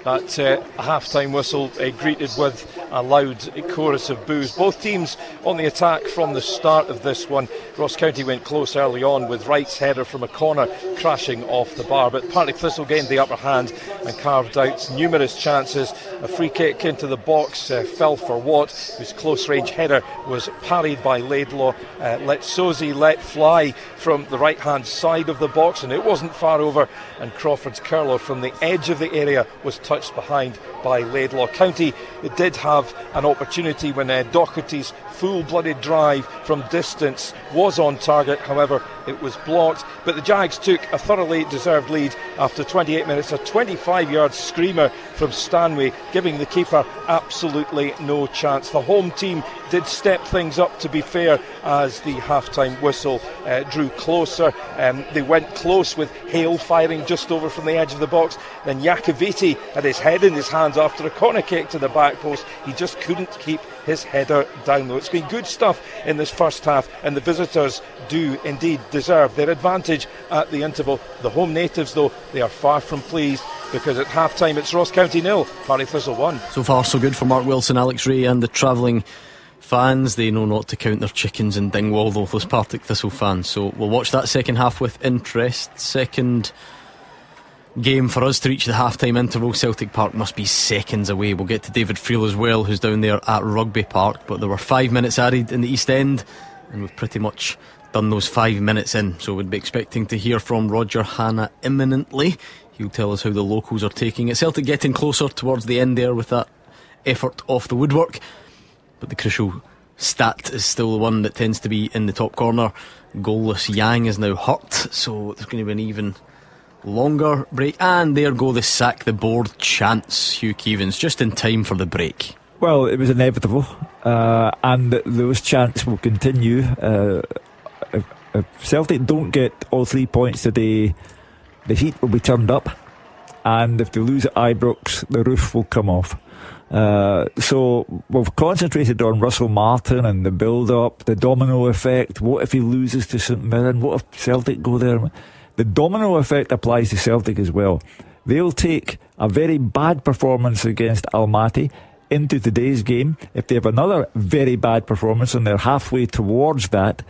S14: that half-time whistle greeted with a loud chorus of boos. Both teams on the attack from the start of this one. Ross County went close early on with Wright's header from a corner crashing off the bar, but Partick Thistle gained the upper hand and carved out numerous chances. A free kick into the box fell for Watt, whose close range header was parried by Laidlaw. Let Sosie let fly from the right hand side of the box, and it wasn't far over, and Crawford's curler from the edge of the area was touched behind by Laidlaw. County did have an opportunity when Doherty's full-blooded drive from distance was on target, however it was blocked, but the Jags took a thoroughly deserved lead after 28 minutes, a 25-yard screamer from Stanway, giving the keeper absolutely no chance. The home team did step things up, to be fair, as the half-time whistle drew closer. They went close with Hale firing just over from the edge of the box. Then Iacovitti had his head in his hands after a corner kick to the back post. He just couldn't keep his header down, though. It's been good stuff in this first half, and the visitors do indeed deserve their advantage at the interval. The home natives, though, they are far from pleased, because at half-time it's Ross County 0, Partick Thistle 1.
S7: So far so good for Mark Wilson, Alex Ray and the travelling fans. They know not to count their chickens in Dingwall, though, those Partick Thistle fans. So we'll watch that second half with interest. Second game for us to reach the half-time interval. Celtic Park must be seconds away. We'll get to David Friel as well, who's down there at Rugby Park, but there were 5 minutes added in the East End, and we've pretty much done those 5 minutes in, so we'd be expecting to hear from Roger Hanna imminently. He'll tell us how the locals are taking it. Celtic getting closer towards the end there with that effort off the woodwork, but the crucial stat is still the one that tends to be in the top corner. Goalless Yang is now hurt, so there's going to be an even longer break. And there go the sack the board chants. Hugh Keevins just in time for the break.
S8: Well, it was inevitable, and those chants will continue. If Celtic don't get all 3 points today, the heat will be turned up, and if they lose at Ibrox, the roof will come off. So we've concentrated on Russell Martin and the build-up, the domino effect. What if he loses to St Mirren? What if Celtic go there? The domino effect applies to Celtic as well. They'll take a very bad performance against Almaty into today's game. If they have another very bad performance and they're halfway towards that,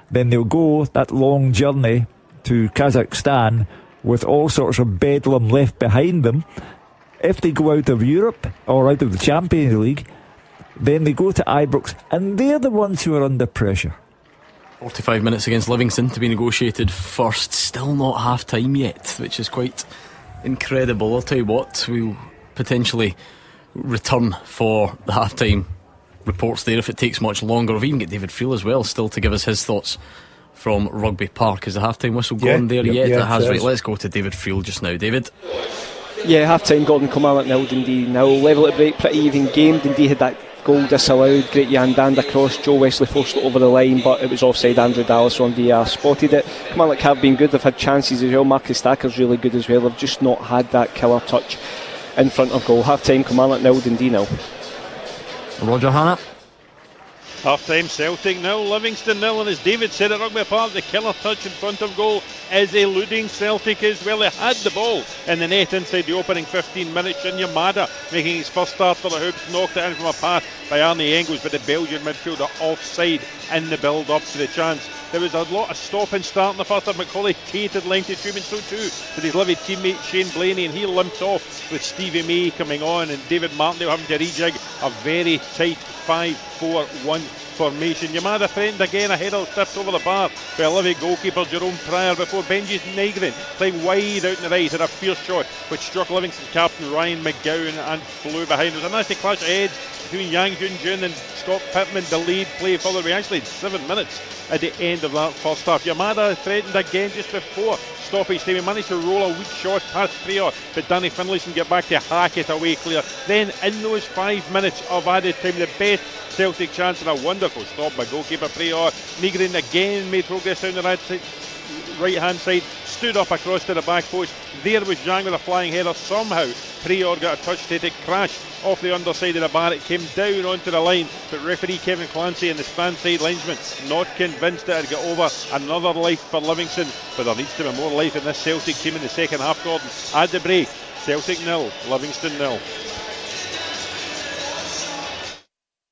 S8: then they'll go that long journey to Kazakhstan with all sorts of bedlam left behind them. If they go out of Europe or out of the Champions League, then they go to Ibrox, and they're the ones who are under pressure.
S7: 45 minutes against Livingston to be negotiated first. Still not half time yet, which is quite incredible. I'll tell you what, we'll potentially return for the half time reports there if it takes much longer. We've even got David Friel as well still to give us his thoughts from Rugby Park. Is the half time whistle gone there yet? It has. Right, let's go to David Friel just now. David?
S13: Yeah, half time Gordon Kilmarnock 0, Dundee 0. Level at break, pretty even game. Dundee had that goal disallowed. Great Jan Danda cross. Joe Wesley forced it over the line, but it was offside. Andrew Dallas on VR spotted it. Kilmarnock have been good. They've had chances as well. Marcus Stacker's really good as well. They've just not had that killer touch in front of goal. Half time Kilmarnock 0, Dundee 0.
S7: Roger Hanna?
S11: Half-time Celtic 0, Livingston 0, and as David said at Rugby Park, the killer touch in front of goal is eluding Celtic as well. They had the ball in the net inside the opening 15 minutes. Shinya Mada making his first start for the Hoops, knocked it in from a pass by Arnie Engels, but the Belgian midfielder offside in the build-up to the chance. There was a lot of stop and start in the first half. Macaulay Tate had length to and so too with his lively teammate Shane Blaney, and he limped off with Stevie May coming on and David Martindale having to rejig a very tight 5-4-1 formation. Yamada threatened again, a header tipped over the bar by a Livy goalkeeper Jerome Pryor before Benji Nygren playing wide out in the right, had a fierce shot which struck Livingston captain Ryan McGowan and flew behind. There was a nasty clash of heads between Yang Jun and Scott Pittman. The lead play further. We actually had 7 minutes at the end of that first half. Yamada threatened again just before stoppage time. He managed to roll a weak shot past Friel, but Danny Finlayson get back to hack it away clear. Then in those 5 minutes of added time, the best Celtic chance, and a wonderful stop by goalkeeper Friel. Nygren again made progress down the right hand side, stood up across to the back post. There was Zhang with a flying header. Somehow Prior got a touch to it, crashed off the underside of the bar. It came down onto the line, but referee Kevin Clancy and the stand side linesman not convinced that it would get over. Another life for Livingston, but there needs to be more life in this Celtic team in the second half. Gordon, at the break, Celtic 0, Livingston 0.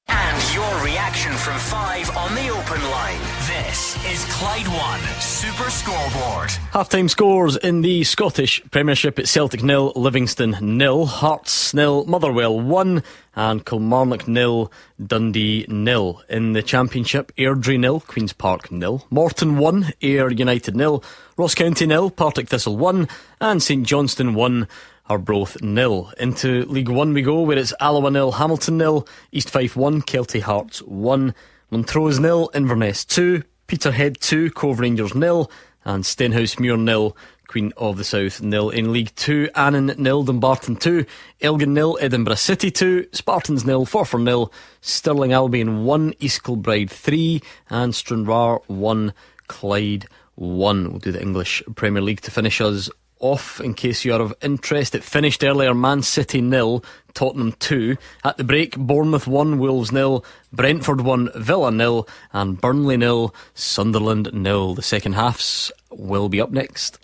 S6: And your reaction from 5 on the open line. This is Clyde One Super Scoreboard.
S7: Half-time scores in the Scottish Premiership at Celtic 0, Livingston 0, Hearts 0, Motherwell 1 and Kilmarnock 0, Dundee 0. In the Championship, Airdrie 0, Queen's Park 0, Morton 1, Ayr United 0, Ross County 0, Partick Thistle 1 and St Johnstone 1, Arbroath 0. Into League 1 we go, where it's Alloa 0, Hamilton 0, East Fife 1, Kelty Hearts 1, Montrose 0, Inverness 2, Peterhead 2, Cove Rangers 0 and Stenhousemuir 0, Queen of the South 0. In League 2, Annan 0, Dumbarton 2, Elgin 0, Edinburgh City 2, Spartans 0, Forfar 0, Stirling Albion 1, East Kilbride 3 and Stranraer 1, Clyde 1. We'll do the English Premier League to finish us off in case you are of interest. It finished earlier, Man City 0, Tottenham 2. At the break, Bournemouth 1, Wolves 0, Brentford 1, Villa 0 and Burnley 0, Sunderland 0. The second halves will be up next.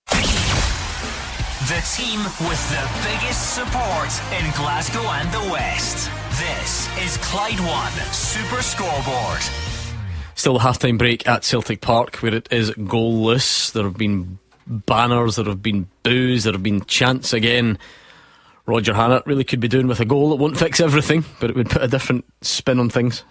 S6: The team with the biggest support in Glasgow and the West. This is Clyde One Super Scoreboard.
S7: Still a half-time break at Celtic Park, where it is goalless. There have been banners, there have been boos, there have been chants again. Roger Hannett really could be doing with a goal. It won't fix everything, but it would put a different spin on things.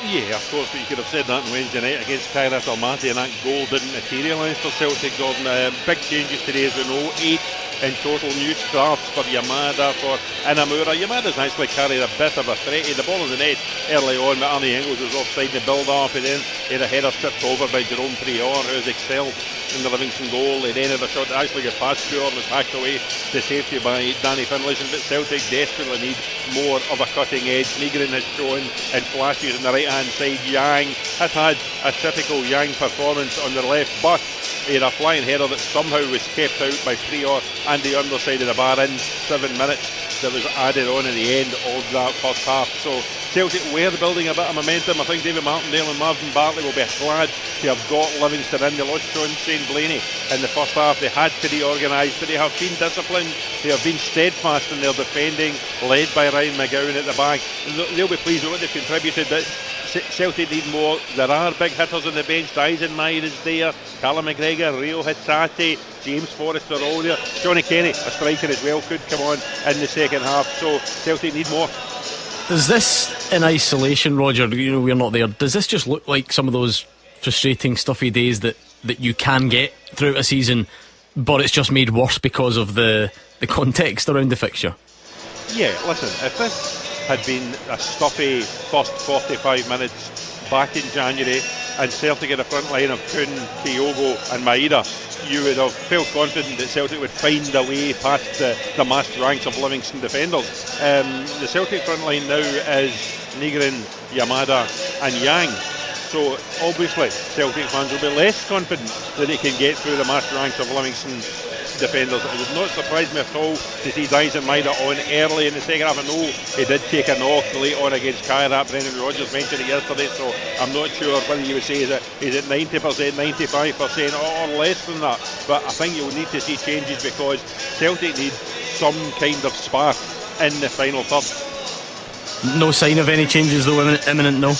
S11: Yeah, of course, but you could have said that on Wednesday night against Kairat Almaty, and that goal didn't materialise for Celtic, Gordon. Big changes today, as we know. 8 in total, new starts for Yamada, for Inamura. Yamada's actually carried a bit of a threat. The ball in the net early on, but Arnie Ingles was offside the build-up. He then had a header tipped over by Jerome Prior, who has excelled in the Livingston goal. He then had a shot that actually got past Stewart and was hacked away to safety by Danny Finlayson. But Celtic desperately need more of a cutting edge. Nygren has shown in flashes on the right hand side. Yang has had a typical Yang performance on the left, but he had a flying header that somehow was kept out by Prior and the underside of the bar in 7 minutes that was added on in the end of that first half. So Celtic were building a bit of momentum. I think David Martindale and Marvin Bartley will be glad to have got Livingston in. They lost Shane Blaney in the first half. They had to reorganise, but they have been disciplined. They have been steadfast in their defending, led by Ryan McGowan at the back. They'll be pleased with what they've contributed, but Celtic need more. There are big hitters on the bench. Eisenmeyer is there, Callum McGregor, Rio Hitsati, James Forrester, all there. Johnny Kenny, a striker as well, could come on in the second half. So Celtic need more.
S7: Does this, in isolation, Roger, you know we're not there, does this just look like some of those frustrating, stuffy days that you can get throughout a season, but it's just made worse because of the context around the fixture?
S11: Yeah, listen, if this had been a stuffy first 45 minutes back in January and Celtic had a front line of Kuhn, Kyogo and Maeda, you would have felt confident that Celtic would find a way past the massed ranks of Livingston defenders. The Celtic front line now is Nygren, Yamada and Yang. So obviously Celtic fans will be less confident that they can get through the massed ranks of Livingston defenders. It would not surprise me at all to see Eisenmeyer on early in the second half. I know he did take a knock late on against Kairat. Brendan Rodgers mentioned it yesterday, so I'm not sure whether you would say is it 90%, 95% or less than that. But I think you'll need to see changes because Celtic need some kind of spark in the final third.
S7: No sign of any changes though, imminent, no?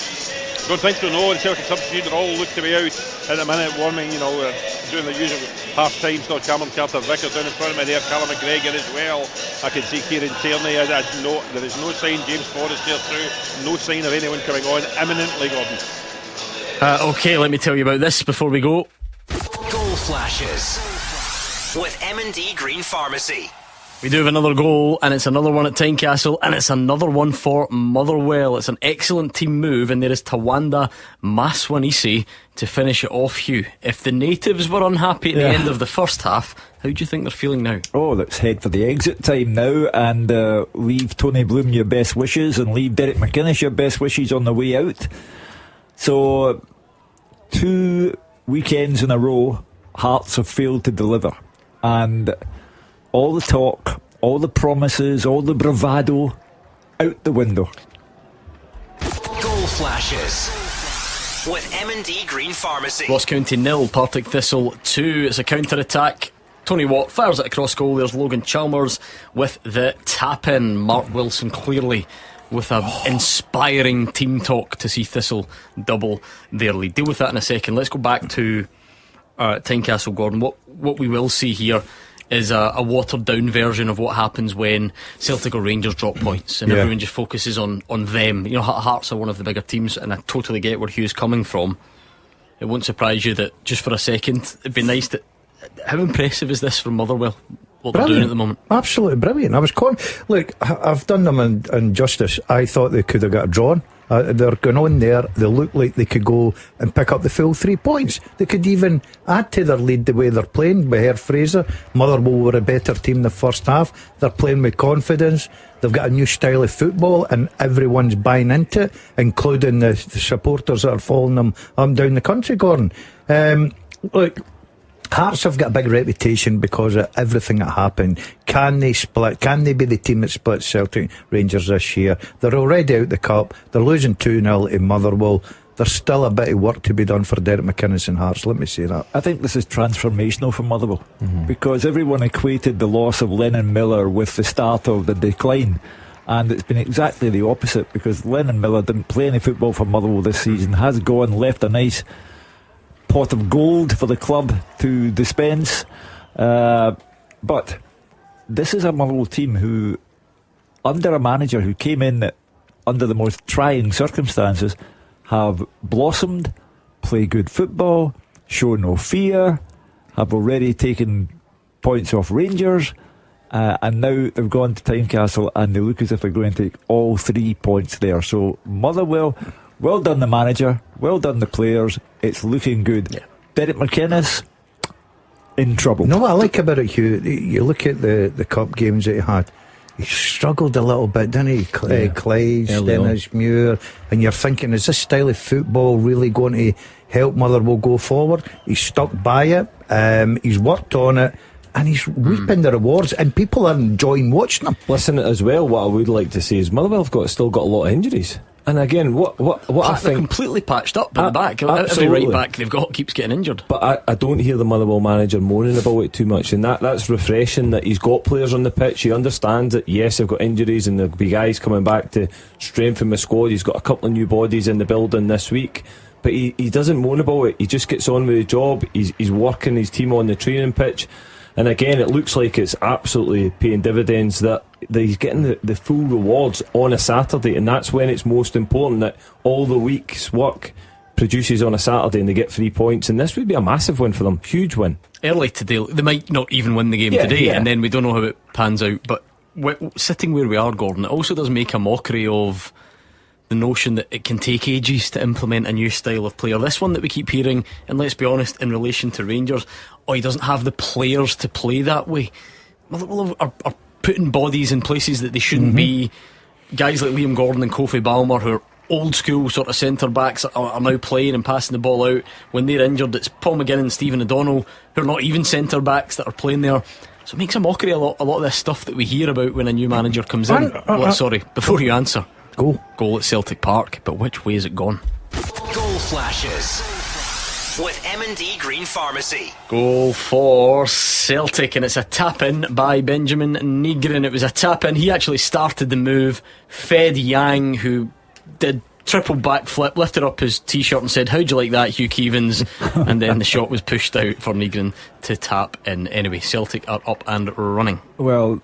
S11: Don't think so, no. The Celtic substitutes are all look to be out at the minute, warming, doing the usual half time. Still Cameron Carter-Vickers down in front of me there, Callum McGregor as well. I can see Kieran Tierney. There is no sign James Forrester through, no sign of anyone coming on imminently, Gordon.
S7: Okay, let me tell you about this before we go.
S6: Goal flashes with M&D Green Pharmacy.
S7: We do have another goal, and it's another one at Tynecastle, and it's another one for Motherwell. It's an excellent team move, and there is Tawanda Maswanisi to finish it off, Hugh. If the natives were unhappy at the end of the first half, how do you think they're feeling now?
S8: Oh, let's head for the exit time now and leave Tony Bloom your best wishes and leave Derek McInnes your best wishes on the way out. So 2 weekends in a row Hearts have failed to deliver, and all the talk, all the promises, all the bravado out the window.
S6: Goal flashes with M&D Green Pharmacy.
S7: Ross County 0, Partick Thistle 2. It's a counter-attack. Tony Watt fires it across goal. There's Logan Chalmers with the tap-in. Mark Wilson clearly with an inspiring team talk to see Thistle double their lead. Deal with that in a second. Let's go back to Tynecastle, Gordon. What we will see here is a watered down version of what happens when Celtic or Rangers drop points, and everyone just focuses on them. You know, Hearts are one of the bigger teams, and I totally get where Hugh's coming from. It won't surprise you that just for a second it'd be nice to. How impressive is this from Motherwell, what they're doing at the moment?
S9: Absolutely brilliant. Look, I've done them injustice. I thought they could have got a drawn. They're going on there. They look like they could go and pick up the full 3 points. They could even add to their lead the way they're playing. We heard Fraser. Motherwell were a better team the first half. They're playing with confidence. They've got a new style of football, and everyone's buying into it, including the supporters that are following them down the country, Gordon. Look, Hearts have got a big reputation because of everything that happened. Can they split? Can they be the team that splits Celtic Rangers this year? They're already out the cup. They're losing 2-0 to Motherwell. There's still a bit of work to be done for Derek McInnes and Hearts, let me say that.
S8: I think this is transformational for Motherwell, because everyone equated the loss of Lennon Miller with the start of the decline, and it's been exactly the opposite, because Lennon Miller didn't play any football for Motherwell this season, has gone, left a nice pot of gold for the club to dispense, but this is a Motherwell team who, under a manager who came in under the most trying circumstances, have blossomed, play good football, show no fear, have already taken points off Rangers, and now they've gone to Tynecastle and they look as if they're going to take all 3 points there. So Motherwell, well done the manager, well done the players, it's looking good. Derek McInnes in trouble.
S9: No, what I like about it, Hugh, you look at the cup games that he had, he struggled a little bit, didn't he? Clyde, Stennismuir, and you're thinking, is this style of football really going to help Motherwell go forward? He's stuck by it, he's worked on it, and he's reaping the rewards, and people are enjoying watching him.
S10: Listen, as well, what I would like to say is Motherwell have still got a lot of injuries. And again, what I think,
S7: they're completely patched up at the back. Every right back they've got keeps getting injured.
S10: But I don't hear the Motherwell manager moaning about it too much, and that's refreshing that he's got players on the pitch. He understands that yes, they've got injuries and there'll be guys coming back to strengthen the squad. He's got a couple of new bodies in the building this week, but he doesn't moan about it. He just gets on with the job. He's working his team on the training pitch. And again, it looks like it's absolutely paying dividends, that he's getting the full rewards on a Saturday, and that's when it's most important that all the week's work produces on a Saturday and they get 3 points. And this would be a massive win for them, huge win.
S7: Early today, they might not even win the game today, and then we don't know how it pans out. But sitting where we are, Gordon, it also does make a mockery of the notion that it can take ages to implement a new style of player. This one that we keep hearing, and let's be honest, in relation to Rangers, he doesn't have the players to play that way. Motherwell are putting bodies in places that they shouldn't be. Guys like Liam Gordon and Kofi Balmer, who are old school sort of centre backs, are now playing and passing the ball out. When they're injured, it's Paul McGinn and Stephen O'Donnell, who are not even centre backs, that are playing there. So it makes a mockery a lot of this stuff that we hear about when a new manager comes in. Sorry, before you answer, goal at Celtic Park, but which way has it gone?
S6: Goal flashes with M&D Green Pharmacy.
S7: Goal for Celtic, and it's a tap-in by Benjamin Nygren. It was a tap-in. He actually started the move, fed Yang, who did triple backflip, lifted up his t-shirt and said, "How'd you like that, Hugh Keevins?" And then the shot was pushed out for Nygren to tap in. Anyway, Celtic are up and running.
S8: Well,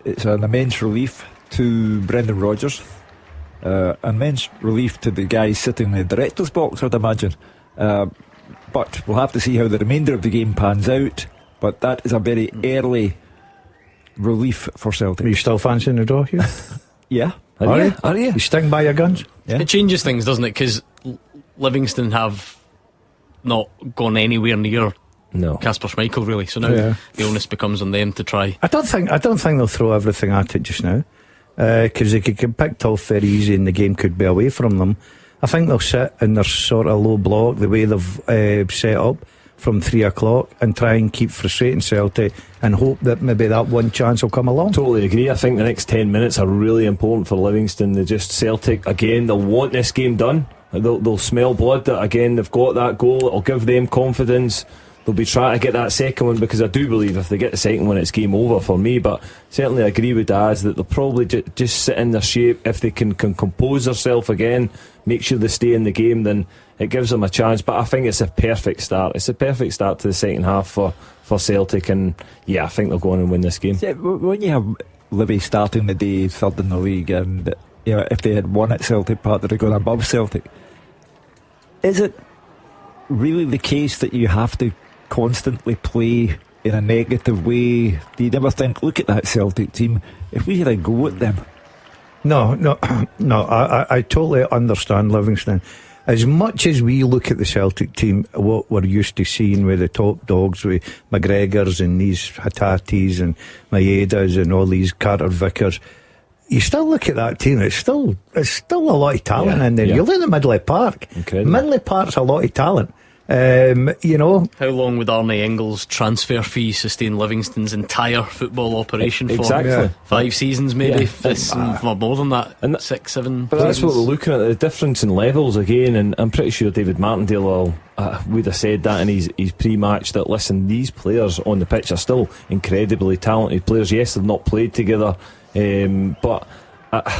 S8: it's an immense relief to Brendan Rodgers, immense relief to the guys sitting in the director's box, I'd imagine. But we'll have to see how the remainder of the game pans out. But that is a very early relief for Celtic.
S9: Are you still fancying the draw, Hugh?
S8: Yeah.
S9: Are you? You sting by your guns?
S8: Yeah.
S7: It changes things, doesn't it? Because Livingston have not gone anywhere near Kasper Schmeichel, really. So now the onus becomes on them to try.
S9: I don't think they'll throw everything at it just now, because they could get picked off very easy and the game could be away from them. I think they'll sit in their sort of low block, the way they've set up from 3 o'clock, and try and keep frustrating Celtic and hope that maybe that one chance will come along.
S10: Totally agree. I think the next 10 minutes are really important for Livingston. Celtic, again, they'll want this game done. They'll smell blood that, again, they've got that goal. It'll give them confidence. they'll be trying to get that second one, because I do believe if they get the second one, it's game over for me. But certainly I agree with Daz that they'll probably just sit in their shape. If they can compose themselves again, make sure they stay in the game, then it gives them a chance. But I think it's a perfect start. It's a perfect start to the second half for Celtic, and I think they'll go on and win this game.
S8: Yeah, when you have Livy starting the day third in the league, and if they had won at Celtic Park, they'd have gone above Celtic. Is it really the case that you have to constantly play in a negative way? Do you never think, look at that Celtic team, if we had a go at them?
S9: No, I totally understand Livingston. As much as we look at the Celtic team, what we're used to seeing with the top dogs, with McGregors and these Hatatis and Maedas and all these Carter Vickers, you still look at that team, it's still a lot of talent in there. You look at Midley Park. Midley Park's a lot of talent.
S7: How long would Arnie Engels' transfer fee sustain Livingston's entire football operation for?
S10: Exactly.
S7: 5 seasons maybe, more than that, and 6, 7
S10: but that's what we're looking at, the difference in levels again. And I'm pretty sure David Martindale would have said that in his pre-match, that listen, these players on the pitch are still incredibly talented players. Yes, they've not played together, but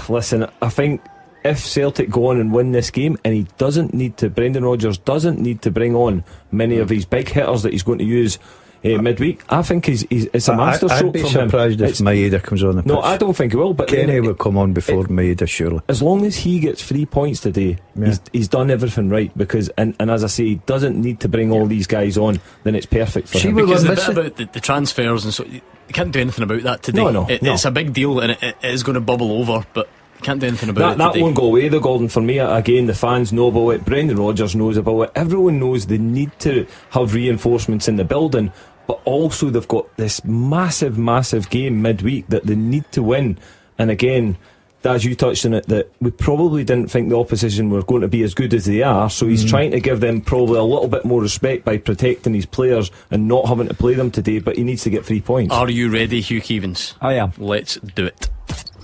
S10: listen, I think if Celtic go on and win this game, and Brendan Rodgers doesn't need to bring on many of his big hitters that he's going to use midweek, I think it's a masterstroke from him.
S9: I'd be surprised if Maeda comes on the pitch.
S10: No, I don't think he will, but
S9: Kenny will come on before Maeda, surely.
S10: As long as he gets 3 points today, he's done everything right, because and as I say, he doesn't need to bring all these guys on, then it's perfect for him.
S7: Because the bit about the transfers and so, you can't do anything about that today.
S10: No.
S7: It's a big deal, and it is going to bubble over, but can't do anything about it
S10: that
S7: today.
S10: won't go away though, Gordon. For me, again, the fans know about it, Brendan Rodgers knows about it, everyone knows they need to have reinforcements in the building, but also they've got this massive game midweek that they need to win. And again, as you touched on it, that we probably didn't think the opposition were going to be as good as they are, so he's trying to give them probably a little bit more respect by protecting his players and not having to play them today, but he needs to get 3 points.
S7: Are you ready, Hugh Keevins?
S8: I am.
S7: Let's do it.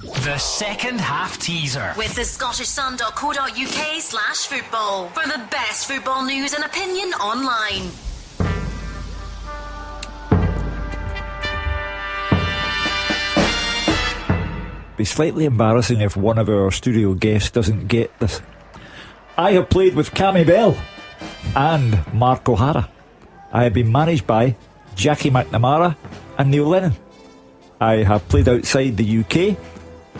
S6: The second half teaser
S16: with the scottishsun.co.uk/football for the best football news and opinion online.
S8: Be slightly embarrassing if one of our studio guests doesn't get this. I have played with Cammy Bell and Mark O'Hara. I have been managed by Jackie McNamara and Neil Lennon. I have played outside the UK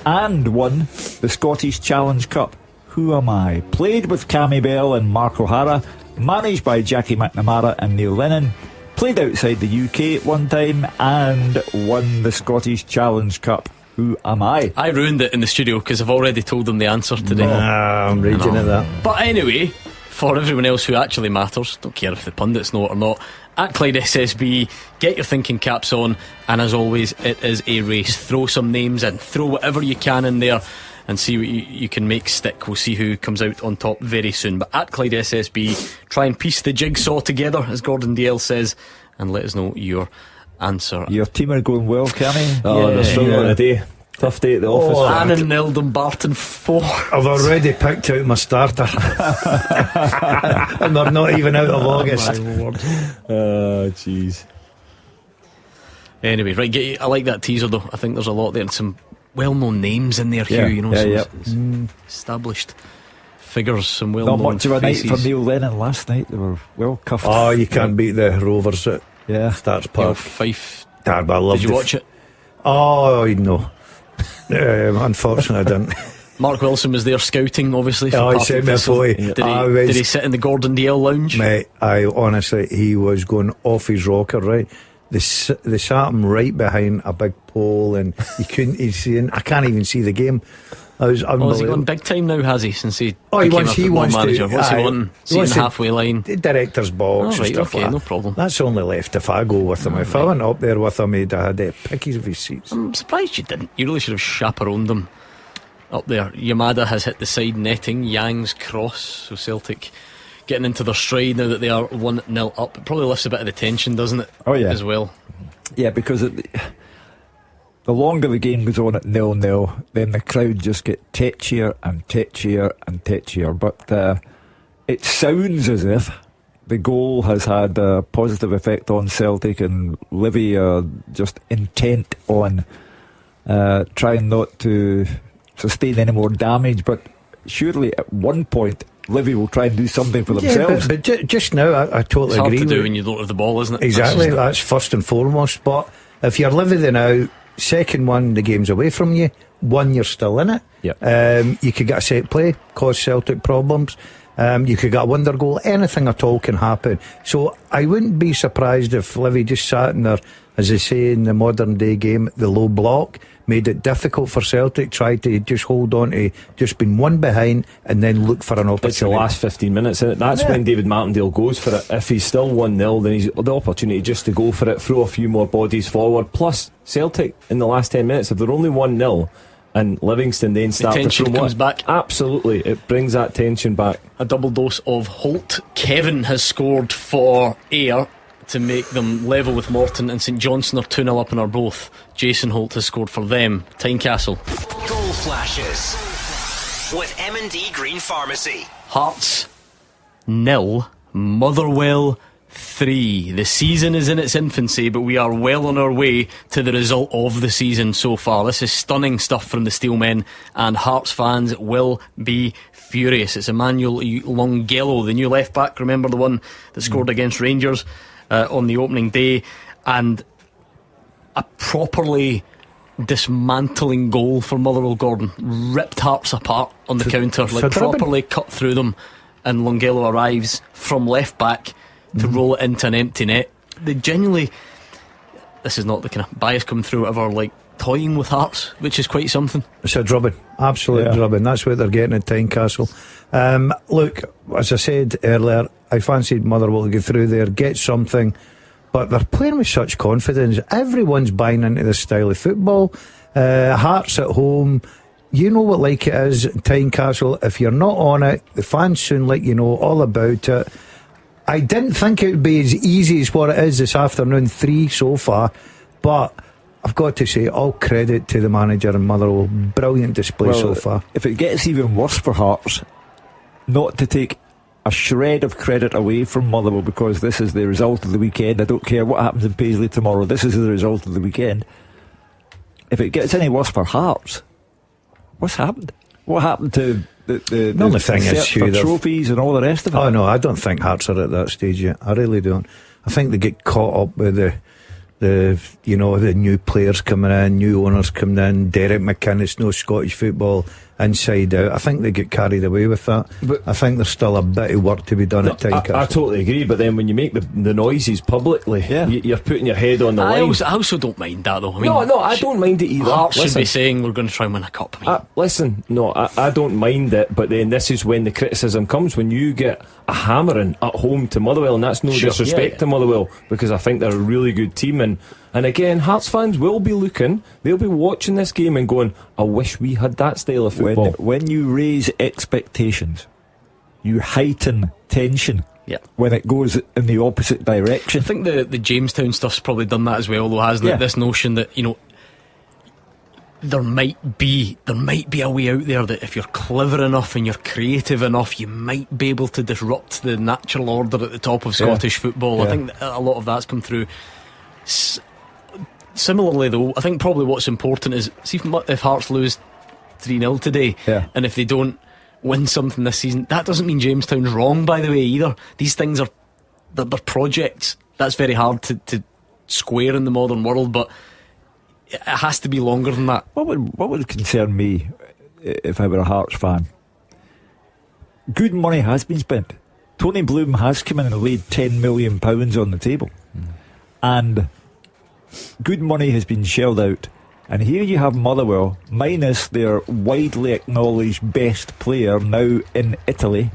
S8: and won the Scottish Challenge Cup. Who am I? Played with Cammy Bell and Mark O'Hara, managed by Jackie McNamara and Neil Lennon, played outside the UK at one time and won the Scottish Challenge Cup. Who am I?
S7: I ruined it in the studio because I've already told them the answer today.
S9: I'm raging at that.
S7: But anyway, for everyone else who actually matters, don't care if the pundits know it or not, at Clyde SSB, get your thinking caps on, and as always, it is a race. Throw some names in, throw whatever you can in there and see what you can make stick. We'll see who comes out on top very soon. But at Clyde SSB, try and piece the jigsaw together, as Gordon Dalziel says, and let us know your answer.
S8: Your team are going well, Cammy.
S10: They're struggling today. Tough day at the office.
S7: Annan, Neldon, Barton 4.
S9: I've already picked out my starter. And they're not even out of August.
S10: Oh, jeez.
S7: Anyway, right, I like that teaser though. I think there's a lot there, and some well-known names in there, Hugh. You know, some established figures, some well-known
S8: not much of a
S7: faces.
S8: night for Neil Lennon last night. They were well cuffed.
S9: Oh, you can't beat the Rovers at Starts Park.
S7: Fife.
S9: I loved
S7: Did you watch it?
S9: Oh, no. Unfortunately, I didn't.
S7: Mark Wilson was there scouting, obviously.
S9: Oh, he sent me a photo.
S7: Did he sit in the Gordon Dalziel lounge?
S9: Mate, honestly, he was going off his rocker, right? They sat him right behind a big pole, and I can't even see the game. I was unbelievable.
S7: Has he gone big time now, has he, since he became
S9: he wants
S7: a football manager?
S9: to,
S7: What's he wanting? Seat in the halfway line?
S9: The director's box and stuff like that.
S7: No problem.
S9: That's only left if I go with him. If I went up there with him, he'd have had pickies of his seats.
S7: I'm surprised you didn't. You really should have chaperoned them up there. Yamada has hit the side netting. Yang's cross. So Celtic getting into their stride now that they are 1-0 up. It probably lifts a bit of the tension, doesn't it?
S8: Oh yeah,
S7: as well.
S8: Yeah, because the longer the game goes on at 0-0, then the crowd just get tetchier and tetchier and tetchier. But it sounds as if the goal has had a positive effect on Celtic, and Livy are just intent on trying not to sustain any more damage. But surely at one point Livy will try and do something for themselves.
S9: But just now, I totally agree.
S7: It's hard to do
S9: with
S7: when you don't have the ball, isn't it?
S9: Exactly, that's first and foremost. But if you're Livy now, second one, the game's away from you. One, you're still in it. You could get a set play, cause Celtic problems. You could get a wonder goal. Anything at all can happen. So I wouldn't be surprised if Livy just sat in there, as they say in the modern day game, the low block, made it difficult for Celtic, tried to just hold on to just being one behind and then look for an opportunity.
S10: It's the last 15 minutes, isn't it? That's when David Martindale goes for it. If he's still 1-0, then he's the opportunity just to go for it, throw a few more bodies forward. Plus, Celtic in the last 10 minutes, if they're only 1-0 and Livingston then start
S7: the tension comes back.
S10: Absolutely, it brings that tension back.
S7: A double dose of Holt. Kevin has scored for Ayr to make them level with Morton, and St Johnstone are 2-0 up in Arbroath. Jason Holt has scored for them. Tynecastle.
S6: Goal flashes with M&D Green Pharmacy.
S7: Hearts 0, Motherwell 3. The season is in its infancy, but we are well on our way to the result of the season so far. This is stunning stuff from the Steelmen, and Hearts fans will be furious. It's Emmanuel Longello, the new left back. Remember the one that scored against Rangers on the opening day, and a properly dismantling goal for Motherwell. Gordon ripped Hearts apart on the counter, properly cut through them, and Longello arrives from left back to roll it into an empty net. They genuinely, this is not the kind of bias coming through, whatever, toying with Hearts, which is quite something.
S9: It's a drubbing, absolute drubbing. That's what they're getting at Tynecastle. Look, as I said earlier, I fancied Motherwell to go through there, get something, but they're playing with such confidence. Everyone's buying into this style of football. Hearts at home, you know what it is. Tynecastle, if you're not on it, the fans soon let you know all about it. I didn't think it would be as easy as what it is this afternoon, 3 so far, but I've got to say, all credit to the manager and Motherwell. Brilliant display so far.
S8: If it gets even worse for Hearts, not to take a shred of credit away from Motherwell, because this is the result of the weekend. I don't care what happens in Paisley tomorrow, this is the result of the weekend. If it gets any worse for Hearts, what's happened? What happened to the
S9: only thing is, Hugh,
S8: trophies and all the rest of it?
S9: Oh no, I don't think Hearts are at that stage yet. I really don't. I think they get caught up with the new players coming in, new owners coming in, Derek McInnes, no Scottish football inside out. I think they get carried away with that. But I think there's still a bit of work to be done at Tynecastle.
S10: I totally agree, but then when you make the noises publicly, you're putting your head on the line.
S7: I also don't mind that though. I mean,
S10: no, I don't mind it either.
S7: Hearts should be saying we're going to try and win a cup.
S10: I don't mind it, but then this is when the criticism comes, when you get a hammering at home to Motherwell, and that's no disrespect to Motherwell, because I think they're a really good team, and again, Hearts fans will be looking, they'll be watching this game and going, I wish we had that style of football.
S8: When you raise expectations, you heighten tension when it goes in the opposite direction.
S7: I think the Jamestown stuff's probably done that as well, though, hasn't it? This notion that, there might be a way out there that if you're clever enough and you're creative enough, you might be able to disrupt the natural order at the top of Scottish football. I think that a lot of that's come through. Similarly though, I think probably what's important is, see if Hearts lose 3-0 today, and if they don't win something this season, that doesn't mean Jamestown's wrong, by the way, either. These things they're projects. That's very hard to square in the modern world, but it has to be longer than that.
S8: What would concern me if I were a Hearts fan? Good money has been spent. Tony Bloom has come in and laid £10 million on the table, and good money has been shelled out. And here you have Motherwell, minus their widely acknowledged best player now in Italy,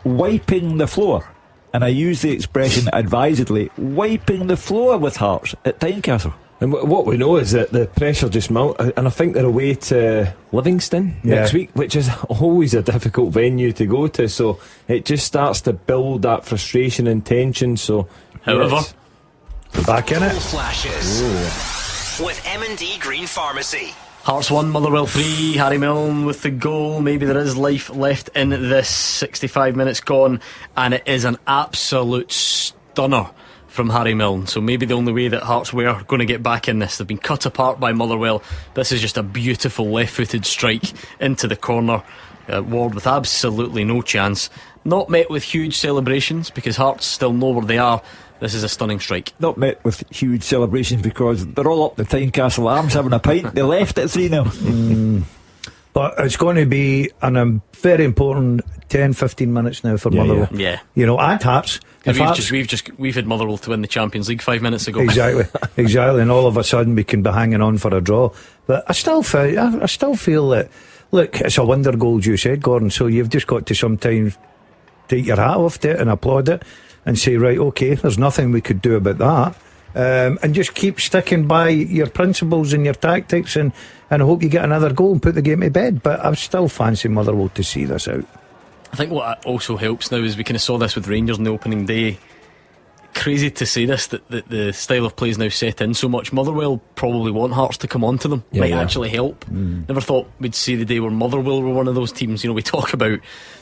S8: wiping the floor. And I use the expression advisedly, wiping the floor with Hearts at Tynecastle.
S10: And what we know is that the pressure just mounted, and I think they're away to Livingston next week, which is always a difficult venue to go to, so it just starts to build that frustration and tension. So
S7: however,
S9: back in it.
S6: Flashes with M&D Green Pharmacy.
S7: Hearts 1, Motherwell 3. Harry Milne with the goal. Maybe there is life left in this. 65 minutes gone, and it is an absolute stunner from Harry Milne. So maybe the only way that Hearts were going to get back in this. They've been cut apart by Motherwell. This is just a beautiful left-footed strike into the corner. Ward with absolutely no chance. Not met with huge celebrations because Hearts still know where they are. This is a stunning strike.
S8: Not met with huge celebrations because they're all up the Tynecastle Arms having a pint. They left at 3-0.
S9: But it's going to be a very important 10-15 minutes now for Motherwell.
S7: Yeah.
S9: You know, at Hearts.
S7: We've had Motherwell to win the Champions League 5 minutes ago.
S9: Exactly. And all of a sudden we can be hanging on for a draw. But I still feel that, look, it's a wonder goal, you said, Gordon. So you've just got to sometimes take your hat off to it and applaud it and say, right, okay, there's nothing we could do about that. And just keep sticking by your principles and your tactics and hope you get another goal and put the game to bed. But I still fancy Motherwell to see this out.
S7: I think what also helps now is we kind of saw this with Rangers on the opening day. Crazy to say this, that the style of play is now set in so much. Motherwell probably want Hearts to come on to them. Might actually help. Never thought we'd see the day where Motherwell were one of those teams. You know, we talk about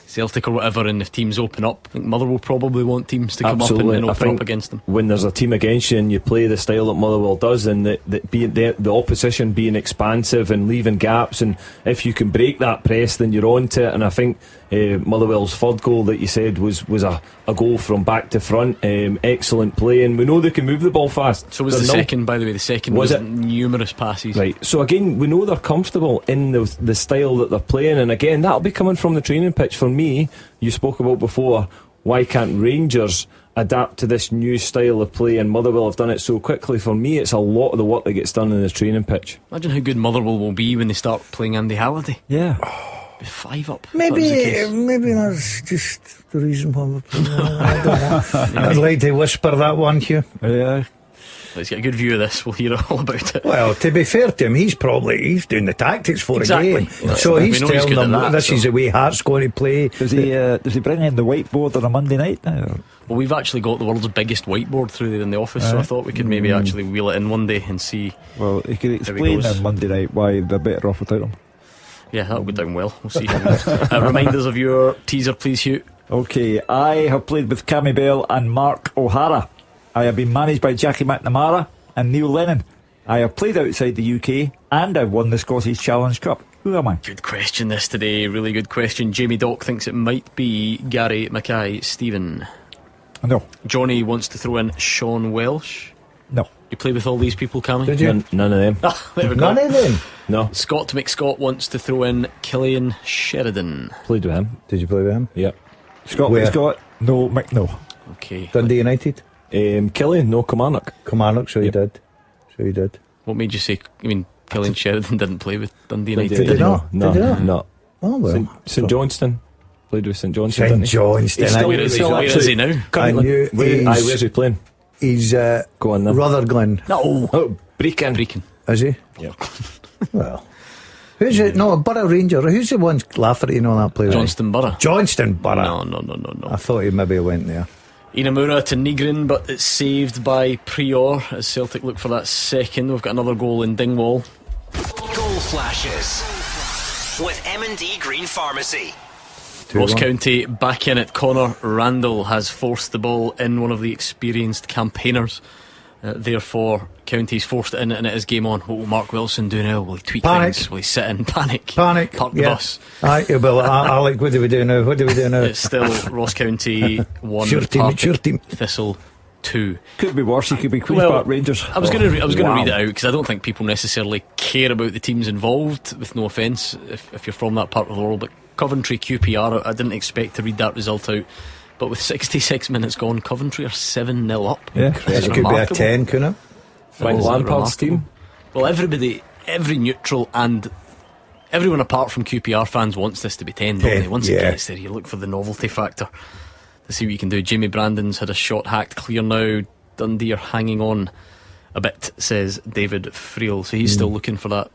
S7: Celtic or whatever, and if teams open up, I think Motherwell probably want teams to come up and open up against them.
S10: When there's a team against you and you play the style that Motherwell does, and the opposition being expansive and leaving gaps, and if you can break that press, then you're on to it. And I think Motherwell's third goal that you said was a goal from back to front. Excellent play, and we know they can move the ball fast.
S7: So was the second, by the way. The second was numerous passes.
S10: Right. So again, we know they're comfortable in the style that they're playing, and again, that'll be coming from the training pitch. For me, you spoke about before, why can't Rangers adapt to this new style of play, and Motherwell have done it so quickly? For me, it's a lot of the work that gets done in the training pitch.
S7: Imagine how good Motherwell will be when they start playing Andy Halliday.
S8: Yeah.
S7: 5 up.
S9: Maybe that's just the reason why we're playing. I don't know. I'd like to whisper that one, Hugh.
S8: Yeah.
S7: Let's get a good view of this. We'll hear all about it.
S9: Well, to be fair to him, he's doing the tactics for a game. So he's telling them this is the way Hearts going to play.
S8: Does he bring in the whiteboard on a Monday night now?
S7: Well, we've actually got the world's biggest whiteboard through there in the office, so I thought we could maybe actually wheel it in one day and see.
S8: Well, he could explain on Monday night why they're better off without him.
S7: Yeah, that'll go down well. We'll see. Reminders of your teaser, please, Hugh.
S8: Okay, I have played with Cammy Bell and Mark O'Hara. I have been managed by Jackie McNamara and Neil Lennon. I have played outside the UK and I've won the Scottish Challenge Cup. Who am I?
S7: Good question this today, really good question. Jamie Dock thinks it might be Gary Mackay. Stephen?
S8: No.
S7: Johnny wants to throw in Sean Welsh.
S8: No.
S7: You play with all these people, Cammy?
S10: Did you? None of them.
S7: There we go.
S9: None of them?
S10: No.
S7: Scott McScott wants to throw in Killian Sheridan.
S10: Played with him.
S9: Did you play with him?
S10: Yeah.
S8: Scott McScott? No, no.
S7: Okay.
S9: Dundee United?
S10: Killian? No, Kilmarnock.
S9: Kilmarnock, so he did.
S7: What made you say, Killian Sheridan didn't play with Dundee United?
S9: Did he not?
S10: No.
S9: Oh, well.
S10: St Johnston. Played with St Johnston.
S9: St Johnston.
S7: Where is he now?
S10: Where's he playing?
S9: He's
S10: Go on then.
S9: Rutherglen.
S10: No. Brecon.
S9: Is he?
S10: Yeah.
S9: Well, who's it? No, Borough Ranger. Who's the one laughing at you know that player?
S7: Johnston Borough.
S9: Johnston Borough.
S7: No.
S9: I thought he maybe went there.
S7: Inamura to Nygren, but it's saved by Prior as Celtic look for that second. We've got another goal in Dingwall.
S6: Goal flashes with M&D Green Pharmacy.
S7: Ross County back in it. Connor Randall has forced the ball in, one of the experienced campaigners. Therefore, County's forced it in, and it is game on. What will Mark Wilson do now? Will he tweak things? Will he sit in? Panic.
S9: Park
S7: the bus.
S9: Well, Alec, what do we do now?
S7: It's still Ross County 1,
S9: Sure team.
S7: Thistle 2.
S8: Could be worse. He could be Queen's Park Rangers.
S7: I was going to read it out because I don't think people necessarily care about the teams involved, with no offence if you're from that part of the world, but Coventry QPR, I didn't expect to read that result out, but with 66 minutes gone, Coventry are 7-0 up.
S9: Yeah, it could be a 10, couldn't it?
S10: Frank Lampard's team.
S7: Well, every neutral and everyone apart from QPR fans wants this to be 10, don't they? Once it gets there, you look for the novelty factor to see what you can do. Jamie Brandon's had a shot hacked clear now. Dundee are hanging on a bit, says David Friel, so he's still looking for that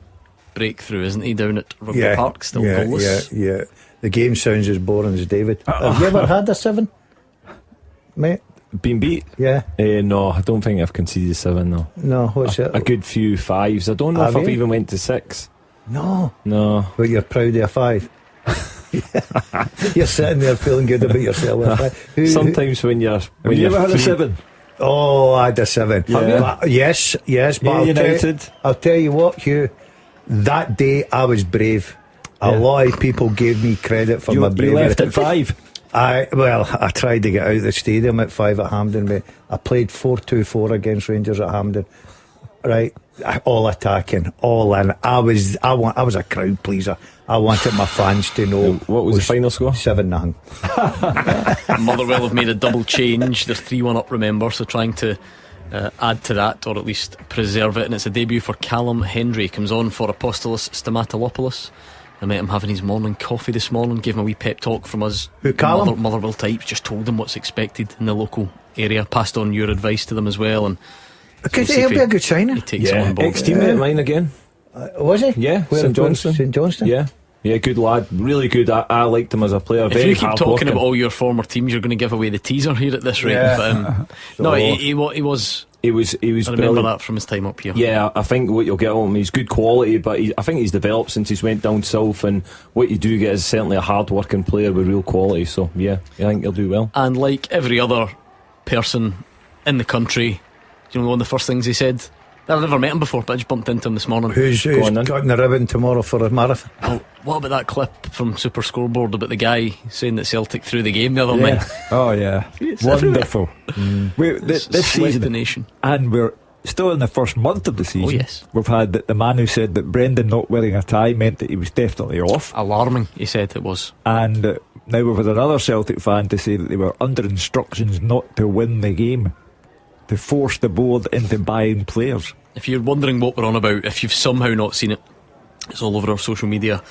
S7: breakthrough, isn't he, down at Rugby Park, still goalless.
S9: Yeah. The game sounds as boring as David. Have you ever had a 7, mate?
S10: Been beat?
S9: Yeah.
S10: No, I don't think I've conceded 7 though.
S9: No, what's it?
S10: A good few 5s. I don't know if I've even went to 6.
S9: No.
S10: No.
S9: But you're proud of a 5. You're sitting there feeling good about yourself with a 5.
S10: Sometimes when you're
S8: Have you ever had a 7?
S9: Oh, I had a 7.
S10: Yeah.
S9: Yes. But
S8: Yeah, United.
S9: I'll tell you what, Hugh. That day I was brave. A lot of people gave me credit for my bravery.
S8: You left at 5.
S9: I tried to get out of the stadium at 5 at Hampden, but I played 4-2-4 against Rangers at Hampden. Right, all attacking, all in. I was a crowd pleaser. I wanted my fans to know.
S10: What was the final score?
S9: 7-0.
S7: Motherwell have made a double change. They're 3-1 up, remember, so trying to add to that, or at least preserve it. And it's a debut for Callum Hendry. Comes on for Apostolos Stamatolopoulos. I met him having his morning coffee this morning. Gave him a wee pep talk from us.
S9: Who, Callum?
S7: Motherwell types. Just told them what's expected in the local area. Passed on your advice to them as well. And
S9: okay, he'll be a good signing.
S7: He takes it on board.
S10: Ex-teammate of mine again.
S9: Was he?
S10: Yeah,
S9: Where
S10: St Johnstone.
S9: St Johnstone.
S10: Yeah, good lad, really good. I liked him as a player.
S7: If
S10: Very
S7: you keep talking
S10: hard-working.
S7: about all your former teams, you're going to give away the teaser here at this rate. But, no, he was.
S10: He was.
S7: I remember
S10: brilliant.
S7: that from his time up here.
S10: Yeah, I think what you'll get on him, he's good quality, but I think he's developed since he's went down south. And what you do get is certainly a hard-working player with real quality. So yeah, I think he'll do well.
S7: And like every other person in the country, you know, one of the first things he said. I've never met him before, but I just bumped into him this morning.
S9: Who's cutting the ribbon tomorrow for a marathon?
S7: Oh, what about that clip from Super Scoreboard about the guy saying that Celtic threw the game the other night?
S8: Oh yeah, wonderful. This season,
S7: the nation.
S8: and we're still in the first month of the season.
S7: Oh yes,
S8: we've had the man who said that Brendan not wearing a tie meant that he was definitely off.
S7: Alarming, he said it was.
S8: And now we've had another Celtic fan to say that they were under instructions not to win the game, to force the board into buying players.
S7: If you're wondering what we're on about, if you've somehow not seen it, it's all over our social media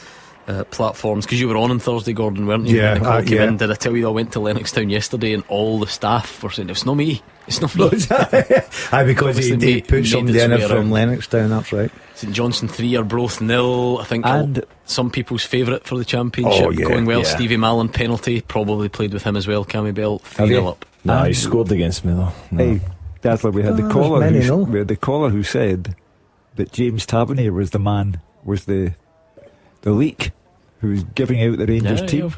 S7: platforms. Because you were on Thursday, Gordon, weren't you?
S9: Yeah,
S7: When the call came
S9: yeah.
S7: in. Did I tell you I went to Lennoxtown yesterday and all the staff were saying it's not me, it's not me.
S9: Because he put somebody in it from Lennoxtown, that's right.
S7: St Johnstone 3, Arbroath 0. I think some people's favourite for the championship. Going well. Stevie Mallon penalty, probably played with him as well. Cammy Bell 3-0 up.
S10: Nah, he scored against me though. No.
S8: Hey, Dazzler, we had the caller who said that James Tavernier was the leak who was giving out the Rangers team.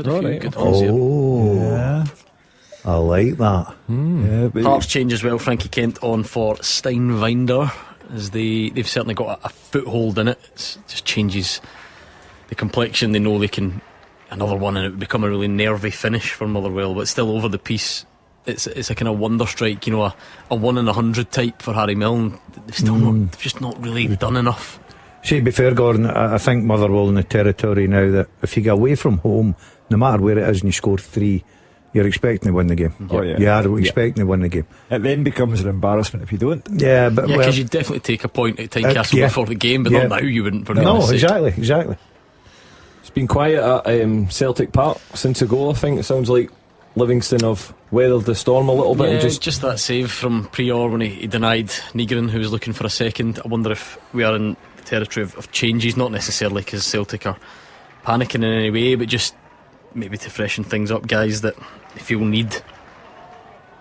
S9: I like that.
S8: Yeah,
S7: Hearts change as well. Frankie Kent on for Steinwinder, as they've certainly got a foothold in it. It just changes the complexion. They know they can another one and it would become a really nervy finish for Motherwell, but still over the piece. It's a kind of wonder strike, you know, a 1 in 100 type for Harry Milne. They've still they've just not really done enough.
S9: See, to be fair, Gordon, I think Motherwell in the territory now that if you get away from home, no matter where it is, and you score 3, you're expecting to win the game.
S8: Oh, yeah.
S9: You are expecting to win the game.
S8: It then becomes an embarrassment if you don't.
S9: Yeah, but
S7: because you'd definitely take a point at Tynecastle before the game, but not now. You wouldn't. For
S9: exactly.
S10: It's been quiet at Celtic Park since the goal. I think it sounds like Livingston have weathered the storm a little bit.
S7: Yeah,
S10: and
S7: just that save from Prior when he denied Nygren, who was looking for a second. I wonder if we are in the territory of changes, not necessarily because Celtic are panicking in any way, but just maybe to freshen things up, guys that if you'll need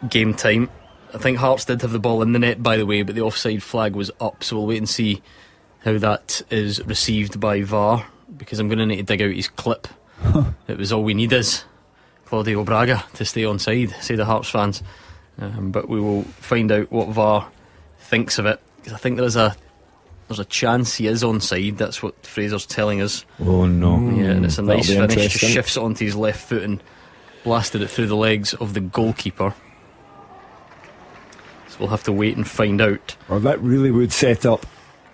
S7: game time. I think Hearts did have the ball in the net, by the way, but the offside flag was up, so we'll wait and see how that is received by VAR, because I'm going to need to dig out his clip. It was all we need is Claudio Braga to stay on side, say the Hearts fans, but we will find out what VAR thinks of it, because I think there's a chance he is on side. That's what Fraser's telling us.
S9: Oh no.
S7: Yeah, and it's a nice finish. Just shifts it onto his left foot and blasted it through the legs of the goalkeeper. So we'll have to wait and find out.
S8: Well, that really would set up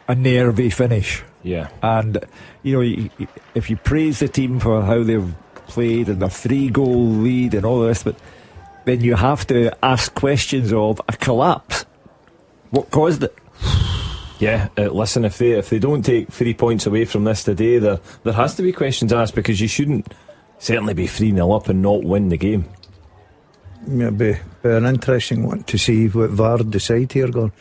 S8: a nervy finish.
S10: Yeah.
S8: And you know, if you praise the team for how they've played and their 3-goal lead and all this, but then you have to ask questions of a collapse. What caused it?
S10: Yeah, listen, if they don't take 3 points away from this today, there has to be questions asked, because you shouldn't certainly be 3-0 up and not win the game.
S9: It'd be an interesting one to see what VAR decide here, Gordon.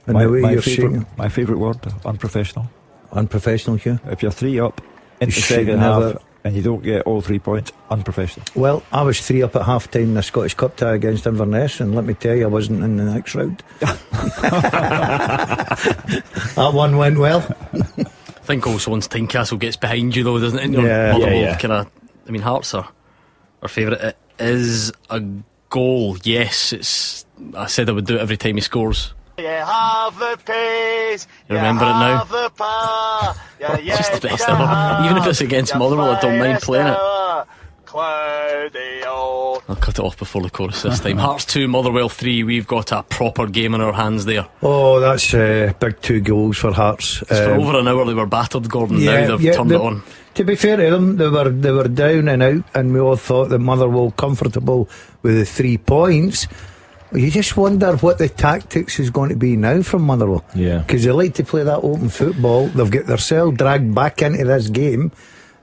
S9: And the way you're seeing
S8: my favourite word, unprofessional.
S9: Unprofessional, Hugh.
S8: If you're 3 up in the second half and you don't get all 3 points, unprofessional.
S9: Well, I was 3 up at half time in the Scottish Cup tie against Inverness, and let me tell you, I wasn't in the next round. That one went well.
S7: I think also once Tynecastle gets behind you, though, doesn't it? Kind of. I mean, Hearts are our favourite. It is a goal. Yes, I said I would do it every time he scores.
S17: You have the pace.
S7: You remember it now?
S17: The power.
S7: It's just the best ever. Even if it's against Motherwell, I don't mind playing it. I'll cut it off before the chorus this time. Hearts 2, Motherwell 3. We've got a proper game in our hands there.
S9: Oh, that's big 2 goals for Hearts.
S7: For over an hour they were battered, Gordon. Now they've turned it on.
S9: To be fair to them, they were down and out, and we all thought that Motherwell comfortable with the 3 points. You just wonder what the tactics is going to be now from Motherwell.
S10: Yeah,
S9: because they like to play that open football. They've got themselves dragged back into this game.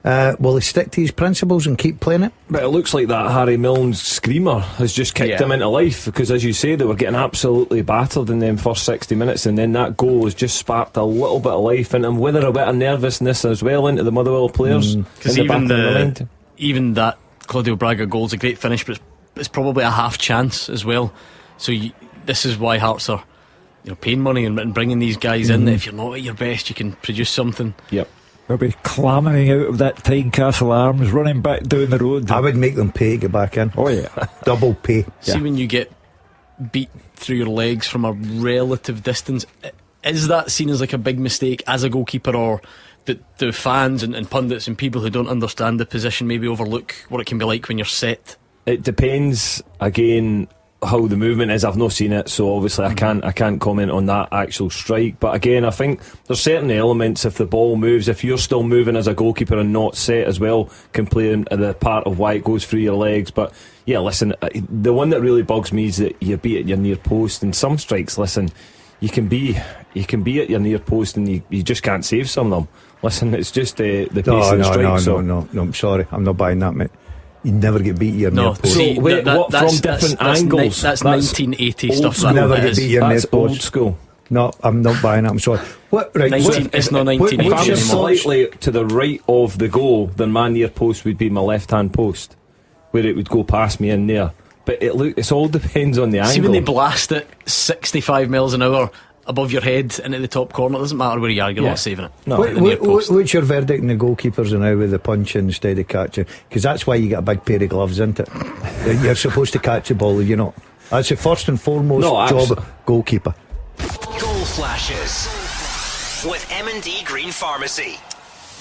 S9: Will he stick to his principles and keep playing it?
S10: But it looks like that Harry Milne's screamer has just kicked them into life, because as you say, they were getting absolutely battered in them first 60 minutes, and then that goal has just sparked a little bit of life in them, whether a bit of nervousness as well into the Motherwell players.
S7: Because even that Claudio Braga goal's a great finish, but it's probably a half chance as well. So this is why Hearts are paying money and bringing these guys in. That if you're not at your best, you can produce something.
S10: Yep.
S8: They'll be clambering out of that Tynecastle Arms, running back down the road.
S9: I would make them pay to get back in.
S8: Oh yeah.
S9: Double pay.
S7: See, when you get beat through your legs from a relative distance, is that seen as like a big mistake as a goalkeeper, or that the fans and pundits and people who don't understand the position maybe overlook what it can be like when you're set?
S10: It depends, again, how the movement is. I've not seen it, so obviously I can't comment on that actual strike. But again, I think there's certain elements, if the ball moves, if you're still moving as a goalkeeper and not set as well, can play in the part of why it goes through your legs. But yeah, listen, the one that really bugs me is that you beat at your near post. And some strikes, listen, you can be at your near post and you just can't save some of them. Listen, it's just the pace of the strike.
S9: No, I'm sorry, I'm not buying that, mate. You never get beat your near post.
S7: See,
S10: from different angles?
S7: That's 1980 stuff.
S10: School.
S9: Never get beat your near post.
S10: Old school.
S9: No, I'm not buying it. I'm sorry. What? Right?
S7: It's not 1980
S10: If I'm
S7: anymore.
S10: slightly to the right of the goal, then my near post would be my left-hand post, where it would go past me in there. But it all depends on the angle.
S7: See, when they blast it 65 miles an hour above your head into the top corner, it doesn't matter where you are, you're not saving it.
S10: No.
S9: What's your verdict on the goalkeepers now with the punch instead of catching? Because that's why you get a big pair of gloves, isn't it? You're supposed to catch the ball, you know. That's the first and foremost job of goalkeeper.
S6: Goal flashes with M&D Green Pharmacy.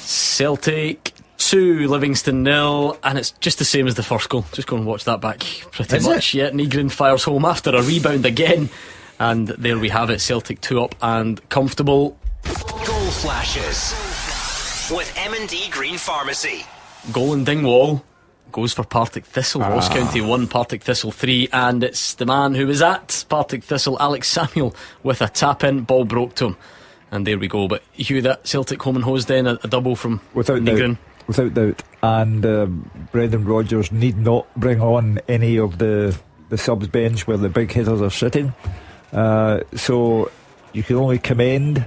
S7: Celtic 2, Livingston 0, and it's just the same as the first goal. Just go and watch that back pretty much. Yeah, Negrin fires home after a rebound again. And there we have it, Celtic 2 up and comfortable.
S6: Goal flashes with M&D Green Pharmacy.
S7: Goal in Dingwall goes for Partick Thistle. Ross County 1, Partick Thistle 3, and it's the man who was at Partick Thistle, Alex Samuel, with a tap in, ball broke to him, and there we go. But Hugh, that Celtic home and hose then, a double from Negrin.
S8: Without doubt. And Brendan Rodgers need not bring on any of the subs bench where the big hitters are sitting. So you can only commend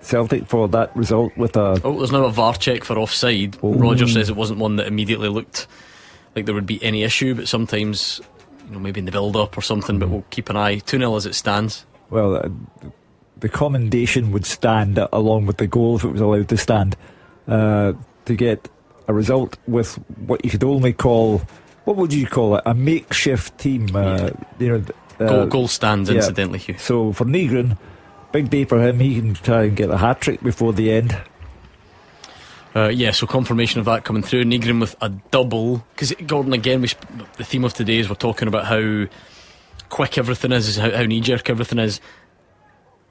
S8: Celtic for that result with a...
S7: Oh, there's now a VAR check for offside. Rodgers says it wasn't one that immediately looked like there would be any issue, but sometimes, maybe in the build-up or something, but we'll keep an eye. 2-0 as it stands.
S8: Well, the commendation would stand along with the goal if it was allowed to stand, to get a result with what you could only call... What would you call it? A makeshift team.
S7: Goal stands, incidentally, Hugh.
S8: So for Negrin, big day for him. He can try and get a hat-trick before the end.
S7: So confirmation of that coming through. Negrin with a double. Because, Gordon, again, the theme of today is we're talking about how quick everything is, how knee-jerk everything is.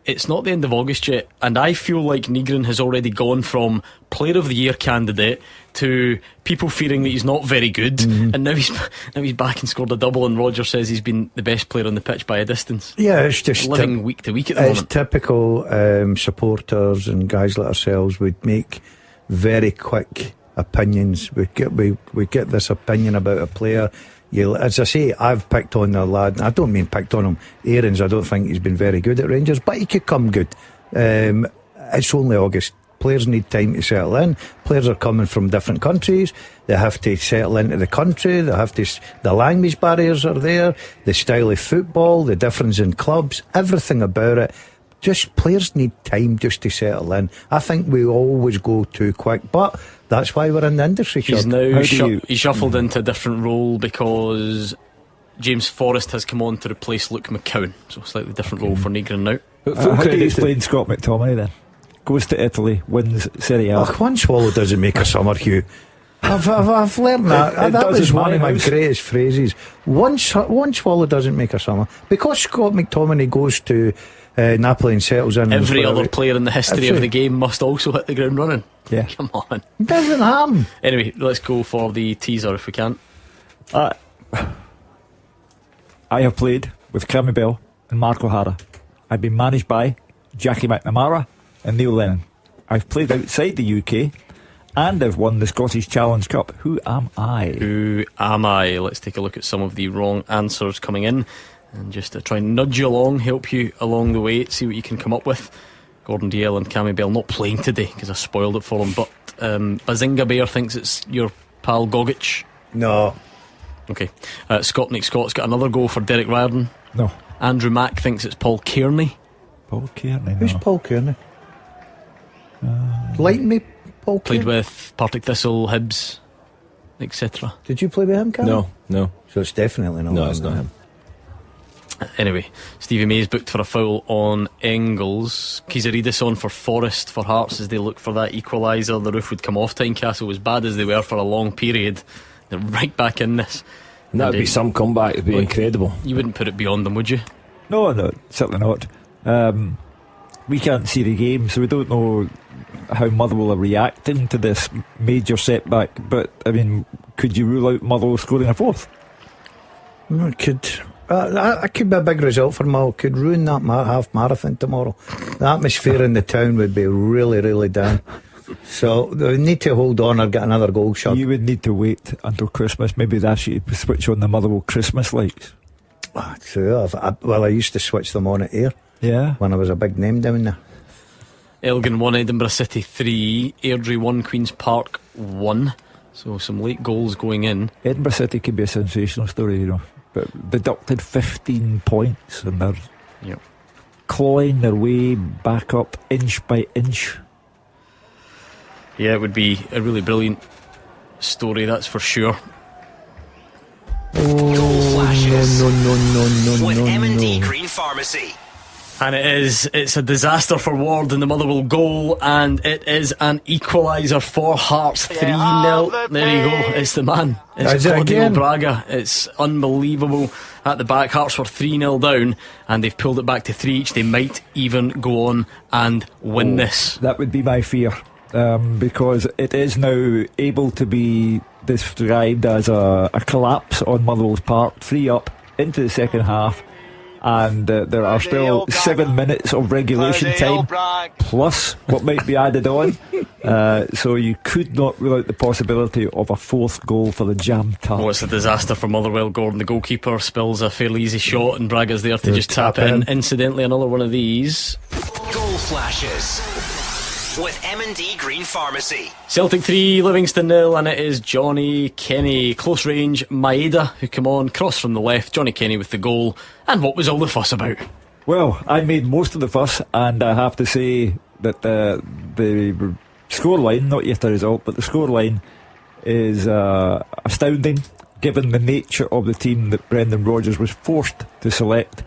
S7: It's not the end of August yet, and I feel like Negrin has already gone from Player of the Year candidate to people fearing that he's not very good, and now he's back and scored a double, and Roger says he's been the best player on the pitch by a distance.
S9: Yeah, it's just
S7: living week to week at the moment.
S9: It's typical. Supporters and guys like ourselves would make very quick opinions. We get this opinion about a player. As I say, I've picked on the lad. I don't mean picked on him. Aarons, I don't think he's been very good at Rangers, but he could come good. It's only August. Players need time to settle in. Players are coming from different countries. They have to settle into the country. The language barriers are there. The style of football, the difference in clubs, everything about it. Just players need time just to settle in. I think we always go too quick, but that's why we're in the industry.
S7: He's now he's shuffled into a different role because James Forrest has come on to replace Luke McCowan, so a slightly different role for Negrin now.
S8: How do you explain Scott McTominay then? Goes to Italy, wins Serie A.
S9: One swallow doesn't make a summer, Hugh. I've learned that. That was one of my greatest phrases. One swallow doesn't make a summer. Because Scott McTominay goes to Napoli and settles in.
S7: Every other player in the history of the game must also hit the ground running.
S8: Yeah.
S7: Come on.
S9: It doesn't happen.
S7: Anyway, let's go for the teaser if we can.
S8: I have played with Cammy Bell and Mark O'Hara. I've been managed by Jackie McNamara and Neil Lennon. I've played outside the UK and I've won the Scottish Challenge Cup. Who am I?
S7: Who am I? Let's take a look at some of the wrong answers coming in and just to try and nudge you along, help you along the way, see what you can come up with. Gordon Dalziel and Cammy Bell not playing today because I spoiled it for them, but Bazinga Bear thinks it's your pal Gogic.
S9: No.
S7: Okay. Scott Nick Scott's got another goal for Derek Riordan.
S8: No.
S7: Andrew Mack thinks it's Paul Kearney.
S8: Paul Kearney?
S9: Who's Paul Kearney? Lighten me, Paul
S7: Played
S9: Kearney.
S7: with Partick Thistle, Hibs, etc.
S9: Did you play with him, Cam?
S10: No.
S9: So it's definitely not
S10: No,
S9: him.
S10: it's not him.
S7: Anyway, Stevie May's booked for a foul on Engels. Kizaridis on for Forest for Hearts as they look for that equaliser. The roof would come off Tynecastle, as bad as they were for a long period. They're right back in this.
S10: And that'd be some comeback. It'd be incredible.
S7: You wouldn't put it beyond them, would you?
S8: No, certainly not. We can't see the game, so we don't know how Motherwell are reacting to this major setback. But I mean, could you rule out Motherwell scoring a fourth?
S9: No, it could. That could be a big result for Motherwell. Could ruin that half marathon tomorrow. The atmosphere in the town would be really, really down. So they need to hold on or get another goal shot.
S8: You would need to wait until Christmas. Maybe they actually switch on the Motherwell Christmas lights.
S9: True. I used to switch them on at air.
S8: Yeah.
S9: When I was a big name down there.
S7: Elgin 1, Edinburgh City 3, Airdrie 1, Queen's Park 1. So some late goals going in.
S8: Edinburgh City could be a sensational story, you know. But deducted 15 points and they're clawing their way back up inch by inch.
S7: Yeah, it would be a really brilliant story, that's for sure.
S6: Goal flashes.
S9: No.
S6: With M&D Green Pharmacy.
S7: And it's a disaster for Ward in the Motherwell goal, and it is an equaliser for Hearts. 3-0. There you go, it's the man. It's Claudio Braga. It's unbelievable. At the back, Hearts were 3-0 down, and they've pulled it back to 3 each. They might even go on and win this.
S8: That would be my fear, because it is now able to be described as a collapse on Motherwell's part. 3 up into the second half. And there are still 7 minutes of regulation time plus what might be added on, so you could not rule out the possibility of a fourth goal for the Jam Tarts.
S7: Oh, it's a disaster for Motherwell. Gordon, the goalkeeper, spills a fairly easy shot and Braga's there to just tap in. Incidentally, another one of these.
S6: Goal flashes with M&D Green Pharmacy.
S7: Celtic 3, Livingston 0, and it is Johnny Kenny. Close range, Maeda, who come on, cross from the left, Johnny Kenny with the goal. And what was all the fuss about?
S8: Well, I made most of the fuss, and I have to say that the scoreline, not yet a result, but the scoreline is astounding, given the nature of the team that Brendan Rodgers was forced to select.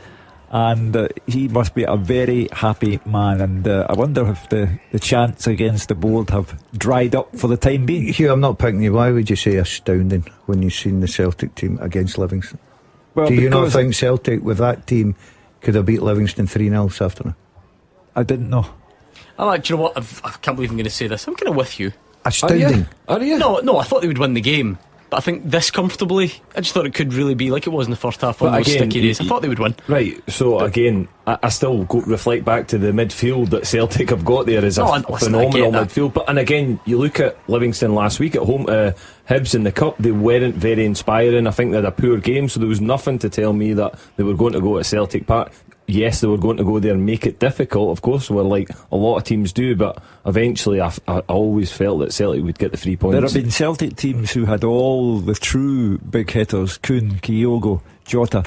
S8: And he must be a very happy man, and I wonder if the chants against the board have dried up for the time being.
S9: Hugh, I'm not picking you. Why would you say astounding when you've seen the Celtic team against Livingston?
S8: Well,
S9: do you not think Celtic with that team could have beat Livingston 3-0 this afternoon?
S8: I didn't know.
S7: I'm like, do you know what? I can't believe I'm going to say this. I'm kind of with you.
S9: Astounding.
S10: Are you?
S7: No, I thought they would win the game. But I think this comfortably, I just thought it could really be like it was in the first half on those sticky days. I thought they would win.
S10: Right, so again, I still reflect back to the midfield that Celtic have got there as a phenomenal midfield. But and again, you look at Livingston last week at home to Hibs in the Cup, they weren't very inspiring. I think they had a poor game, so there was nothing to tell me that they were going to go to Celtic Park. Yes, they were going to go there and make it difficult, of course, where like a lot of teams do, but eventually I always felt that Celtic would get the 3 points.
S8: There have been Celtic teams who had all the true big hitters, Kuhn, Kyogo, Jota,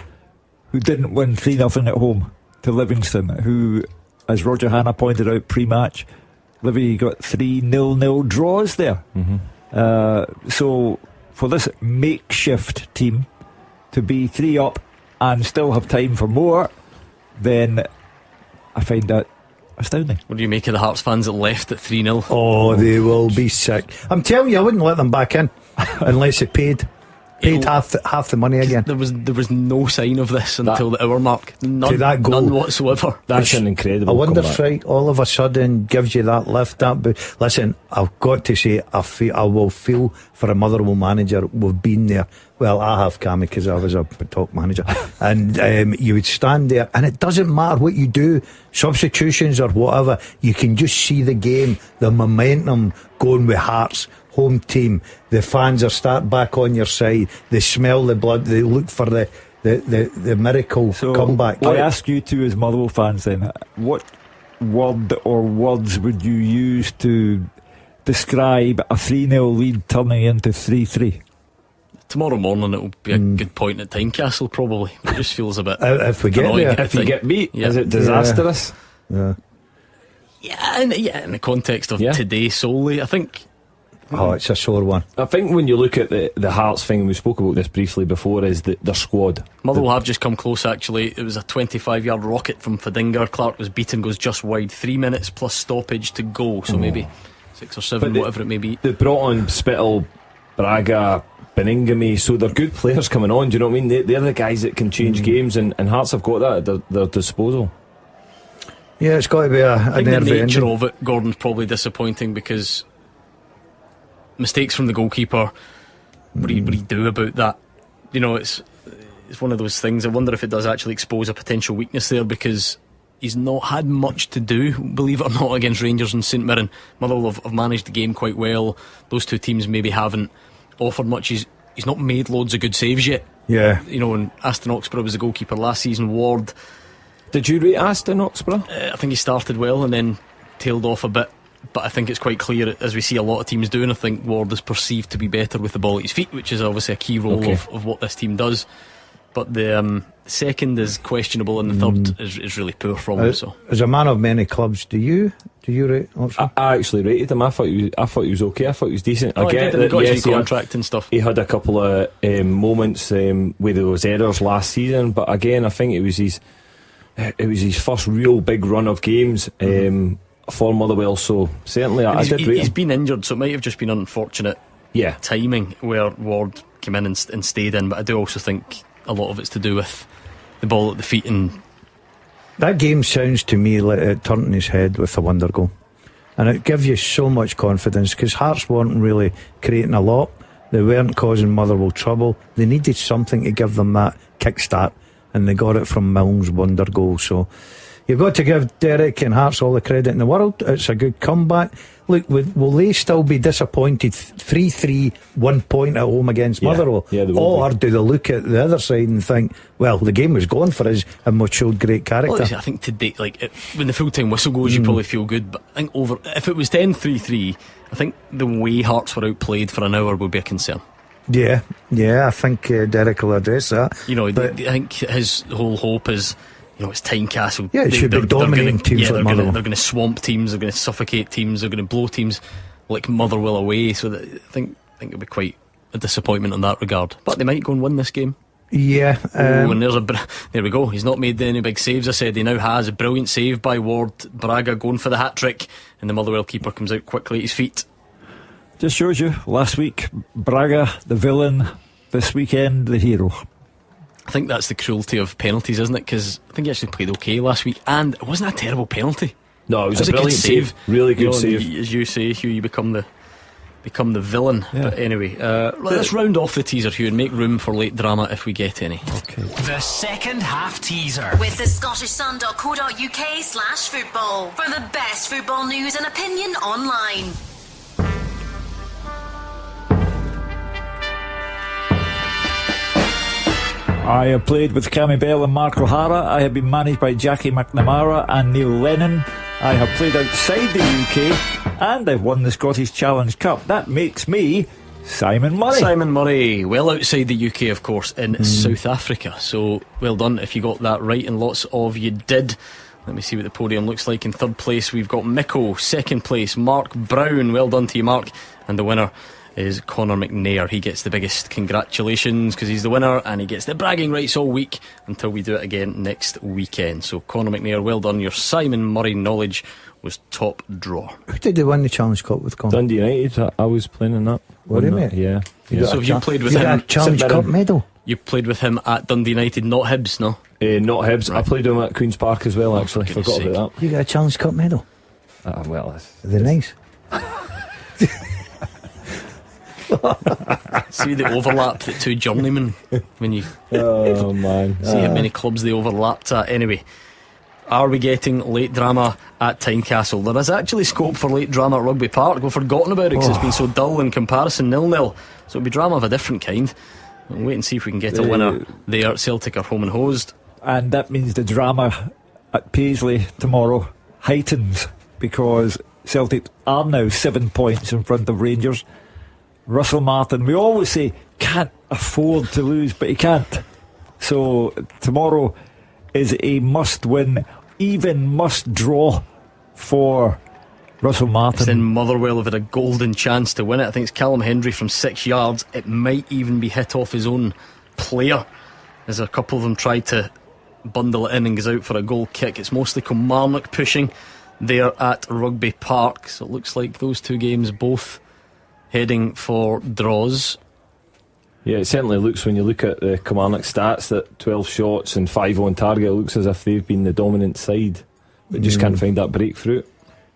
S8: who didn't win 3-0 at home to Livingston, who as Roger Hanna pointed out pre-match, Livy got 3 0-0 draws there. So for this makeshift team to be 3 up and still have time for more, then I find that astounding.
S7: What do you make of the Hearts fans that left at 3-0?
S9: Oh, they will be sick. I'm telling you, I wouldn't let them back in unless they paid half the money again.
S7: There was no sign of this until the hour mark. None,
S9: to that goal.
S7: None whatsoever.
S10: That's an incredible.
S9: I wonder,
S10: comeback.
S9: right? All of a sudden gives you that lift. Listen, I've got to say, I will feel for a Motherwell manager. We've been there. Well, I have, Cammy, because I was a top manager, and you would stand there, and it doesn't matter what you do, substitutions or whatever. You can just see the game, the momentum going with Hearts. Home team, the fans are start back on your side. They smell the blood. They look for the miracle comeback.
S8: I ask you two as Motherwell fans then, what word or words would you use to describe a 3-0 lead turning into 3-3?
S7: Tomorrow morning it will be a good point at Tynecastle, probably. It just feels a bit
S9: if we get there,
S10: if you get beat, is it disastrous?
S7: Yeah, in the context of today solely, I think.
S9: Oh, it's a sore one.
S10: I think when you look at the Hearts thing, we spoke about this briefly before, is their squad.
S7: Motherwell have just come close, actually. It was a 25-yard rocket from Fadinger. Clark was beaten, goes just wide. 3 minutes plus stoppage to go, so maybe 6 or 7, whatever it may be.
S10: They brought on Spittle, Braga, Beningame, so they're good players coming on, do you know what I mean? They're the guys that can change games, and Hearts have got that at their disposal.
S9: Yeah, it's got to be a
S7: the nature
S9: ending.
S7: of it, Gordon's probably disappointing, because mistakes from the goalkeeper, what do you do about that? You know, it's one of those things. I wonder if it does actually expose a potential weakness there, because he's not had much to do, believe it or not, against Rangers and St Mirren. Motherwell have managed the game quite well. Those two teams maybe haven't offered much. He's not made loads of good saves yet.
S9: Yeah.
S7: You know, and Aston Oxborough was the goalkeeper last season. Ward,
S10: did you rate Aston Oxborough?
S7: I think he started well and then tailed off a bit. But I think it's quite clear, as we see a lot of teams doing, I think Ward is perceived to be better with the ball at his feet, which is obviously a key role of what this team does. But the second is questionable, and the third is really poor from him. So,
S9: as a man of many clubs, do you rate Oxford?
S10: I actually rated him. I thought he was okay. I thought he was decent.
S7: I
S10: get
S7: that he got his contract and stuff.
S10: He had a couple of moments where there was errors last season, but again, I think it was his first real big run of games. For Motherwell, so certainly I did rate him.
S7: He's been injured, so it might have just been unfortunate timing where Ward came in and stayed in, but I do also think a lot of it's to do with the ball at the feet. And
S9: that game sounds to me like it turned in his head with the wonder goal, and it gives you so much confidence, because Hearts weren't really creating a lot. They weren't causing Motherwell trouble. They needed something to give them that kickstart, and they got it from Milne's wonder goal. So you've got to give Derek and Hearts all the credit in the world. It's a good comeback. Look, will they still be disappointed 3-3, 1 point at home against Motherwell?
S10: Yeah,
S9: or do they look at the other side and think, well, the game was gone for us and we showed great character?
S7: Well, I think today, when the full-time whistle goes, you probably feel good. But I think if it was 10-3-3, I think the way Hearts were outplayed for an hour would be a concern.
S9: Yeah, I think Derek will address that.
S7: You know, I think his whole hope is, you know, it's Tynecastle.
S9: Yeah, it should be dominating teams like Motherwell.
S7: They're going to swamp teams, they're going to suffocate teams, they're going to blow teams like Motherwell away. So I think it'll be quite a disappointment in that regard. But they might go and win this game.
S9: Yeah.
S7: And there we go. He's not made any big saves. I said he now has a brilliant save by Ward. Braga going for the hat trick, and the Motherwell keeper comes out quickly at his feet.
S8: Just shows you, last week Braga the villain, this weekend the hero.
S7: I think that's the cruelty of penalties, isn't it? Because I think he actually played okay last week, and it wasn't a terrible penalty.
S10: No, it was a brilliant save. Really good save.
S7: As you say, Hugh, you become the villain. Yeah. But anyway, let's round off the teaser, Hugh, and make room for late drama if we get any.
S6: Okay. The second half teaser
S16: with the ScottishSun.co.uk/football for the best football news and opinion online.
S8: I have played with Cammy Bell and Mark O'Hara. I have been managed by Jackie McNamara and Neil Lennon. I have played outside the UK, and I've won the Scottish Challenge Cup. That makes me Simon Murray.
S7: Simon Murray, well outside the UK, of course, in South Africa. So well done if you got that right, and lots of you did. Let me see what the podium looks like. In third place we've got Micko. Second place Mark Brown. Well done to you, Mark. And the winner is Conor McNair. He gets the biggest congratulations because he's the winner, and he gets the bragging rights all week until we do it again next weekend. So Conor McNair, well done. Your Simon Murray knowledge was top draw.
S9: Who did they win the Challenge Cup with, Conor?
S10: Dundee United. I was playing in that.
S9: Were you, mate?
S10: Yeah.
S7: So have you played with
S9: you
S7: him?
S9: got a Challenge Cup medal?
S7: You played with him at Dundee United, not Hibs, no?
S10: Not Hibs.
S7: Right.
S10: I played with him at Queen's Park as well, actually.
S7: For
S10: Forgot
S7: goodness
S10: about that.
S9: You got a Challenge Cup medal?
S10: Well,
S9: They're nice.
S7: See the overlap that two journeymen when you
S10: oh man,
S7: see how many clubs they overlapped at. Anyway, are we getting late drama at Tynecastle? There is actually scope for late drama at Rugby Park. We've forgotten about it because it's been so dull in comparison, 0-0. So it'll be drama of a different kind. We'll wait and see if we can get a winner there. Celtic are home and hosed,
S8: and that means the drama at Paisley tomorrow heightens because Celtic are now 7 points in front of Rangers. Russell Martin, we always say, can't afford to lose, but he can't. So tomorrow is a must win, even must draw for Russell Martin.
S7: Then Motherwell have had a golden chance to win it. I think it's Callum Hendry from 6 yards. It might even be hit off his own player, as a couple of them tried to bundle it in and goes out for a goal kick. It's mostly Kilmarnock pushing there at Rugby Park. So it looks like those two games both heading for draws.
S10: Yeah, it certainly looks, when you look at the Kilmarnock stats, that 12 shots and 5 on target, it looks as if they've been the dominant side, but just can't find that breakthrough.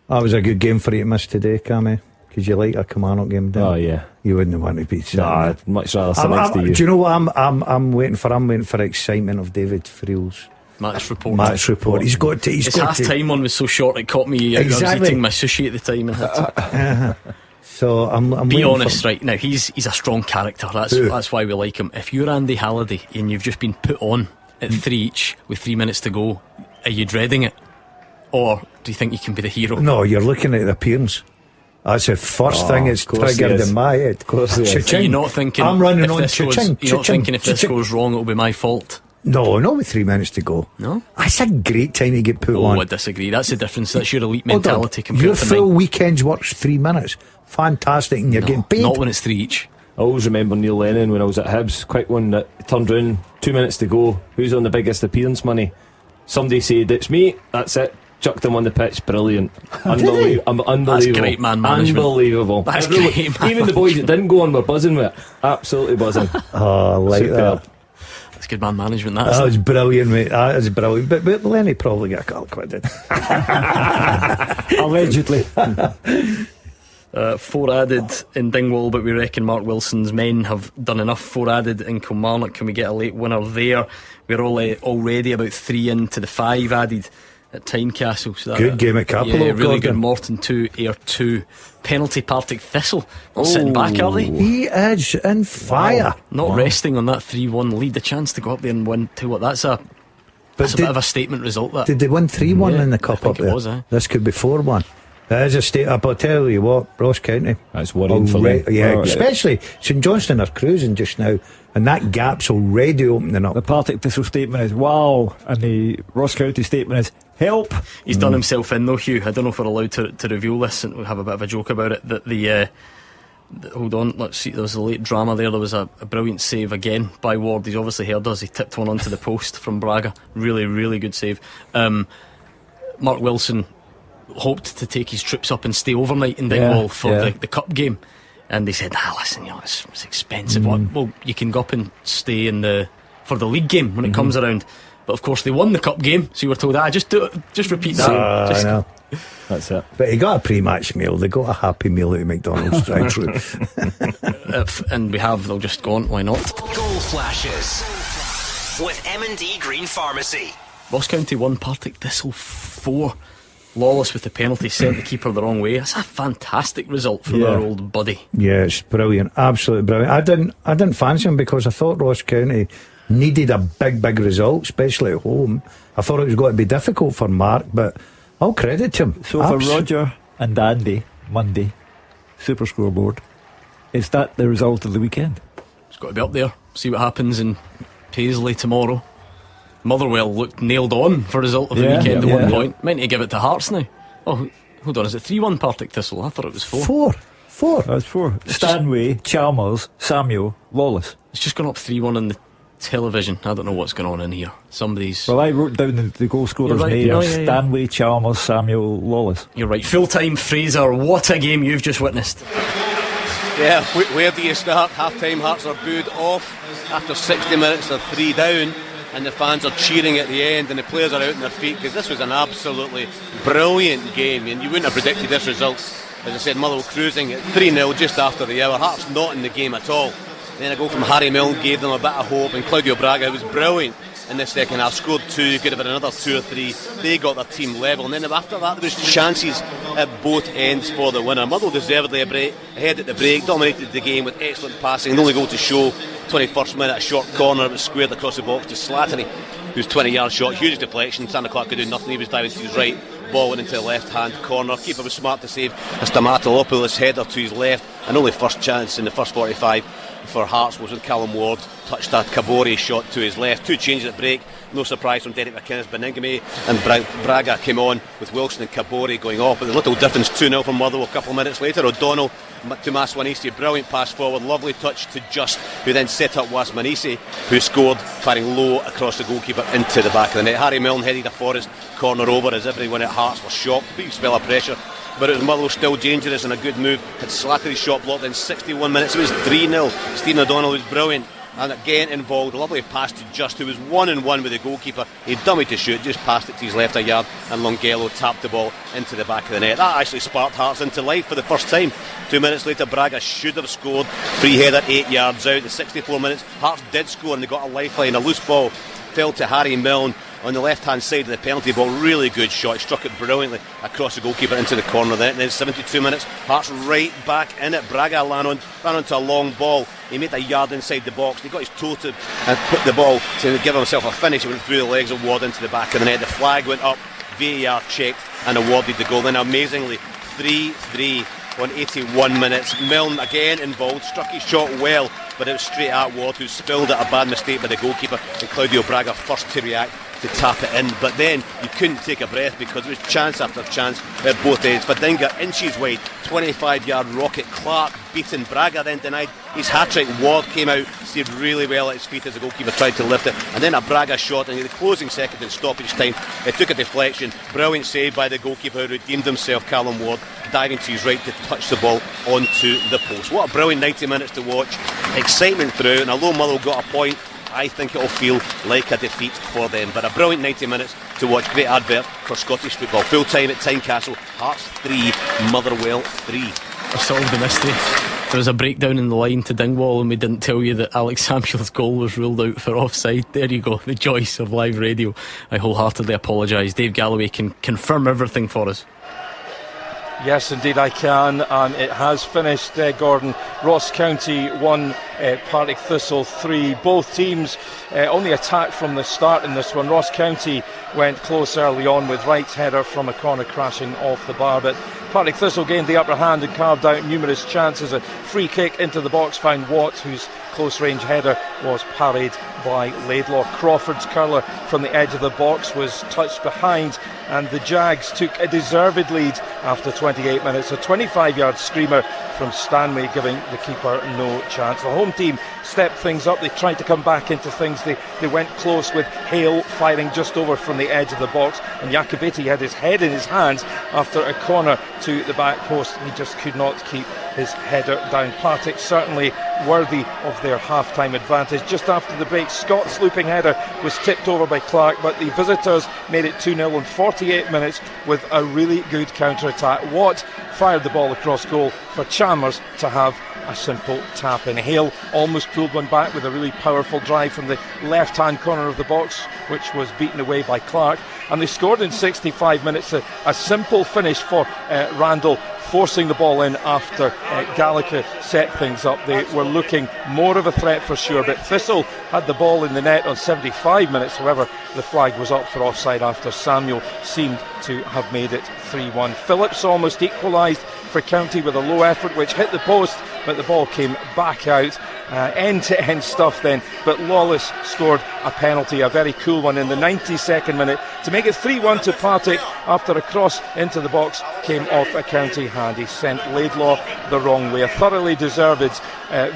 S9: That was a good game for you to miss today, Cammy, because you like a Kilmarnock game, don't you?
S10: Oh yeah,
S9: you wouldn't want to be.
S10: Nah, I'd much rather sit next to you.
S9: Do you know what I'm waiting for? I'm waiting for excitement of David Friel's
S7: match report.
S9: He's got to.
S7: His half time one was so short it caught me.
S9: Exactly.
S7: I was eating my sushi at the time and had to.
S9: So I'm
S7: be honest, right now he's a strong character. That's why we like him. If you're Andy Halliday and you've just been put on at 3 each with 3 minutes to go, are you dreading it, or do you think you can be the hero?
S9: No, you're looking at the appearance. That's the first thing it's triggered in my head. Of
S10: course,
S7: you're not thinking
S9: I'm running on
S7: cha-ching. You're not thinking if this goes wrong it'll be my fault.
S9: No, not with 3 minutes to go.
S7: No,
S9: that's a great time to get put on.
S7: I disagree. That's the difference. That's your elite mentality compared
S9: your
S7: to
S9: full
S7: mine.
S9: weekend's work's 3 minutes. Fantastic, and you're getting paid.
S7: Not when it's 3 each.
S10: I always remember Neil Lennon when I was at Hibs. Quick one that turned round, 2 minutes to go. Who's on the biggest appearance money? Somebody said, it's me. That's it. Chucked him on the pitch. Brilliant. Unbelievable.
S7: That's great man management.
S10: Unbelievable.
S7: That's great man
S10: even the boys that didn't go on were buzzing with it. Absolutely buzzing.
S9: Oh, I like
S10: Superb.
S9: that.
S7: That's good man management.
S9: That was brilliant, mate. That was brilliant. But Lenny probably got a couple of quid, did
S8: allegedly.
S7: 4 added in Dingwall, but we reckon Mark Wilson's men have done enough. 4 added in Kilmarnock. Can we get a late winner there? We're already about 3 into the 5 added at Tynecastle. So
S9: good game at Capello.
S7: Yeah, really good. Morton 2, Ayr 2. Penalty Partick Thistle. Not sitting back, are they?
S9: He is in fire.
S7: Not resting on that 3-1 lead. A chance to go up there and win 2-1. That's a bit of a statement result. That
S9: did they win 3-1 in the cup up there?
S7: It was,
S9: This could be 4-1. That is a state up. I'll tell you what, Ross County.
S10: That's worrying for them.
S9: Yeah, especially St Johnstone are cruising just now, and that gap's already opening up.
S8: The Partick Thistle statement is wow, and the Ross County statement is help.
S7: He's done himself in though, Hugh. I don't know if we're allowed to reveal this, and we'll have a bit of a joke about it. That hold on, let's see. There was a late drama there. There was a brilliant save again by Ward. He's obviously heard us. He tipped one onto the post from Braga. Really, really good save. Mark Wilson hoped to take his troops up and stay overnight in Dingwall for the cup game, and they said, listen, it's expensive. Well, you can go up and stay for the league game when it comes around. But of course they won the cup game, so you were told, just repeat that.
S9: I know.
S10: That's it.
S9: But he got a pre-match meal. They got a happy meal at McDonald's drive-thru.
S7: And they'll just go on, why not?
S6: Goal flashes with M&D Green Pharmacy.
S7: Ross County 1, Partick Thistle 4. Lawless with the penalty, sent the keeper the wrong way. That's a fantastic result from our old buddy.
S9: Yeah, it's brilliant, absolutely brilliant. I didn't fancy him because I thought Ross County needed a big result, especially at home. I thought it was going to be difficult for Mark, but I'll credit him.
S8: So for Roger and Andy, Monday, Super Scoreboard, is that the result of the weekend?
S7: It's got to be up there. See what happens in Paisley tomorrow. Motherwell looked nailed on for result of the weekend at one point. Meant to give it to Hearts now. Oh, hold on, is it 3-1 Partick Thistle? I thought it was 4.
S8: 4. That's 4. Stanway, Chalmers, Samuel, Lawless.
S7: It's just gone up 3-1 on the television. I don't know what's going on in here. Somebody's...
S8: Well, I wrote down the goal scorers' names. Stanway, Chalmers, Samuel, Lawless.
S7: You're right. Full-time Fraser, what a game you've just witnessed.
S12: Yeah, where do you start? Half-time, Hearts are booed off. After 60 minutes, they're 3 down. And the fans are cheering at the end, and the players are out on their feet, because this was an absolutely brilliant game, and you wouldn't have predicted this result. As I said, Motherwell cruising at 3-0 just after the hour. Hearts not in the game at all. Then a goal from Harry Milne gave them a bit of hope, and Claudio Braga, who was brilliant in the second half, scored 2, could have had another 2 or 3. They got their team level, and then after that there was chances at both ends for the winner. Motherwell deservedly ahead at the break, dominated the game with excellent passing. The only goal to show, 21st minute, a short corner, it was squared across the box to Slattery, whose 20-yard shot, huge deflection. Sander Clark could do nothing, he was diving to his right, ball went into the left hand corner. Keeper was smart to save a Stamatolopoulos header to his left, and only first chance in the first 45 for Hearts was with Callum Ward, touched a Kabore shot to his left. 2 changes at break, no surprise from Derek McInnes. Beningame and Braga came on with Wilson and Kabore going off, but the little difference, 2-0 from Motherwell. A couple of minutes later, O'Donnell to Maswanisi, brilliant pass forward, lovely touch to Just, who then set up Wasmanisi, who scored, firing low across the goalkeeper into the back of the net. Harry Milne headed a Forest corner over as everyone at Hearts was shocked. Big spell of pressure, but it was Motherwell still dangerous, and a good move. Had Slattery's shot blocked in 61 minutes. It was 3-0. Stephen O'Donnell was brilliant, and again involved. A lovely pass to Just, who was 1-on-1 with the goalkeeper. He dummied to shoot, just passed it to his left a yard, and Longello tapped the ball into the back of the net. That actually sparked Hearts into life for the first time. 2 minutes later, Braga should have scored. Free header 8 yards out. The 64 minutes, Hearts did score, and they got a lifeline. A loose ball fell to Harry Milne on the left hand side of the penalty ball. Really good shot, he struck it brilliantly across the goalkeeper into the corner. Then 72 minutes, Hearts right back in it. Braga ran onto a long ball. He made a yard inside the box. He got his toe to and put the ball to give himself a finish. He went through the legs of Ward into the back of the net. The flag went up, VAR checked and awarded the goal. Then amazingly 3-3 on 81 minutes. Milne again involved, struck his shot well, but it was straight at Ward, who spilled it. A bad mistake by the goalkeeper, and Claudio Braga first to react to tap it in. But then you couldn't take a breath, because there was chance after chance at both ends. Fadinga inches wide, 25-yard rocket. Clark beaten. Braga then denied his hat-trick. Ward came out, stayed really well at his feet as the goalkeeper tried to lift it, and then a Braga shot in the closing second in stoppage time. It took a deflection. Brilliant save by the goalkeeper, who redeemed himself, Callum Ward, diving to his right to touch the ball onto the post. What a brilliant 90 minutes to watch. Excitement through, and although Motherwell got a point, I think it'll feel like a defeat for them. But a brilliant 90 minutes to watch. Great advert for Scottish football. Full time at Tynecastle. Hearts 3, Motherwell 3.
S7: I've solved the mystery. There was a breakdown in the line to Dingwall, and we didn't tell you that Alex Samuel's goal was ruled out for offside. There you go, the joys of live radio. I wholeheartedly apologise. Dave Galloway can confirm everything for us.
S14: Yes, indeed I can, and it has finished, Gordon. Ross County 1, Partick Thistle 3. Both teams on the attack from the start in this one. Ross County went close early on with Wright's header from a corner crashing off the bar, but Partick Thistle gained the upper hand and carved out numerous chances. A free kick into the box found Watt, whose close-range header was parried by Laidlaw. Crawford's curler from the edge of the box was touched behind, and the Jags took a deserved lead after 28 minutes. A 25-yard screamer from Stanway giving the keeper no chance. The home team stepped things up. They tried to come back into things. They went close with Hale firing just over from the edge of the box, and Iacobiti had his head in his hands after a corner to the back post. He just could not keep his header down. Partick certainly worthy of their half-time advantage. Just after the break, Scott's looping header was tipped over by Clark, but the visitors made it 2-0 in 48 minutes with a really good counter-attack. Watt fired the ball across goal for Chalmers to have a simple tap in. Hale almost pulled one back with a really powerful drive from the left-hand corner of the box, which was beaten away by Clark, and they scored in 65 minutes. A simple finish for Randall, forcing the ball in after Gallagher set things up. They were looking more of a threat for sure, but Thistle had the ball in the net on 75 minutes. However, the flag was up for offside after Samuel seemed to have made it 3-1. Phillips almost equalised for County with a low effort which hit the post, but the ball came back out, end-to-end stuff then, but Lawless scored a penalty, a very cool one in the 92nd minute to make it 3-1 to Partick after a cross into the box came off a county hand. He sent Laidlaw the wrong way. A thoroughly deserved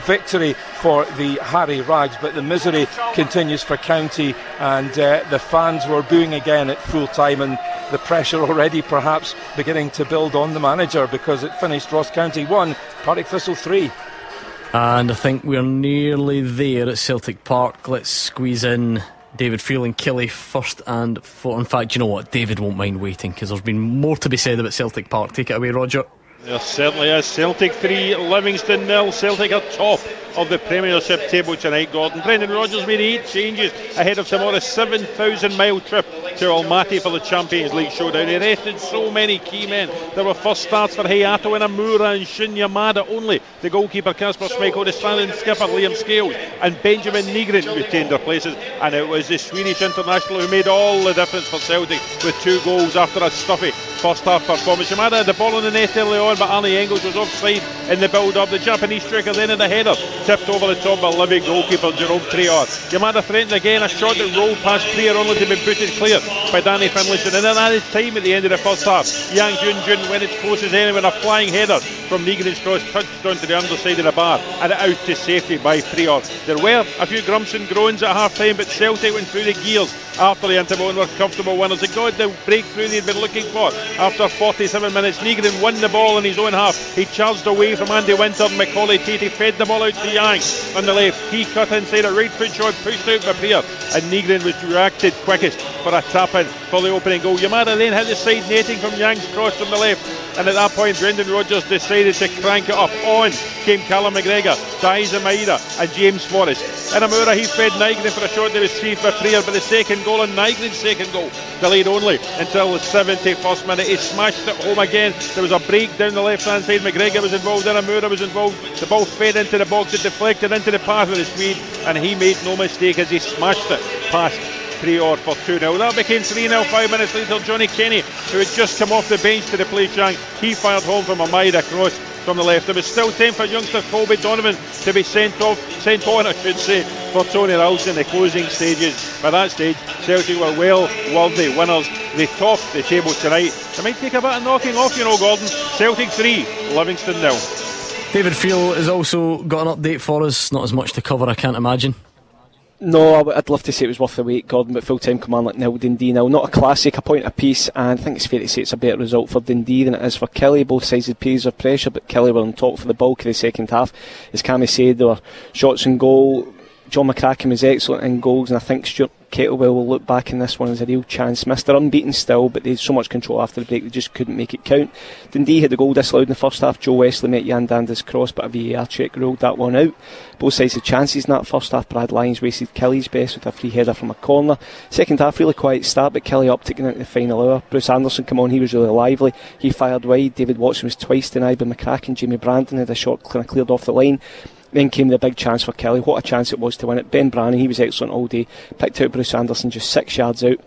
S14: victory for the Harry Rags, but the misery continues for County, and the fans were booing again at full time, and the pressure already perhaps beginning to build on the manager, because it finished Ross County 1, Partick Thistle 3.
S7: And I think we're nearly there at Celtic Park. Let's squeeze in David Friel and Killy first and for. In fact, you know what? David won't mind waiting, because there's been more to be said about Celtic Park. Take it away, Roger.
S11: There certainly is. Celtic 3, Livingston 0. Celtic are top of the Premiership table tonight, Gordon. Brendan Rodgers made 8 changes ahead of tomorrow's 7,000-mile trip to Almaty for the Champions League showdown. He rested so many key men. There were first starts for Hayato and Amura and Shin Yamada only. The goalkeeper Kasper Schmeichel, the standing skipper Liam Scales and Benjamin Nygren retained their places, and it was the Swedish international who made all the difference for Celtic with 2 goals after a stuffy first half performance. Yamada had the ball on the net early on, but Arnie Engels was offside in the build-up. The Japanese striker then had a header tipped over the top by Livy goalkeeper Jerome Trior. Yamada threatened again, a shot that rolled past Trior only to be booted clear by Danny Finlayson. And then at his time at the end of the first half, Yang Jun went as close as anyone. A flying header from Nygren's cross touched onto the underside of the bar and out to safety by Trior. There were a few grumps and groans at half time, but Celtic went through the gears after the interval and were comfortable winners. They got the breakthrough they'd been looking for. After 47 minutes, Nygren won the ball in his own half. He charged away from Andy Winter and Macaulay Tate. Fed the ball out to Yang on the left. He cut inside, a right foot shot pushed out by Prier, and Nygren was reacted quickest for a tap in for the opening goal. Yamada then hit the side netting from Yang's cross from the left, and at that point Brendan Rodgers decided to crank it up. On came Callum McGregor, Daiza Maeda and James Forrest. And Amura, he fed Nygren for a shot that was saved by Prier, but the second goal, and Nygren's second goal, delayed only until the 71st minute. He smashed it home again. There was a break down the left hand side. McGregor was involved and Amura was involved. The ball fed into the box, it deflected into the path of the Swede, and he made no mistake as he smashed it past Prior for 2-0. That became 3-0 5 minutes later. Johnny Kenny, who had just come off the bench to replace Chang, he fired home from a Maeda cross from the left. There was still time for youngster Colby Donovan to be sent on I should say, for Tony Ralston in the closing stages. By that stage, Celtic were well worthy winners. They topped the table tonight. They might take a bit of knocking off, you know, Gordon. Celtic 3, Livingston 0.
S7: David Friel has also got an update for us. Not as much to cover, I can't imagine.
S13: No, I'd love to say it was worth the wait, Gordon, but full-time Kilmarnock 0, Dundee 0. Not a classic, a point apiece, and I think it's fair to say it's a better result for Dundee than it is for Killie. Both sides had periods of pressure, but Killie were on top for the bulk of the second half. As Cammy said, there were shots on goal. John McCracken was excellent in goals, and I think Stuart Kettlewell will look back in this one as a real chance. Missed, they're unbeaten still, but they had so much control after the break they just couldn't make it count. Dundee had the goal disallowed in the first half. Joe Wesley met Jan Danda's cross, but a VAR check ruled that one out. Both sides had chances in that first half. Brad Lyons wasted Kelly's best with a free header from a corner. Second half, really quiet start, but Kelly up taking out the final hour. Bruce Anderson come on, he was really lively. He fired wide. David Watson was twice denied by McCracken. Jamie Brandon had a shot cleared off the line. Then came the big chance for Kelly. What a chance it was to win it. Ben Brannan, he was excellent all day. Picked out Bruce Anderson just 6 yards out.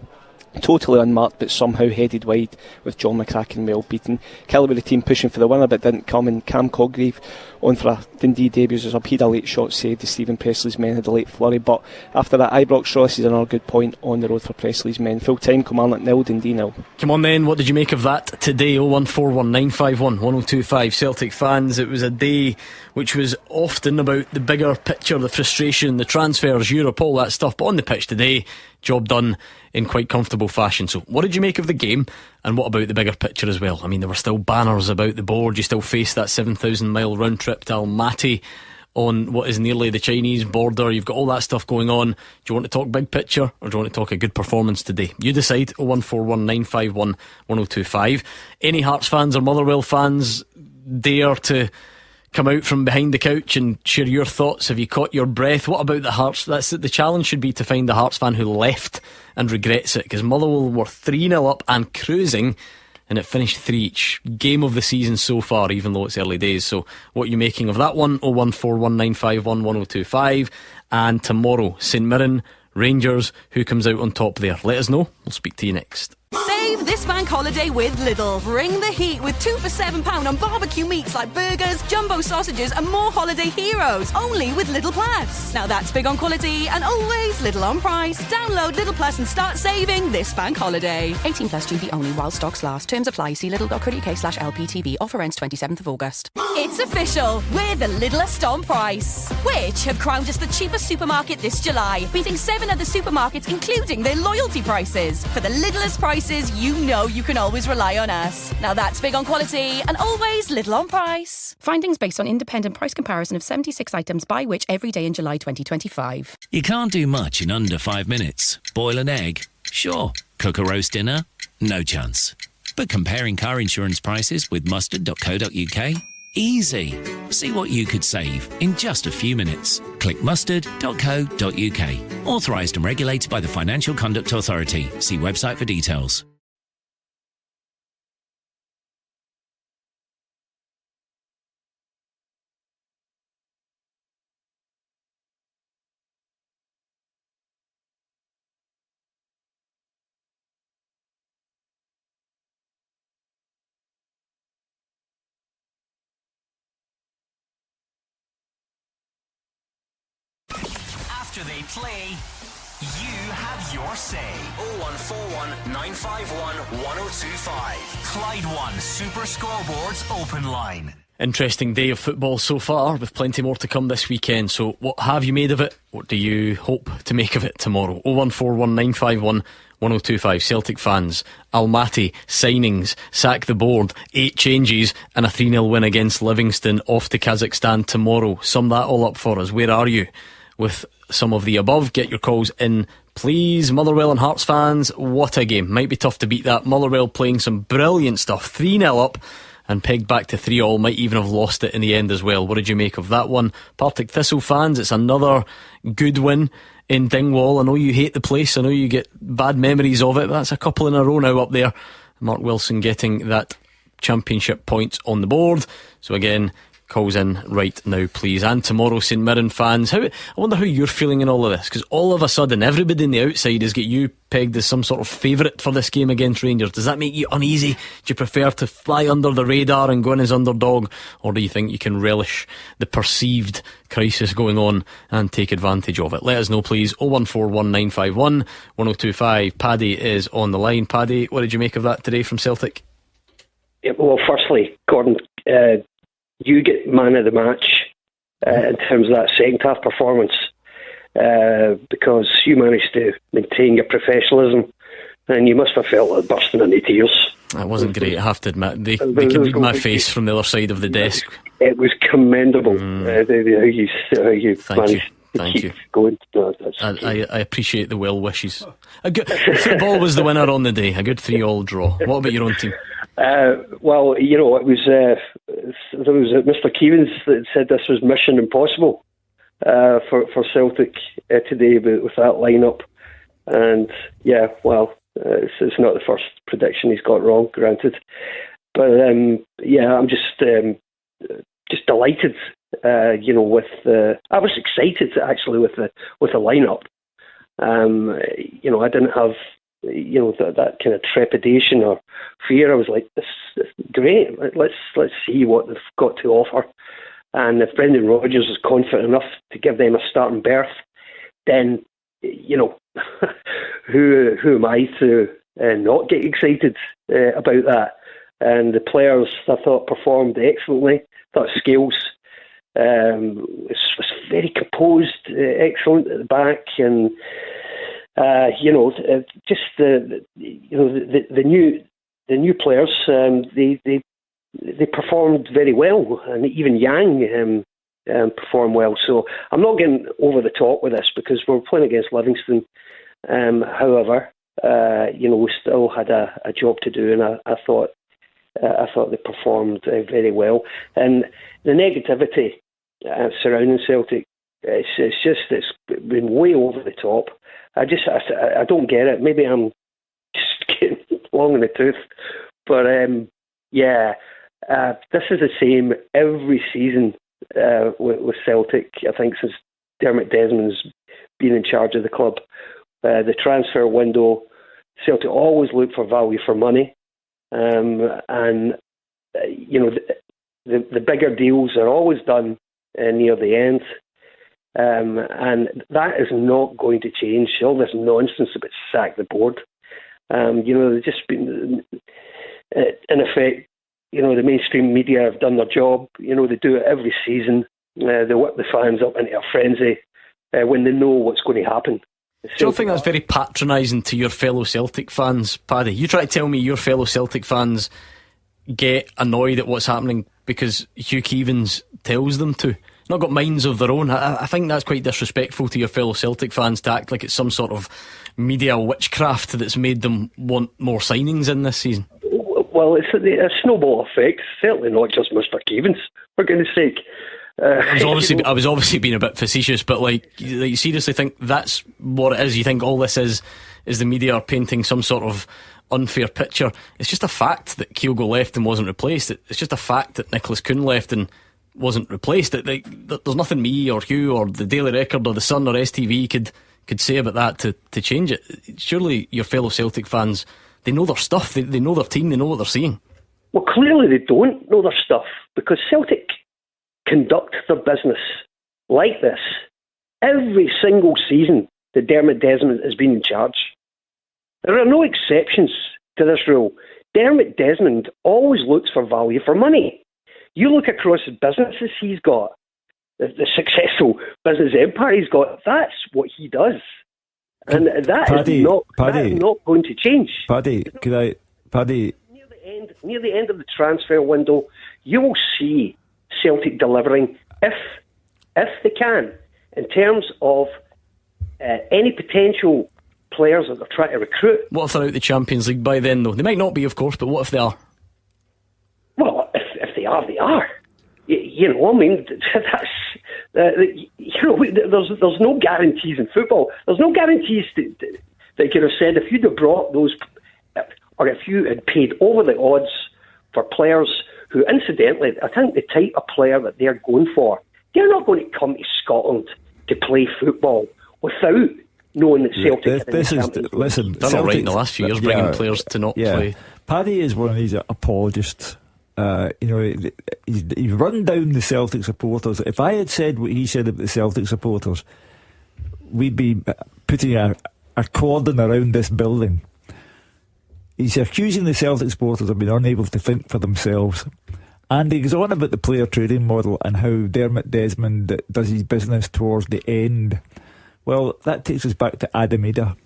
S13: Totally unmarked, but somehow headed wide with John McCracken well beaten. Kelly with the team pushing for the winner, but didn't come, and Cam Coggrave on for a Dundee debut was up. He had a late shot saved as Stephen Presley's men had a late flurry, but after that Ibrox draw, this is another good point on the road for Presley's men. Full time, Kilmarnock 0, Dundee 0.
S7: Come on then, what did you make of that today? 01419511025. Celtic fans, it was a day which was often about the bigger picture, the frustration, the transfers, Europe, all that stuff, but on the pitch today, job done in quite comfortable fashion. So what did you make of the game, and what about the bigger picture as well? I mean, there were still banners about the board. You still face that 7,000 mile round trip to Almaty on what is nearly the Chinese border. You've got all that stuff going on. Do you want to talk big picture, or do you want to talk a good performance today? You decide. 01419511025. Any Hearts fans or Motherwell fans dare to come out from behind the couch and share your thoughts? Have you caught your breath? What about the Hearts? That's the challenge should be to find the Hearts fan who left and regrets it, because Motherwell were 3-0 up and cruising, and it finished 3 each. Game of the season so far, even though it's early days. So what are you making of that one? 01419511025. And tomorrow, St Mirren, Rangers, who comes out on top there? Let us know. We'll speak to you next.
S1: Say Save this bank holiday with Lidl. Bring the heat with 2 for £7 on barbecue meats like burgers, jumbo sausages and more holiday heroes. Only with Lidl Plus. Now that's big on quality and always Lidl on price. Download Lidl Plus and start saving this bank holiday. 18 plus GB only while stocks last. Terms apply. See lidl.co.uk/LPTV. Offer ends 27th of August. It's official. We're the littlest on price, which have crowned us the cheapest supermarket this July, beating 7 other supermarkets including their loyalty prices. For the littlest prices, you know you can always rely on us. Now that's big on quality and always little on price. Findings based on independent price comparison of 76 items by which every day in July 2025.
S4: You can't do much in under 5 minutes. Boil an egg? Sure. Cook a roast dinner? No chance. But comparing car insurance prices with mustard.co.uk? Easy. See what you could save in just a few minutes. Click mustard.co.uk. Authorised and regulated by the Financial Conduct Authority. See website for details.
S6: After they play, you have your say. 0141 951 1025. Clyde One Super Scoreboard's open line.
S7: Interesting day of football so far, with plenty more to come this weekend. So what have you made of it? What do you hope to make of it tomorrow? 0141 951 1025. Celtic fans, Almaty, signings, sack the board, 8 changes and a 3-0 win against Livingston off to Kazakhstan tomorrow. Sum that all up for us. Where are you with some of the above? Get your calls in, please. Motherwell and Hearts fans, what a game. Might be tough to beat that. Motherwell playing some brilliant stuff. 3-0 up and pegged back to 3-all. Might even have lost it in the end as well. What did you make of that one? Partick Thistle fans, it's another good win in Dingwall. I know you hate the place, I know you get bad memories of it, but that's a couple in a row now up there. Mark Wilson getting that championship points on the board. So again, calls in right now, please. And tomorrow, St Mirren fans, I wonder how you're feeling in all of this, because all of a sudden everybody on the outside has got you pegged as some sort of favourite for this game against Rangers. Does that make you uneasy? Do you prefer to fly under the radar and go in as underdog, or do you think you can relish the perceived crisis going on and take advantage of it? Let us know, please. 0141 1025. Paddy is on the line. Paddy, what did you make of that today from Celtic?
S18: Yeah, well, firstly, Gordon, you get man of the match in terms of that second half performance, because you managed to maintain your professionalism, and you must have felt like bursting into tears.
S7: That wasn't great, I have to admit. They could read my face from the other side of the desk.
S18: It was commendable. How you managed
S7: Thank you.
S18: Going.
S7: I appreciate the well wishes. Football was the winner on the day. A good 3-all draw. What about your own team?
S18: Well, it was there was Mr. Keevins that said this was mission impossible for Celtic today with that lineup, and it's not the first prediction he's got wrong, granted, but I'm just delighted. I was excited actually with the lineup. I didn't have that kind of trepidation or fear. I was like, this is great. Let's see what they've got to offer. And if Brendan Rodgers is confident enough to give them a starting berth, then who am I to not get excited about that? And the players, I thought, performed excellently. I thought Scales was very composed, excellent at the back, and just the new players, they performed very well, and even Yang performed well. So I'm not getting over the top with this because we're playing against Livingston. However, we still had a job to do, and I thought they performed very well. And the negativity surrounding Celtic, it's been way over the top. I don't get it. Maybe I'm just getting long in the tooth, but this is the same every season with Celtic. I think since Dermot Desmond's been in charge of the club, the transfer window Celtic always look for value for money, and the bigger deals are always done near the end, and that is not going to change. All this nonsense about sack the board, they've just been, in effect, the mainstream media have done their job. They do it every season. They whip the fans up into a frenzy when they know what's going to happen.
S7: Do you think that's very patronising to your fellow Celtic fans, Paddy? You try to tell me your fellow Celtic fans get annoyed at what's happening because Hugh Keevins tells them to. Not got minds of their own. I think that's quite disrespectful to your fellow Celtic fans to act like it's some sort of media witchcraft that's made them want more signings in this season.
S18: Well, it's a snowball effect. Certainly not just Mr. Keevins, for goodness sake. I
S7: was obviously being a bit facetious, but you seriously think that's what it is? You think all this is the media are painting some sort of unfair picture? It's just a fact that Kyogo left and wasn't replaced. It's just a fact that Nicholas Kuhn left and wasn't replaced. There's nothing me or Hugh or the Daily Record or the Sun or STV could say about that to change it. Surely your fellow Celtic fans, they know their stuff, they know their team, they know what they're seeing.
S18: Well, clearly they don't know their stuff, because Celtic conduct their business like this every single season that Dermot Desmond has been in charge. There are no exceptions to this rule. Dermot Desmond always looks for value for money. You look across the businesses he's got, the successful business empire he's got, that's what he does. And that is not going to change.
S8: Paddy,
S18: Near the end of the transfer window, you will see Celtic delivering, if they can, in terms of any potential players that they're trying to recruit.
S7: What if they're out the Champions League by then, though? They might not be, of course, but what if they are?
S18: Well, if they are, they are. That's there's no guarantees in football. There's no guarantees they could have said if you'd have brought those, or if you had paid over the odds for players who, incidentally, I think the type of player that they're going for, they're not going to come to Scotland to play football without knowing that Celtic.
S7: Done all right in the last few years, bringing players to not play.
S8: Paddy is one of these apologists. He's run down the Celtic supporters. If I had said what he said about the Celtic supporters, we'd be putting a cordon around this building. He's accusing the Celtic supporters of being unable to think for themselves, and he goes on about the player trading model and how Dermot Desmond does his business towards the end. Well, that takes us back to Adam Ida.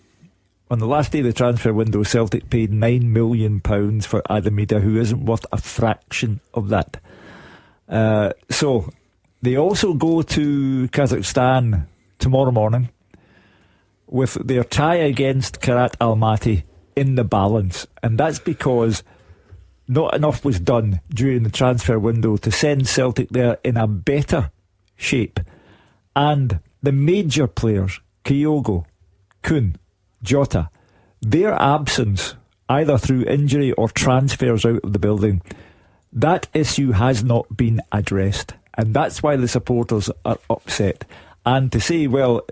S8: On the last day of the transfer window, Celtic paid £9 million for Adam Ida, who isn't worth a fraction of that. So they also go to Kazakhstan tomorrow morning with their tie against Karat Almaty in the balance, and that's because not enough was done during the transfer window to send Celtic there in a better shape. And the major players, Kyogo, Kuhn, Jota, their absence, either through injury or transfers out of the building, that issue has not been addressed, and that's why the supporters are upset. And to say, well,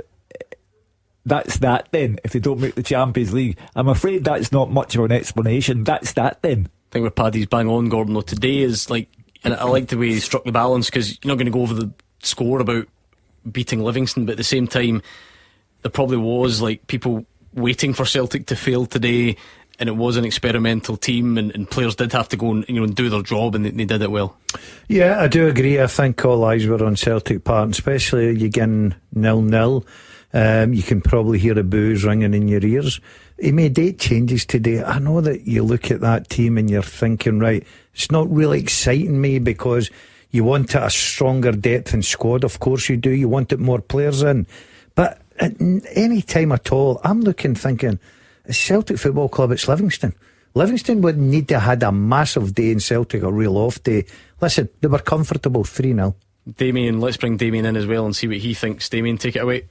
S8: that's that then, if they don't make the Champions League, I'm afraid that's not much of an explanation. That's that then.
S7: I think where Paddy's bang on, Gordon, though, today is and I like the way he struck the balance, because you're not going to go over the score about beating Livingston, but at the same time there probably was people waiting for Celtic to fail today, and it was an experimental team, and players did have to go and do their job, and they did it well.
S9: Yeah, I do agree. I think all eyes were on Celtic part, and especially you getting 0-0. You can probably hear the boos ringing in your ears. He made 8 changes today. I know that you look at that team and you're thinking, right, it's not really exciting me, because you want a stronger depth in squad. Of course you do. You wanted more players in. But at any time at all, I'm thinking, it's Celtic Football Club, it's Livingston. Livingston would need to have had a massive day and Celtic a real off day. Listen, they were comfortable 3-0.
S7: Damien, let's bring Damien in as well and see what he thinks. Damien, take it away.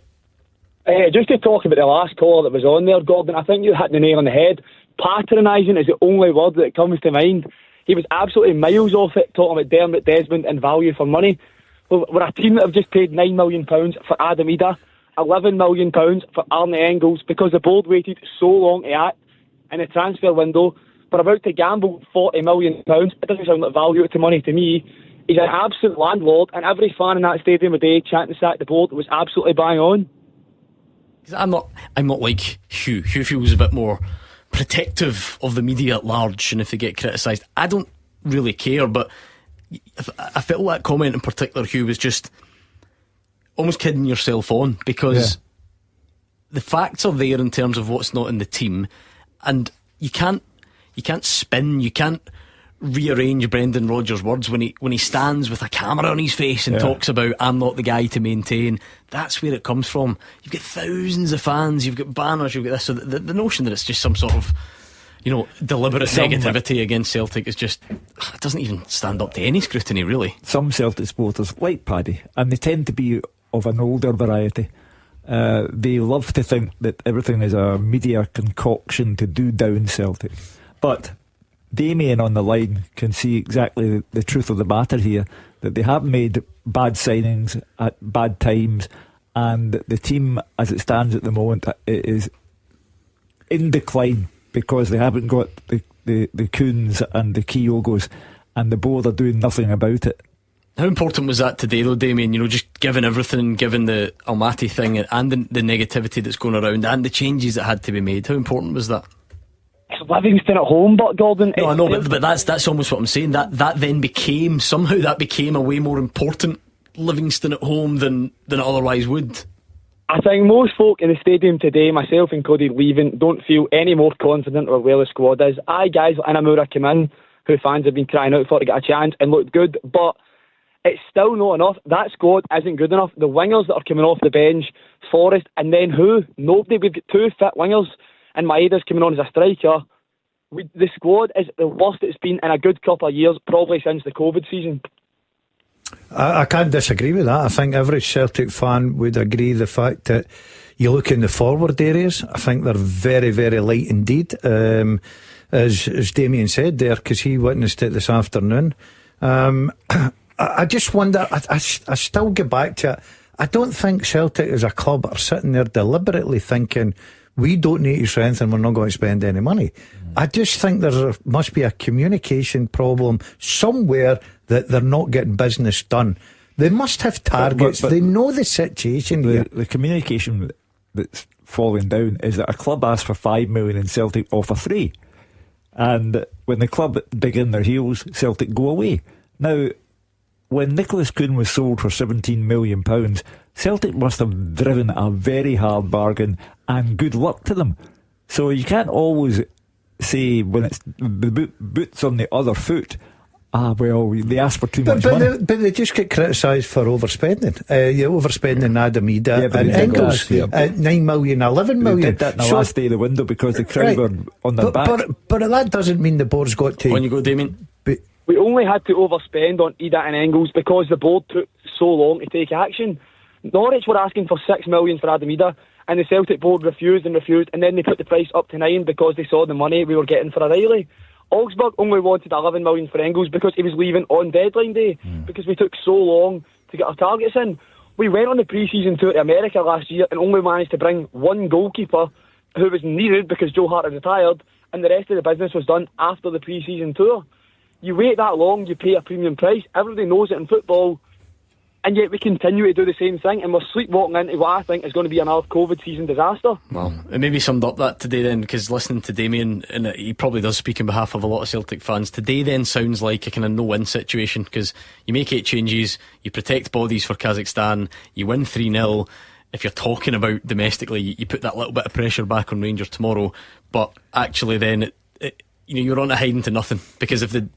S19: Just to talk about the last caller that was on there, Gordon, I think you hit the nail on the head. Patronising is the only word that comes to mind. He was absolutely miles off it, talking about Dermot Desmond and value for money. We're a team that have just paid £9 million for Adam Ida, £11 million for Arne Engels, because the board waited so long to act. in the transfer window, but about to gamble £40 million. It doesn't sound like value to money to me. He's an absolute landlord, and every fan in that stadium today chanting sack the board was absolutely bang on.
S7: I'm not like Hugh. Hugh feels a bit more protective of the media at large, and if they get criticised, I don't really care. But I felt that comment in particular, Hugh, was just almost kidding yourself on, because the facts are there in terms of what's not in the team, and you can't spin, you can't rearrange Brendan Rodgers' words when he stands with a camera on his face and talks about, I'm not the guy to maintain. That's where it comes from. You've got thousands of fans, you've got banners, you've got this. So the notion that it's just some sort of, deliberate negativity against Celtic is just, it doesn't even stand up to any scrutiny, really.
S8: Some Celtic supporters like Paddy, and they tend to be of an older variety. They love to think that everything is a media concoction to do down Celtic. But Damien on the line can see exactly the truth of the matter here, that they have made bad signings at bad times, and the team as it stands at the moment is in decline because they haven't got the Coons and the Kyogos, and the board are doing nothing about it.
S7: How important was that today though, Damien? Just given everything, given the Almaty thing and the negativity that's going around and the changes that had to be made, how important was that?
S19: It's Livingston at home, but Gordon...
S7: No, I know, but that's almost what I'm saying. That then became, somehow that became a way more important Livingston at home than it otherwise would.
S19: I think most folk in the stadium today, myself included leaving, don't feel any more confident of where the squad is. Guys like Inamura came in, who fans have been crying out for to get a chance, and looked good, but it's still not enough. That squad isn't good enough. The wingers that are coming off the bench, Forrest, and then who? Nobody. We've got 2 fit wingers, and Maeda's coming on as a striker. The squad is the worst it's been in a good couple of years, probably since the COVID season.
S9: I can't disagree with that. I think every Celtic fan would agree the fact that you look in the forward areas, I think they're very, very light indeed, as Damien said there, because he witnessed it this afternoon. I just wonder, I still go back to it. I don't think Celtic as a club are sitting there deliberately thinking we don't need to strengthen, we're not going to spend any money. I just think there must be a communication problem somewhere that they're not getting business done. They must have targets, but they know the situation here.
S8: The communication that's falling down is that a club asks for 5 million and Celtic offer 3, and when the club dig in their heels, Celtic go away. Now, when Nicholas Kuhn was sold for £17 million, Celtic must have driven a very hard bargain, and good luck to them. So you can't always say, when it's the boots on the other foot, well, they asked for too much money.
S9: But they just get criticised for overspending. Overspending Adam Ida and Engels. 9 million, 11 million.
S8: They did that in the last day of the window because the crowd were on their back.
S9: But that doesn't mean the board's got to...
S7: On you go, Damien.
S19: We only had to overspend on Ida and Engels because the board took so long to take action. Norwich were asking for 6 million for Adam Ida, and the Celtic board refused, and then they put the price up to 9 because they saw the money we were getting for O'Reilly. Augsburg only wanted 11 million for Engels because he was leaving on deadline day, because we took so long to get our targets in. We went on the pre-season tour to America last year and only managed to bring one goalkeeper who was needed because Joe Hart had retired, and the rest of the business was done after the pre-season tour. You wait that long, you pay a premium price. Everybody knows it in football, and yet we continue to do the same thing, and we're sleepwalking into what I think is going to be another COVID season disaster.
S7: Well, it maybe summed up that today then, because listening to Damien, and he probably does speak on behalf of a lot of Celtic fans, today then sounds like a kind of no-win situation, because you make 8 changes, you protect bodies for Kazakhstan, you win 3-0. If you're talking about domestically, you put that little bit of pressure back on Rangers tomorrow, but actually then you're on a hiding to nothing, because if the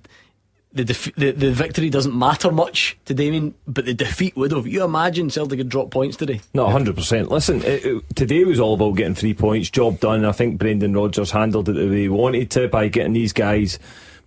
S7: victory doesn't matter much to Damien, but the defeat would have. You imagine Celtic had dropped points today?
S10: No, 100%. Listen, today was all about getting 3 points, job done. I think Brendan Rodgers handled it the way he wanted to by getting these guys,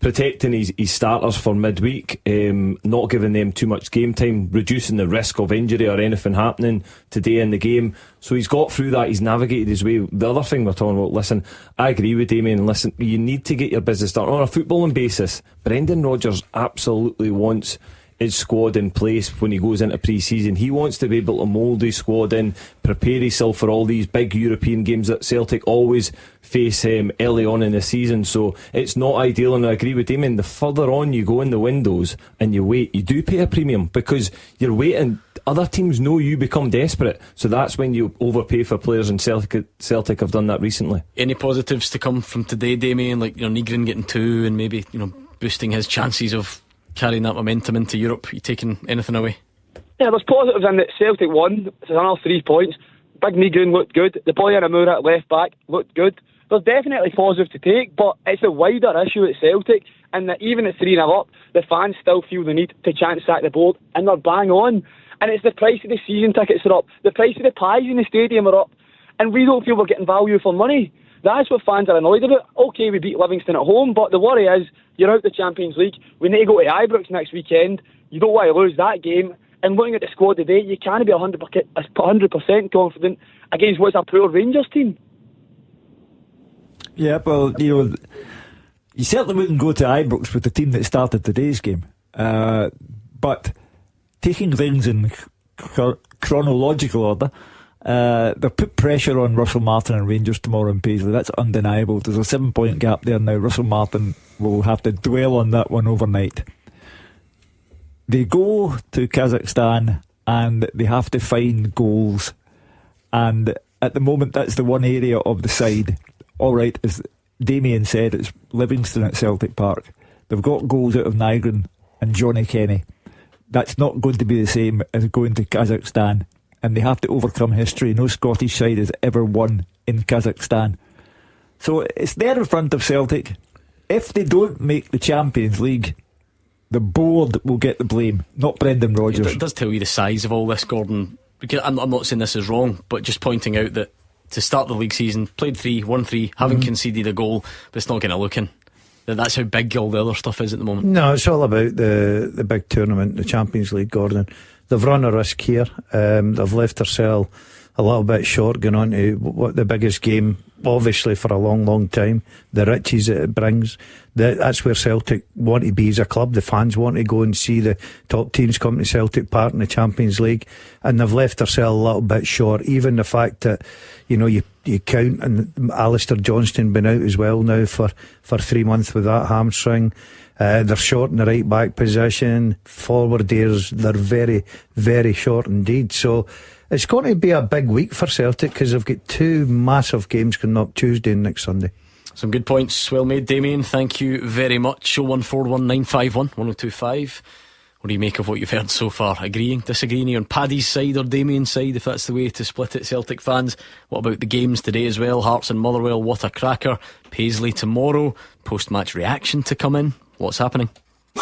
S10: protecting his starters for midweek, not giving them too much game time, reducing the risk of injury or anything happening today in the game. So he's got through that, he's navigated his way. The other thing we're talking about, listen, I agree with Damien, listen, you need to get your business done on a footballing basis. Brendan Rodgers absolutely wants his squad in place when he goes into pre-season. He wants to be able to mould his squad in, prepare himself for all these big European games that Celtic always face early on in the season. So it's not ideal, and I agree with Damien. The further on you go in the windows and you wait, you do pay a premium because you're waiting. Other teams know you become desperate, so that's when you overpay for players, and Celtic have done that recently.
S7: Any positives to come from today, Damien? Like, Nygren getting 2 and maybe boosting his chances of carrying that momentum into Europe. You taking anything away?
S19: Yeah, there's positives in that Celtic won. It's another 3 points. Big Nygren looked good. The boy Aramura at left back looked good. There's definitely positives to take, but it's a wider issue at Celtic, and that even at 3-0 up, the fans still feel the need to chant sack the board, and they're bang on. And it's the price of the season tickets are up, the price of the pies in the stadium are up, and we don't feel we're getting value for money. That's what fans are annoyed about. OK, we beat Livingston at home, but the worry is you're out the Champions League. We need to go to Ibrox next weekend. You don't want to lose that game. And looking at the squad today, you can't be 100% confident against what's a poor Rangers team.
S8: Yeah, well, you certainly wouldn't go to Ibrox with the team that started today's game. But taking things in chronological order, they'll put pressure on Russell Martin and Rangers tomorrow in Paisley. That's undeniable. There's a 7-point gap there now. Russell Martin will have to dwell on that one overnight. They go to Kazakhstan and they have to find goals, and at the moment that's the one area of the side. Alright, as Damien said, it's Livingston at Celtic Park. They've got goals out of Nygren and Johnny Kenny. That's not going to be the same as going to Kazakhstan, and they have to overcome history. No Scottish side has ever won in Kazakhstan, so it's there in front of Celtic. If they don't make the Champions League, the board will get the blame, not Brendan Rodgers.
S7: It does tell you the size of all this, Gordon, because I'm not saying this is wrong, but just pointing out that to start the league season, played 3, won 3, haven't conceded a goal, but it's not going to look in. That's how big all the other stuff is at the moment.
S9: No, it's all about the big tournament, the Champions League, Gordon. They've run a risk here. They've left themselves a little bit short going on to what the biggest game, obviously, for a long, long time. The riches that it brings. That's where Celtic want to be as a club. The fans want to go and see the top teams come to Celtic Park in the Champions League, and they've left themselves a little bit short. Even the fact that you count, and Alistair Johnston been out as well now for 3 months with that hamstring. They're short in the right back position. Forward areas, they're very, very short indeed. So it's going to be a big week for Celtic because they've got 2 massive games coming up, Tuesday and next Sunday.
S7: Some good points, well made, Damien. Thank you very much. 01419511025. What do you make of what you've heard so far? Agreeing, disagreeing? On Paddy's side or Damien's side, if that's the way to split it, Celtic fans? What about the games today as well? Hearts and Motherwell, what a cracker. Paisley tomorrow. Post-match reaction to come in. What's happening?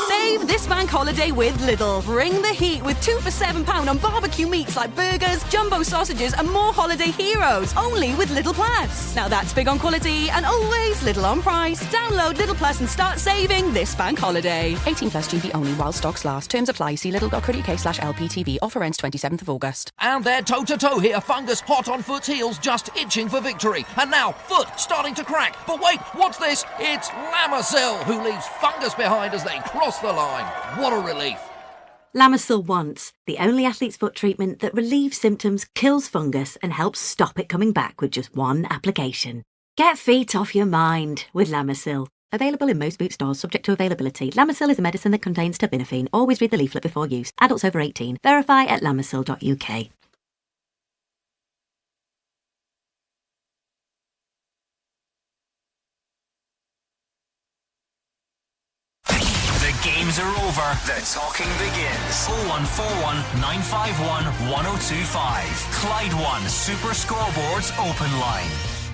S1: Save this bank holiday with Lidl. Bring the heat with 2 for £7 on barbecue meats like burgers, jumbo sausages and more holiday heroes. Only with Lidl Plus. Now that's big on quality and always Lidl on price. Download Lidl Plus and start saving this bank holiday. 18 plus GB only while stocks last. Terms apply. See lidl.co.uk/LPTV. Offer ends 27th of August.
S3: And they're toe-to-toe here. Fungus hot on Foot's heels, just itching for victory. And now Foot starting to crack. But wait, what's this? It's Lamasil who leaves Fungus behind as they cross the line. What a relief.
S2: Lamasil Once, the only athlete's foot treatment that relieves symptoms, kills fungus and helps stop it coming back with just one application. Get feet off your mind with Lamasil. Available in most boot stores, subject to availability. Lamasil is a medicine that contains terbinafine. Always read the leaflet before use. Adults over 18. Verify at lamasil.uk.
S6: Games are over. The talking begins. 0141 951 1025. Clyde One Super Scoreboard's open line.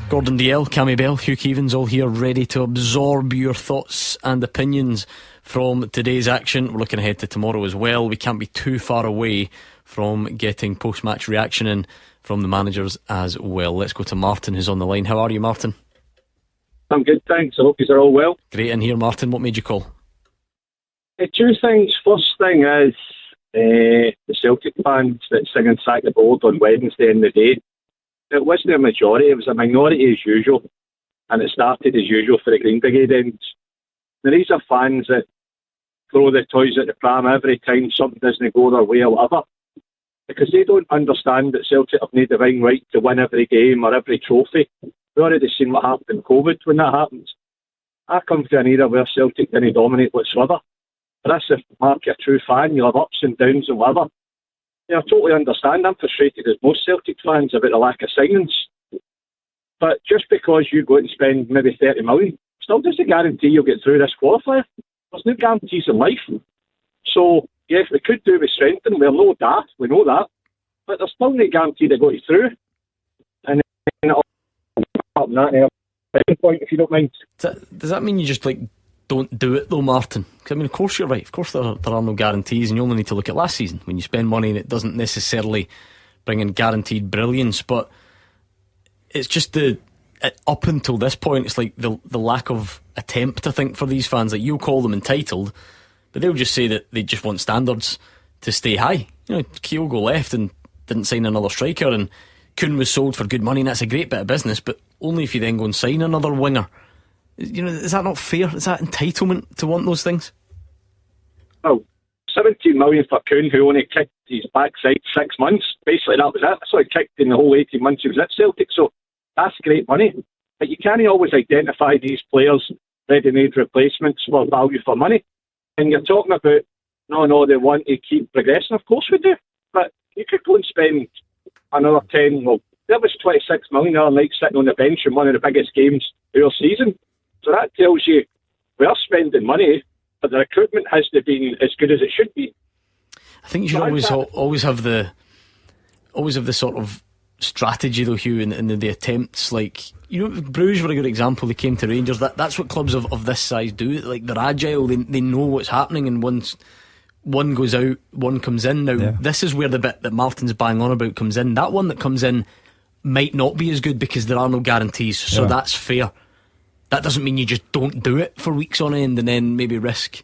S7: Gordon Dalziel, Cammy Bell, Hugh Keevins, all here ready to absorb your thoughts and opinions from today's action. We're looking ahead to tomorrow as well. We can't be too far away from getting post-match reaction in from the managers as well. Let's go to Martin, who's on the line. How are you, Martin?
S20: I'm good, thanks. I hope you're all well.
S7: Great in here, Martin. What made you call?
S20: 2 things. First thing is the Celtic fans that singing sack the board on Wednesday in the day. It wasn't a majority, it was a minority as usual, and it started as usual for the Green Brigade ends. Now, these are fans that throw the toys at the pram every time something doesn't go their way or whatever. Because they don't understand that Celtic have made the divine right to win every game or every trophy. We've already seen what happened in COVID when that happens. I come from an era where Celtic didn't dominate whatsoever. But that's the mark of a true fan. You'll have ups and downs and whatever. I totally understand. I'm frustrated as most Celtic fans about the lack of signings. But just because you go out and spend maybe 30 million, still doesn't guarantee you'll get through this qualifier. There's no guarantees in life. So, yes, we could do with strengthening. We're no daft, we know that. But there's still no guarantee to go through. And then up that point, if you don't mind.
S7: Does that mean you just don't do it though, Martin? Because I mean, of course you're right. Of course there are no guarantees, and you only need to look at last season when you spend money and it doesn't necessarily bring in guaranteed brilliance. But it's just up until this point, it's like the lack of attempt, I think, for these fans. Like, you'll call them entitled, but they'll just say that they just want standards to stay high. Kyogo left and didn't sign another striker, and Kuhn was sold for good money, and that's a great bit of business, but only if you then go and sign another winger. Is that not fair? Is that entitlement to want those things?
S20: Well, 17 million for Kuhn, who only kicked his backside 6 months. Basically, that was it. That's what he kicked in the whole 18 months he was at Celtic. So that's great money. But you can't always identify these players, ready-made replacements for value for money. And you're talking about, no, they want to keep progressing. Of course we do. But you could go and spend another 10. Well, there was 26 million the other night sitting on the bench in one of the biggest games of our season. So that tells you we are spending money, but the recruitment has to be as good as it should be.
S7: I think you should always have the sort of strategy though, Hugh, and the attempts. Like, Bruges were a good example. They came to Rangers. That's what clubs of this size do. Like, they're agile. They know what's happening, and once one goes out, one comes in. Now this is where the bit that Martin's bang on about comes in. That one that comes in might not be as good because there are no guarantees. So that's fair. That doesn't mean you just don't do it for weeks on end and then maybe risk.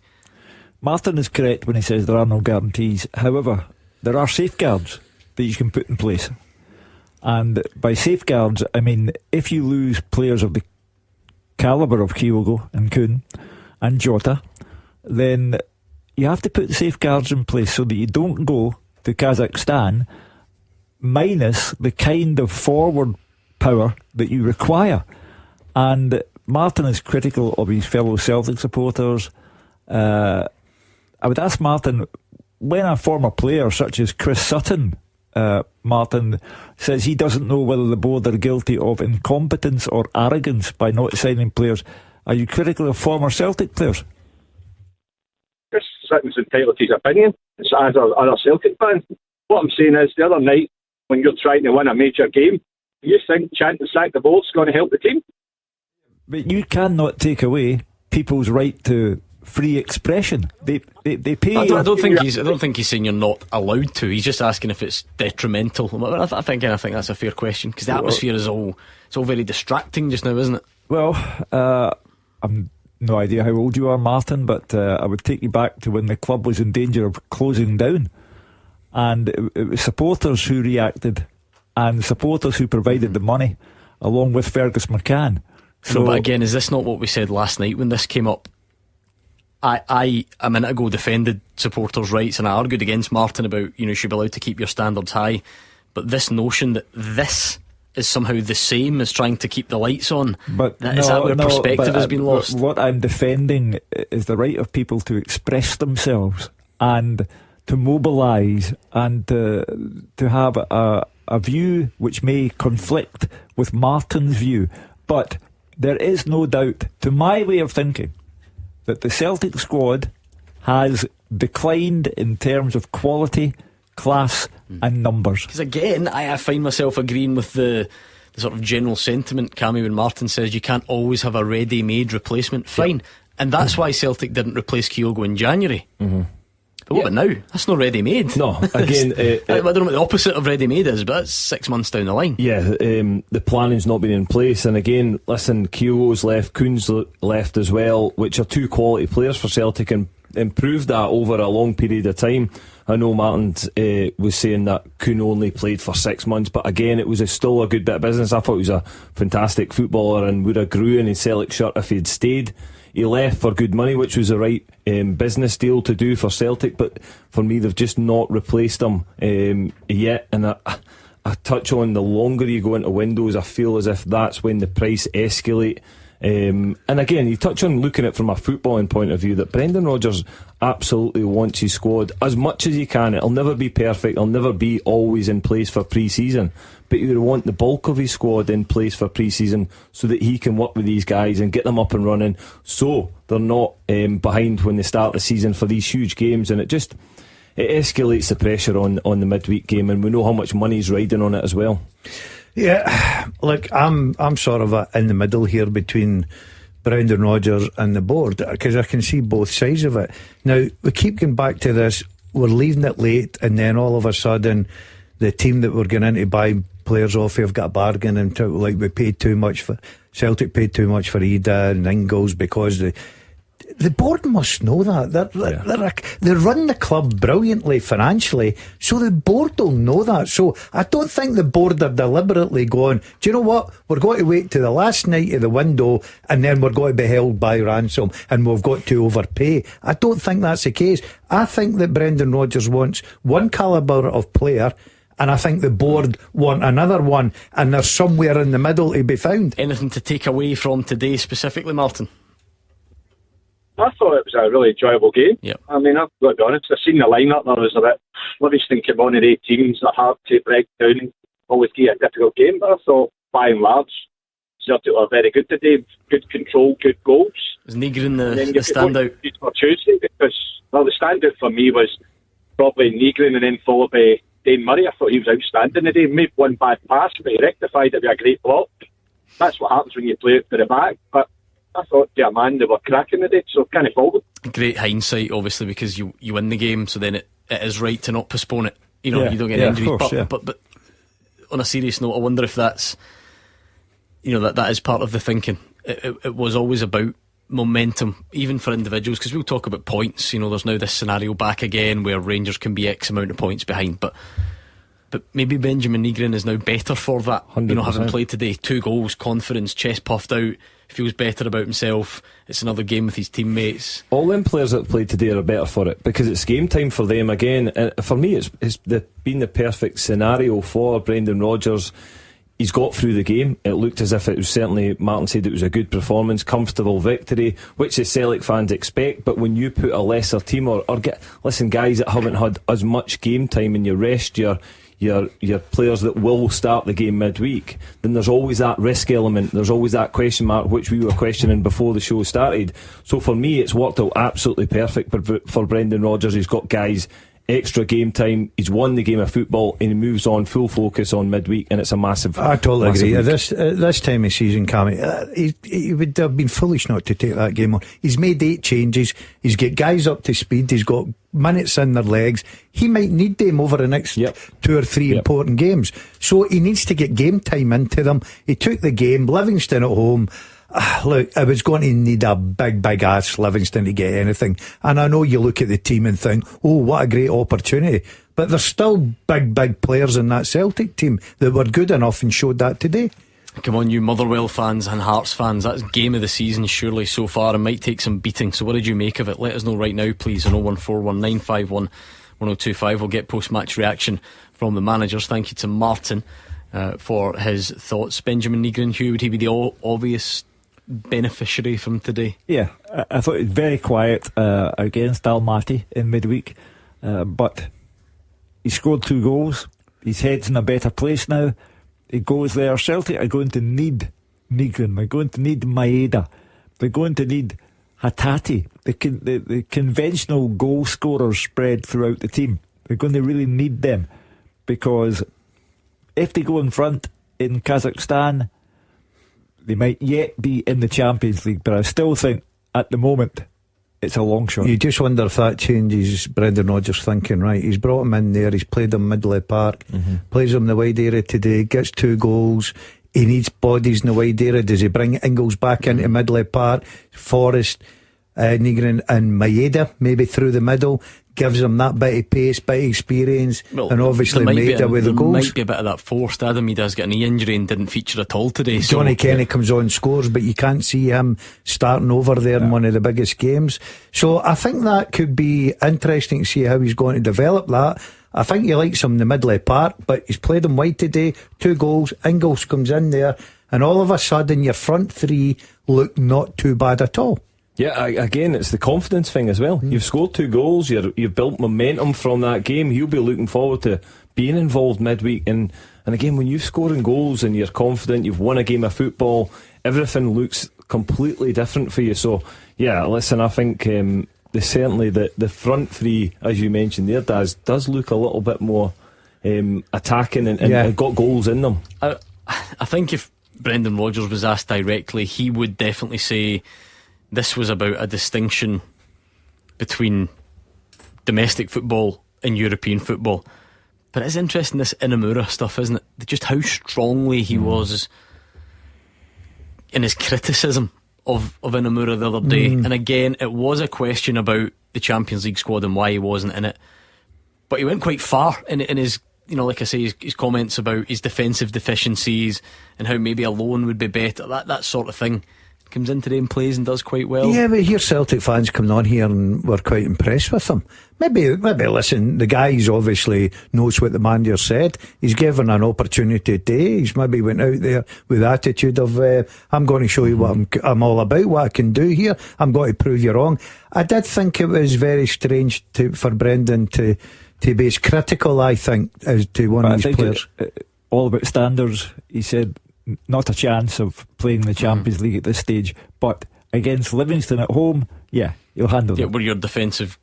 S8: Martin is correct when he says there are no guarantees. However, there are safeguards that you can put in place. And by safeguards, I mean, if you lose players of the calibre of Kyogo and Kuhn and Jota, then you have to put the safeguards in place so that you don't go to Kazakhstan minus the kind of forward power that you require. And Martin is critical of his fellow Celtic supporters. I would ask Martin, when a former player such as Chris Sutton, Martin, says he doesn't know whether the board are guilty of incompetence or arrogance by not signing players, are you critical of former Celtic players?
S20: Chris Sutton's entitled to his opinion, as are other Celtic fans. What I'm saying is, the other night, when you're trying to win a major game, do you think chanting sack the board's going to help the team?
S8: But you cannot take away people's right to free expression. They pay.
S7: I don't think he's saying you're not allowed to. He's just asking if it's detrimental. I think that's a fair question, because the atmosphere is all very distracting just now, isn't it?
S8: Well, I've no idea how old you are, Martin, but I would take you back to when the club was in danger of closing down, and it was supporters who reacted and supporters who provided the money, along with Fergus McCann.
S7: So, but again, is this not what we said last night when this came up? I a minute ago defended supporters' rights, and I argued against Martin about, you should be allowed to keep your standards high. But this notion that this is somehow the same as trying to keep the lights on, is that where perspective has been lost?
S8: What I'm defending is the right of people to express themselves and to mobilise and to have a view which may conflict with Martin's view. But there is no doubt, to my way of thinking, that the Celtic squad has declined in terms of quality, class and numbers.
S7: Because again, I find myself agreeing with the sort of general sentiment, Cammy, when Martin says you can't always have a ready-made replacement. Fine. And that's why Celtic didn't replace Kyogo in January. But what about now? That's not ready-made.
S10: No, again,
S7: I don't know what the opposite of ready-made is, but that's 6 months down the line.
S10: Yeah, the planning's not been in place. And again, listen, Kyogo's left, Kuhn's left as well, which are two quality players for Celtic, and improved that over a long period of time. I know Martin was saying that Kuhn only played for 6 months, but again, it was still a good bit of business. I thought he was a fantastic footballer and would have grew in his Celtic shirt if he had stayed. He left for good money, which was the right business deal to do for Celtic, but for me, they've just not replaced him yet. And I touch on, the longer you go into windows, I feel as if that's when the price escalate. And again, you touch on looking at it from a footballing point of view, that Brendan Rodgers absolutely wants his squad as much as he can. It'll never be perfect, it'll never be always in place for pre-season, but you would want the bulk of his squad in place for pre-season so that he can work with these guys and get them up and running, so they're not behind when they start the season for these huge games. And it escalates the pressure on the midweek game, and we know how much money's riding on it as well.
S9: Yeah, look, I'm sort of in the middle here between Brendan Rodgers and the board, because I can see both sides of it. Now, we keep going back to this, we're leaving it late, and then all of a sudden the team that we're going in to buy players off have got a bargain, and like we paid too much for Celtic, paid too much for Ida and Ingalls, because the board must know that. They run the club brilliantly financially, so the board will know that. So I don't think the board are deliberately going, do you know what, we're going to wait to the last night of the window and then we're going to be held by ransom and we've got to overpay. I don't think that's the case. I think that Brendan Rodgers wants one calibre of player, and I think the board want another one, and they're somewhere in the middle to be found.
S7: Anything to take away from today specifically, Martin?
S20: I thought it was a really enjoyable game.
S7: Yep.
S20: I mean, I've got to be honest, I've seen the line-up, there was a bit Livingston came on at 8 teams that hard to break down, always give a difficult game, but I thought by and large Celtic were very good today, good control, good goals.
S7: Was Nygren the standout?
S20: For Tuesday, because the standout for me was probably Nygren, and then followed by Dane Murray. I thought he was outstanding today. Made one bad pass, but he rectified it with a great block. That's what happens when you play it to the back. But I thought, yeah, man, they were cracking today, so kind of forward.
S7: Great hindsight, obviously, because you win the game, so then it is right to not postpone it. You know, you don't get an injury. But on a serious note, I wonder if that's, that is part of the thinking. It was always about momentum, even for individuals, because we'll talk about points. There's now this scenario back again where Rangers can be X amount of points behind, but maybe Benjamin Nygren is now better for that.
S10: 100%.
S7: Having played today, 2 goals, confidence, chest puffed out, feels better about himself. It's another game with his teammates.
S10: All them players that played today are better for it, because it's game time for them again. And for me, it's been the perfect scenario for Brendan Rodgers. He's got through the game. It looked as if it was, certainly Martin said, it was a good performance, comfortable victory, which the Celtic fans expect. But when you put a lesser team or listen, guys that haven't had as much game time, and you rest your players that will start the game midweek, then there's always that risk element, there's always that question mark, which we were questioning before the show started. So for me, it's worked out absolutely perfect for Brendan Rodgers. He's got guys extra game time, he's won the game of football, and he moves on full focus on midweek, and it's a massive.
S9: I totally agree. This time of season, Cammy, he would have been foolish not to take that game on. He's made 8 changes, he's got guys up to speed, he's got minutes in their legs. He might need them over the next 2 or 3 important games, so he needs to get game time into them. He took the game, Livingston at home. Look, I was going to need a big ass Livingston to get anything, and I know you look at the team and think, oh, what a great opportunity, but there's still big players in that Celtic team that were good enough and showed that today.
S7: Come on, you Motherwell fans and Hearts fans, that's game of the season surely so far, and might take some beating. So what did you make of it? Let us know right now, please, on 01419511025. We'll get post-match reaction from the managers. Thank you to Martin for his thoughts. Benjamin Nygren, Hugh, would he be the obvious beneficiary from today?
S8: Yeah, I thought it was very quiet against Almaty in midweek, but he scored 2 goals. His head's in a better place now. He goes there. Celtic are going to need Nygren, they're going to need Maeda, they're going to need Hatate, the conventional goal scorers spread throughout the team. They're going to really need them, because if they go in front in Kazakhstan, they might yet be in the Champions League, but I still think at the moment it's a long shot.
S9: You just wonder if that changes Brendan Rodgers' thinking, right? He's brought him in there, he's played him Midley Park, plays him in the wide area today, gets 2 goals. He needs bodies in the wide area. Does he bring Ingalls back into Midley Park? Forrest, Nigrin and Maeda maybe through the middle, gives him that bit of pace, bit of experience, and obviously Maeda with the goals.
S7: There might be a bit of that forced. Adam, he does get a knee injury and didn't feature at all today.
S9: Johnny Kenny comes on, scores, but you can't see him starting over there in one of the biggest games. So I think that could be interesting to see how he's going to develop that. I think he likes him in the middle of the park, but he's played him wide today, 2 goals, Ingalls comes in there, and all of a sudden your front three look not too bad at all.
S10: Yeah, again, it's the confidence thing as well. You've scored 2 goals, you've built momentum from that game. He'll be looking forward to being involved midweek. And again, when you're scoring goals and you're confident, you've won a game of football, everything looks completely different for you. So, yeah, listen, I think certainly the front three, as you mentioned there, does look a little bit more attacking and got goals in them.
S7: I think if Brendan Rodgers was asked directly, he would definitely say this was about a distinction between domestic football and European football. But it's interesting, this Inamura stuff, isn't it? Just how strongly he was in his criticism of Inamura the other day. And again, it was a question about the Champions League squad and why he wasn't in it. But he went quite far in his, like I say, his comments about his defensive deficiencies and how maybe a loan would be better, that sort of thing. Comes in today and plays and does quite well. Yeah,
S9: but here Celtic fans coming on here and we're quite impressed with him. Maybe listen, the guy obviously knows what the manager said. He's given an opportunity today. He's maybe went out there with the attitude of I'm going to show you what I'm all about, what I can do here. I'm going to prove you wrong. I did think it was very strange for Brendan to be as critical, I think, as to one of his players.
S8: All about standards. He said not a chance of playing in the Champions League at this stage, but against Livingston at home, he'll handle it.
S7: Where your defensive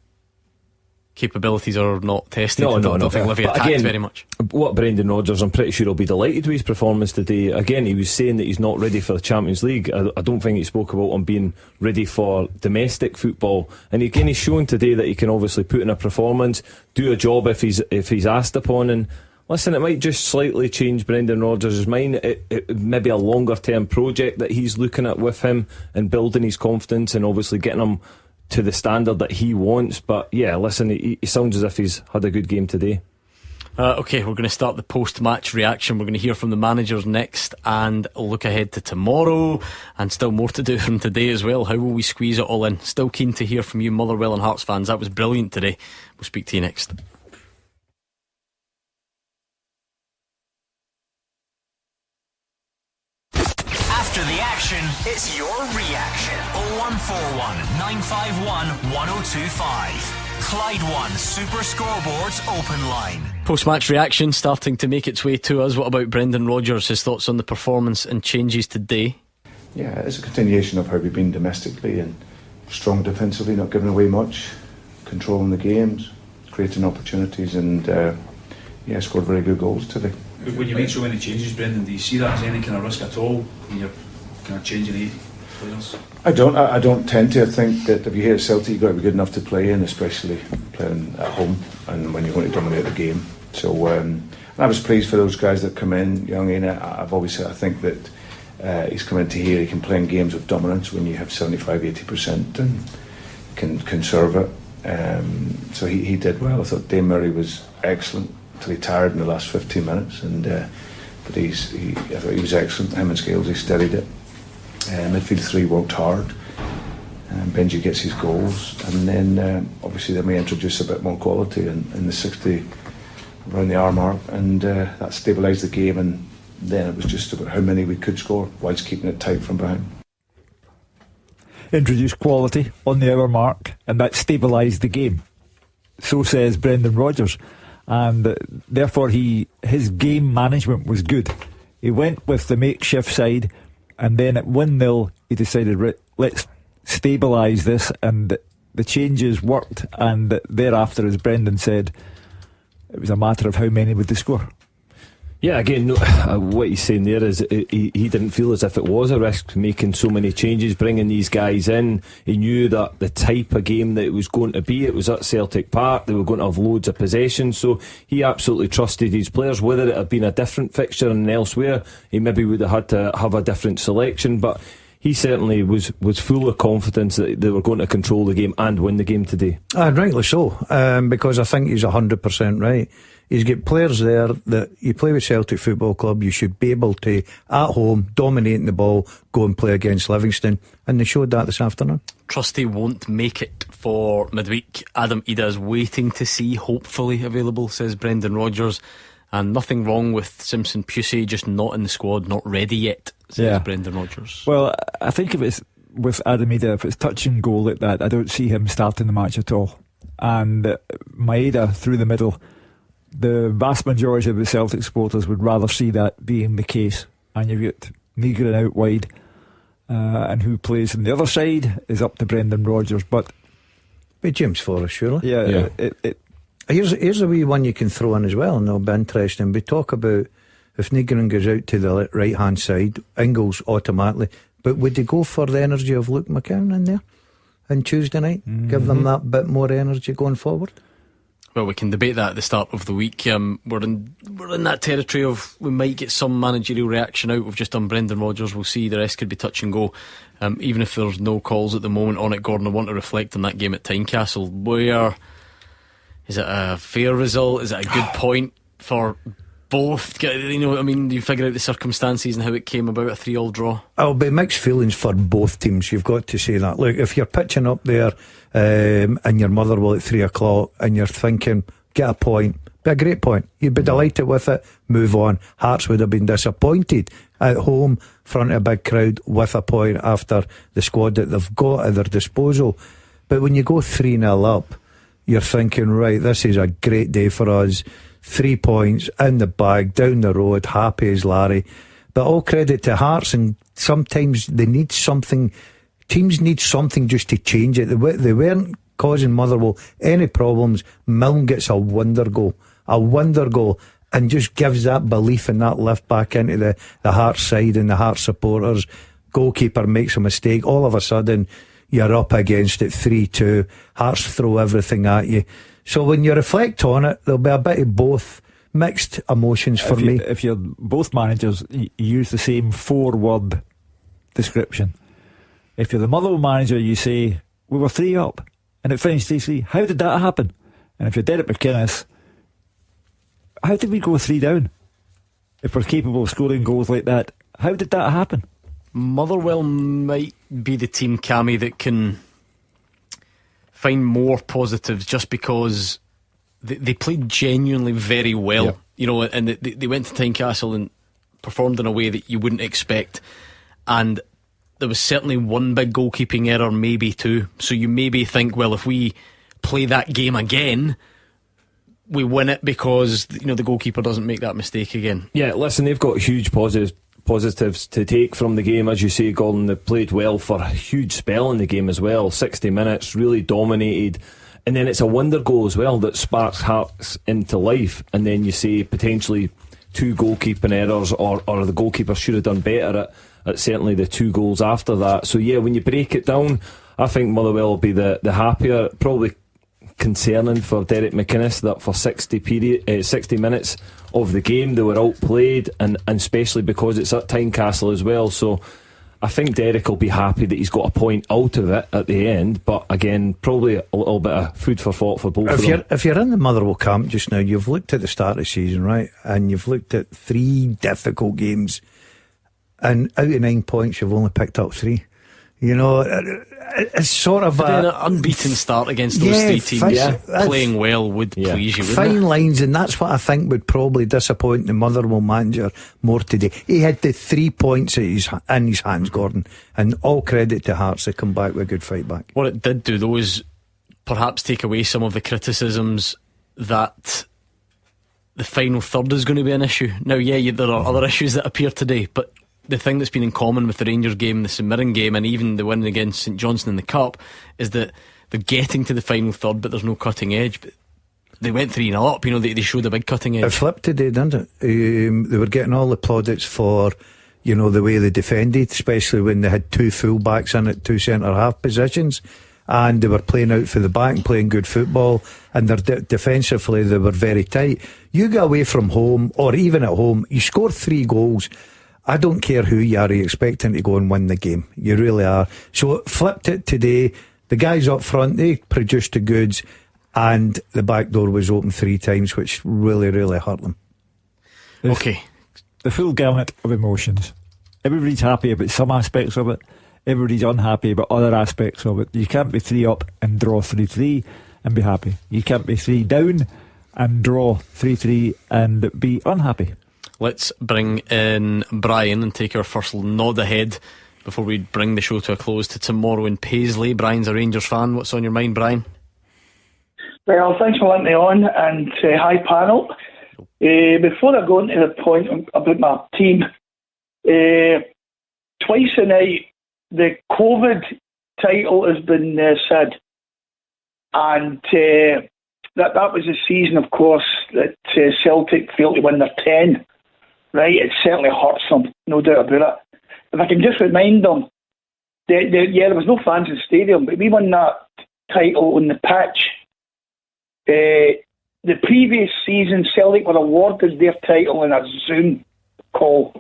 S7: capabilities are not tested.
S10: No.
S7: I don't think Livy attacked
S10: again,
S7: very much.
S10: What Brendan Rodgers, I'm pretty sure he'll be delighted with his performance today. Again, he was saying that he's not ready for the Champions League. I don't think he spoke about him being ready for domestic football. And again, he's shown today that he can obviously put in a performance, do a job if he's asked upon. And listen, it might just slightly change Brendan Rodgers' mind. It maybe a longer term project that he's looking at with him and building his confidence and obviously getting him to the standard that he wants. But yeah, listen, he sounds as if he's had a good game today.
S7: Okay, we're going to start the post-match reaction. We're going to hear from the managers next and look ahead to tomorrow, and still more to do from today as well. How will we squeeze it all in? Still keen to hear from you Motherwell and Hearts fans. That was brilliant today. We'll speak to you next.
S6: After the action, it's your reaction. 0141 951 1025. Clyde One Super Scoreboard's open line.
S7: Post-match reaction starting to make its way to us. What about Brendan Rodgers? His thoughts on the performance and changes today?
S21: Yeah, it's a continuation of how we've been domestically, and strong defensively, not giving away much, controlling the games, creating opportunities, and scored very good goals today.
S22: When you make so many changes, Brendan, do you see that as any kind of risk at all when you're kind of changing 8 players?
S21: I don't tend to. I think that if you're here at Celtic, you've got to be good enough to play in, especially playing at home and when you're going to dominate the game. So I was pleased for those guys that come in. Young Aina, I've always said I think that he's come into here, he can play in games of dominance when you have 75-80% and can serve it. So he did well. I thought Dane Murray was excellent until he tired in the last 15 minutes, and but I thought he was excellent. Him and Scales, he steadied it. Midfield 3 worked hard. Benji gets his goals, and then obviously then we introduce a bit more quality in the 60 around the hour mark, and that stabilised the game, and then it was just about how many we could score whilst keeping it tight from behind.
S8: Introduced quality on the hour mark, and that stabilised the game. So says Brendan Rodgers, and therefore his game management was good. He went with the makeshift side, and then at 1-0 he decided, let's stabilise this, and the changes worked, and thereafter, as Brendan said, it was a matter of how many would they score.
S10: Yeah, again, what he's saying there is he didn't feel as if it was a risk making so many changes, bringing these guys in. He knew that the type of game that it was going to be, it was at Celtic Park, they were going to have loads of possession, so he absolutely trusted his players. Whether it had been a different fixture and elsewhere, he maybe would have had to have a different selection, but he certainly was full of confidence that they were going to control the game and win the game today.
S9: And rightly so, because I think he's 100% right. He's got players there that you play with Celtic Football Club, you should be able to, at home, dominating the ball, go and play against Livingston, and they showed that this afternoon.
S7: Trusty won't make it for midweek. Adam Ida is waiting to see, hopefully available, says Brendan Rodgers. And nothing wrong with Simpson Pusey, just not in the squad, not ready yet, says Brendan Rodgers.
S8: Well, I think if it's with Adam Ida, if it's touch and goal like that, I don't see him starting the match at all. And Maeda through the middle, the vast majority of the Celtic supporters would rather see that being the case. And you've got Negrin out wide, and who plays on the other side is up to Brendan Rodgers. But
S9: James Forrest, surely.
S8: Yeah.
S9: Here's a wee one you can throw in as well, and it'll be interesting. We talk about if Negrin goes out to the right hand side, Ingles automatically. But would they go for the energy of Luke McCown in there on Tuesday night? Give them that bit more energy going forward?
S7: Well, we can debate that at the start of the week. We're in that territory of we might get some managerial reaction out. We've just done Brendan Rodgers. We'll see. The rest could be touch and go. Even if there's no calls at the moment on it, Gordon, I want to reflect on that game at Tynecastle. Where is it a fair result? Is it a good point for both? You know, I mean, you figure out the circumstances and how it came about, a 3-3 draw.
S9: It'll be mixed feelings for both teams. You've got to say that. Look, if you're pitching up there in your Motherwell at 3 o'clock and you're thinking, get a point, be a great point, you'd be delighted with it, move on. Hearts would have been disappointed at home, front of a big crowd, with a point after the squad that they've got at their disposal. But when you go 3-0 up, you're thinking, right, this is a great day for us. 3 points in the bag, down the road, happy as Larry. But all credit to Hearts, and sometimes they need something. Teams need something just to change it. They weren't causing Motherwell any problems. Milne gets a wonder goal, and just gives that belief and that lift back into the Hearts side and the Hearts supporters. Goalkeeper makes a mistake, all of a sudden you're up against it 3-2. Hearts throw everything at you. So when you reflect on it, there'll be a bit of both mixed emotions for me.
S8: If you're both managers, you use the same 4-word description. If you're the Motherwell manager, you say, we were 3 up and it finished 3-3. How did that happen? And if you're Derek McInnes, how did we go 3 down? If we're capable of scoring goals like that, how did that happen?
S7: Motherwell might be the team, Cammy, that can find more positives just because they played genuinely very well. Yeah. You know, and they went to Tynecastle and performed in a way that you wouldn't expect. And there was certainly one big goalkeeping error, maybe 2. So you maybe think, well, if we play that game again, we win it because, you know, the goalkeeper doesn't make that mistake again.
S10: Yeah, listen, they've got huge positives to take from the game. As you say, Gordon, they played well for a huge spell in the game as well. 60 minutes, really dominated. And then it's a wonder goal as well that sparks Hearts into life. And then you say potentially 2 goalkeeping errors, or the goalkeeper should have done better at certainly the 2 goals after that. So yeah, when you break it down, I think Motherwell will be the happier. Probably concerning for Derek McInnes that for 60 minutes of the game they were outplayed, and especially because it's at Tynecastle as well. So I think Derek will be happy that he's got a point out of it at the end. But again, probably a little bit of food for thought for both of them.
S9: If you're in the Motherwell camp just now, you've looked at the start of the season, right? And you've looked at 3 difficult games, and out of 9 points you've only picked up 3. You know, it's sort of
S7: an unbeaten start against those 3 teams. Playing well would please you, wouldn't
S9: fine
S7: it?
S9: lines, and that's what I think would probably disappoint the Motherwell manager more today. He had the 3 points in his hands, Gordon, and all credit to Hearts. They come back with a good fight back.
S7: What it did do, though, is perhaps take away some of the criticisms that the final third is going to be an issue. Now, there are other issues that appear today, but the thing that's been in common with the Rangers game, the St Mirren game, and even the win against St Johnstone in the Cup is that they're getting to the final third, but there's no cutting edge. But they went 3-0 up, you know, they showed a big cutting edge.
S9: It flipped today, didn't it? They were getting all the plaudits for, you know, the way they defended, especially when they had 2 full-backs in at 2 centre-half positions, and they were playing out for the back and playing good football, and defensively they were very tight. You go away from home, or even at home, you score 3 goals, I don't care who you are, you're expecting to go and win the game. You really are. So flipped it today. The guys up front, they produced the goods, and the back door was open 3 times, which really, really hurt them.
S7: Okay.
S8: The full gamut of emotions. Everybody's happy about some aspects of it. Everybody's unhappy about other aspects of it. You can't be 3 up and draw 3-3 and be happy. You can't be 3 down and draw 3-3 and be unhappy.
S7: Let's bring in Brian and take our first nod ahead before we bring the show to a close to tomorrow in Paisley. Brian's a Rangers fan. What's on your mind, Brian?
S5: Well, thanks for letting me on, and hi panel. Before I go into the point about my team, twice a night the COVID title has been said, and that was the season, of course, that Celtic failed to win their 10. Right, it certainly hurts them, no doubt about it. If I can just remind them, there was no fans in the stadium, but we won that title on the pitch. The previous season, Celtic were awarded their title in a Zoom call.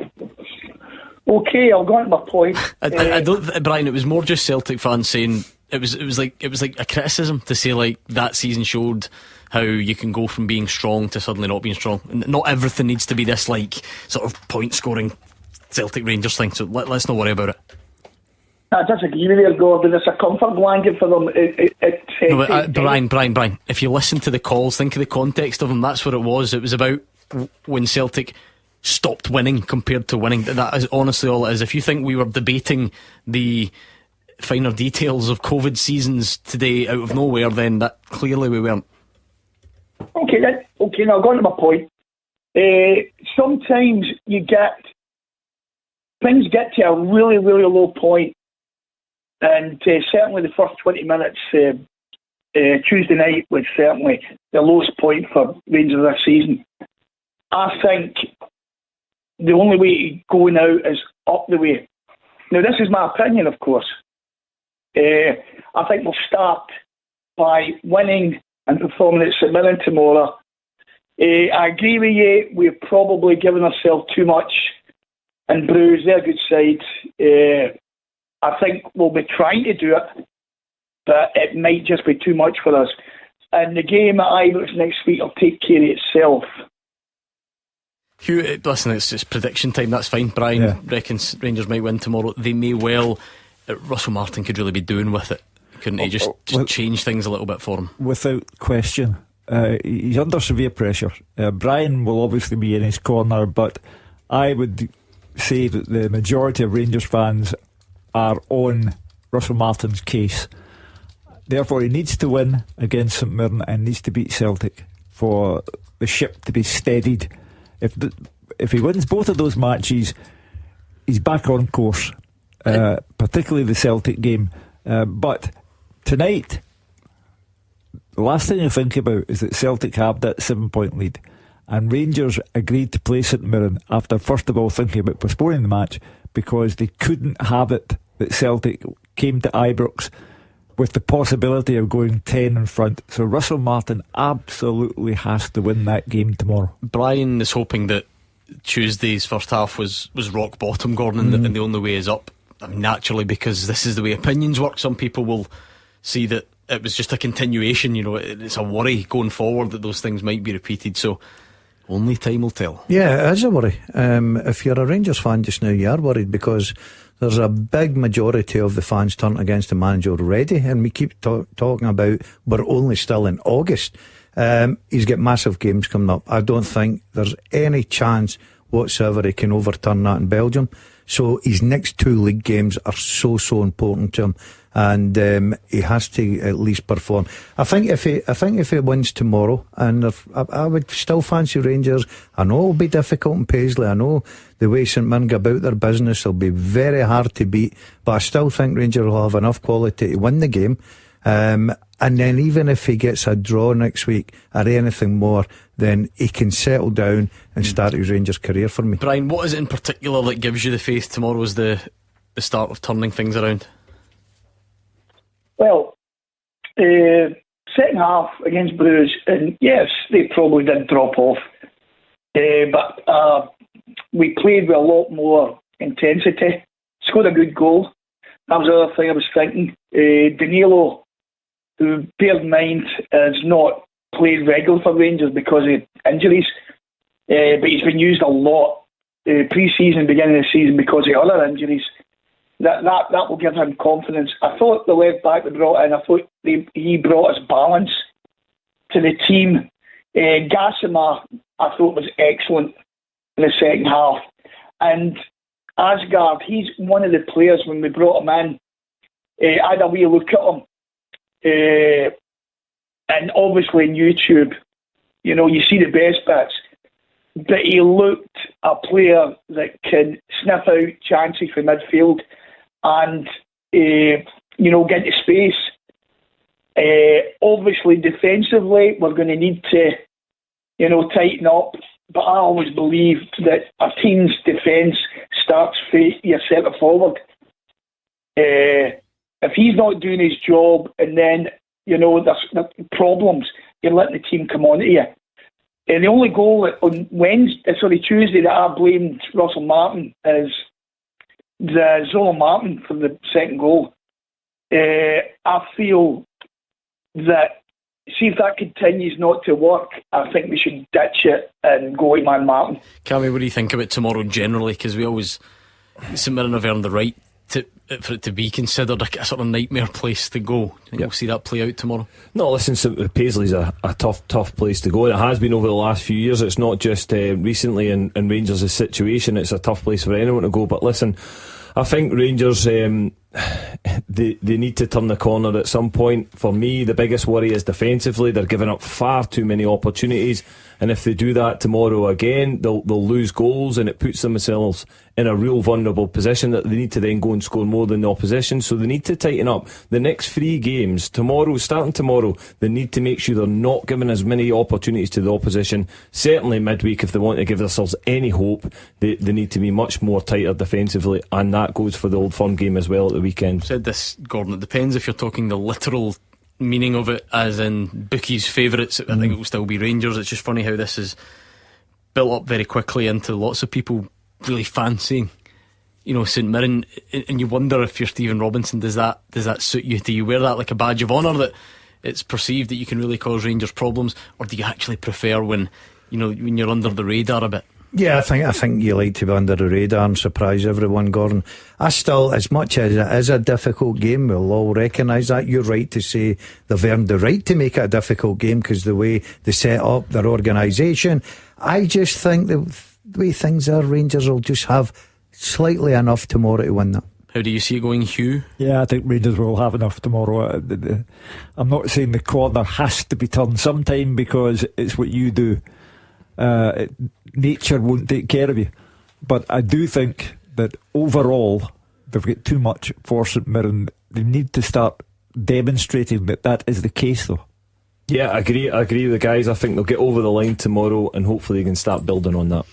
S5: Okay, I'll go on to my point.
S7: I don't, Brian. It was more just Celtic fans saying it was like a criticism to say like that season showed how you can go from being strong to suddenly not being strong. Not everything needs to be this like sort of point scoring Celtic Rangers thing. So let's not worry about it.
S5: I disagree with you, Gordon. It's a comfort blanket for them.
S7: Brian, if you listen to the calls, think of the context of them. That's what it was. It was about when Celtic stopped winning compared to winning. That is honestly all it is. If you think we were debating the finer details of COVID seasons today out of nowhere, then that clearly we weren't.
S5: Okay, now going to my point. Sometimes things get to a really, really low point, and certainly the first 20 minutes Tuesday night was certainly the lowest point for Rangers this season. I think the only way to go now is up the way. Now, this is my opinion, of course. I think we'll start by winning and performing at St Mirren tomorrow. I agree with you, we've probably given ourselves too much and Bruce, they're good sides. I think we'll be trying to do it, but it might just be too much for us. And the game at Ibrox next week will take care of itself.
S7: Hugh, listen, it's just prediction time, that's fine. Brian reckons Rangers might win tomorrow. They may well. Russell Martin could really be doing with it, couldn't he? Just change things a little bit for him.
S8: Without question. He's under severe pressure. Brian will obviously be in his corner, but I would say that the majority of Rangers fans are on Russell Martin's case. Therefore he needs to win against St Mirren and needs to beat Celtic for the ship to be steadied. If he wins both of those matches, he's back on course, particularly the Celtic game. But tonight, the last thing you think about is that Celtic have that 7-point lead, and Rangers agreed to play St Mirren after first of all thinking about postponing the match because they couldn't have it that Celtic came to Ibrox with the possibility of going 10 in front. So Russell Martin absolutely has to win that game tomorrow.
S7: Brian is hoping that Tuesday's first half was rock bottom, Gordon, and the only way is up. I mean, naturally, because this is the way opinions work, some people will see that it was just a continuation. You know, it's a worry going forward that those things might be repeated, so only time will tell.
S9: Yeah, it is a worry. If you're a Rangers fan just now, you are worried because there's a big majority of the fans turned against the manager already, and we keep talking about we're only still in August. He's got massive games coming up. I don't think there's any chance whatsoever he can overturn that in Belgium. So his next 2 league games are so important to him, and he has to at least perform. I think if he wins tomorrow, and I would still fancy Rangers. I know it'll be difficult in Paisley. I know the way St Mirren go about their business will be very hard to beat, but I still think Rangers will have enough quality to win the game. And then even if he gets a draw next week or anything more, then he can settle down and start his Rangers career for me.
S7: Brian, what is it in particular that gives you the faith tomorrow is the start of turning things around?
S5: Well, second half against Bruges, and yes, they probably did drop off, but we played with a lot more intensity. Scored a good goal. That was the other thing I was thinking. Danilo, who, bear in mind, has not played regularly for Rangers because of injuries, but he's been used a lot pre-season, beginning of the season, because of other injuries. That will give him confidence. I thought the left back we brought in, I thought he brought us balance to the team. Gassama, I thought, was excellent in the second half. And Asgard, he's one of the players, when we brought him in, I had a wee look at him. And obviously in YouTube, you see the best bits. But he looked a player that can sniff out chances from midfield and, get to space. Obviously, defensively, we're going to need to, tighten up. But I always believe that a team's defence starts for your centre forward. If he's not doing his job, and then there's problems, you're letting the team come on to you. And the only goal on Tuesday that I blamed Russell Martin is the Zola Martin for the second goal. I feel that, see if that continues not to work, I think we should ditch it and go with Man Martin.
S7: Cammy, what do you think about tomorrow generally? Because we always, St Mirren have earned the right for it to be considered a sort of nightmare place to go. I think we'll see that play out tomorrow.
S10: No, listen, Paisley's a tough place to go. It has been over the last few years. It's not just recently in Rangers' situation. It's a tough place for anyone to go. But listen, I think Rangers, they need to turn the corner at some point. For me, the biggest worry is defensively. They're giving up far too many opportunities, and if they do that tomorrow again, they'll lose goals, and it puts themselves in a real vulnerable position that they need to then go and score more than the opposition. So they need to tighten up. The next 3 games starting tomorrow, they need to make sure they're not giving as many opportunities to the opposition. Certainly midweek, if they want to give themselves any hope, they need to be much more tighter defensively, and that goes for the Old Firm game as well at the weekend.
S7: I've said this, Gordon, it depends if you're talking the literal meaning of it, as in bookies' favourites. I think it will still be Rangers. It's just funny how this is built up very quickly into lots of people really fancying St Mirren, and you wonder if you're Stephen Robinson, does that suit you? Do you wear that like a badge of honour, that it's perceived that you can really cause Rangers problems, or do you actually prefer when you're under the radar a bit?
S9: Yeah, I think you like to be under the radar and surprise everyone, Gordon. I still, as much as it is a difficult game, we'll all recognise that. You're right to say they've earned the right to make it a difficult game because the way they set up their organisation. I just think the way things are, Rangers will just have slightly enough tomorrow to win that.
S7: How do you see it going, Hugh?
S8: Yeah, I think Rangers will have enough tomorrow. I'm not saying the corner has to be turned sometime, because it's what you do. Nature won't take care of you, but I do think that overall they've got too much for St Mirren. They need to start demonstrating that is the case, though.
S10: Yeah, I agree with the guys. I think they'll get over the line tomorrow, and hopefully they can start building on that.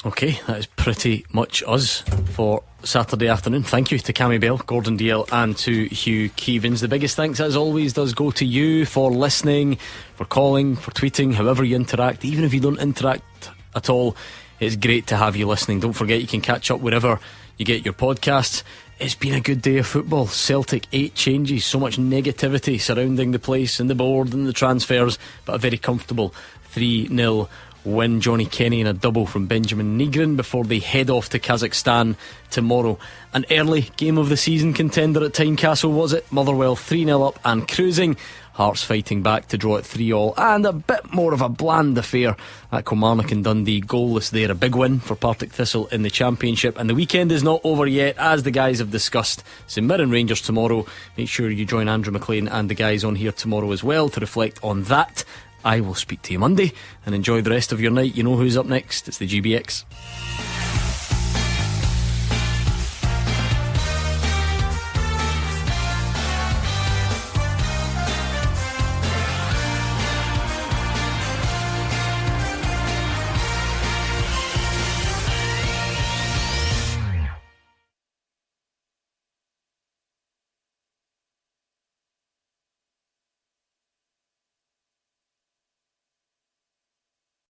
S7: Okay, that is pretty much us for Saturday afternoon. Thank you to Cammy Bell, Gordon Dalziel, and to Hugh Keevins. The biggest thanks, as always, does go to you for listening, for calling, for tweeting, however you interact. Even if you don't interact at all, it's great to have you listening. Don't forget, you can catch up wherever you get your podcasts. It's been a good day of football. Celtic, 8 changes, so much negativity surrounding the place and the board and the transfers, but a very comfortable 3-0 win. Johnny Kenny in a double from Benjamin Nigrin before they head off to Kazakhstan tomorrow. An early game of the season contender at Tynecastle, was it? Motherwell 3-0 up and cruising. Hearts fighting back to draw at 3-3, and a bit more of a bland affair at Kilmarnock and Dundee, goalless there. A big win for Partick Thistle in the Championship, and the weekend is not over yet, as the guys have discussed. St Mirren Rangers tomorrow. Make sure you join Andrew McLean and the guys on here tomorrow as well to reflect on that. I will speak to you Monday, and enjoy the rest of your night. You know who's up next, it's the GBX.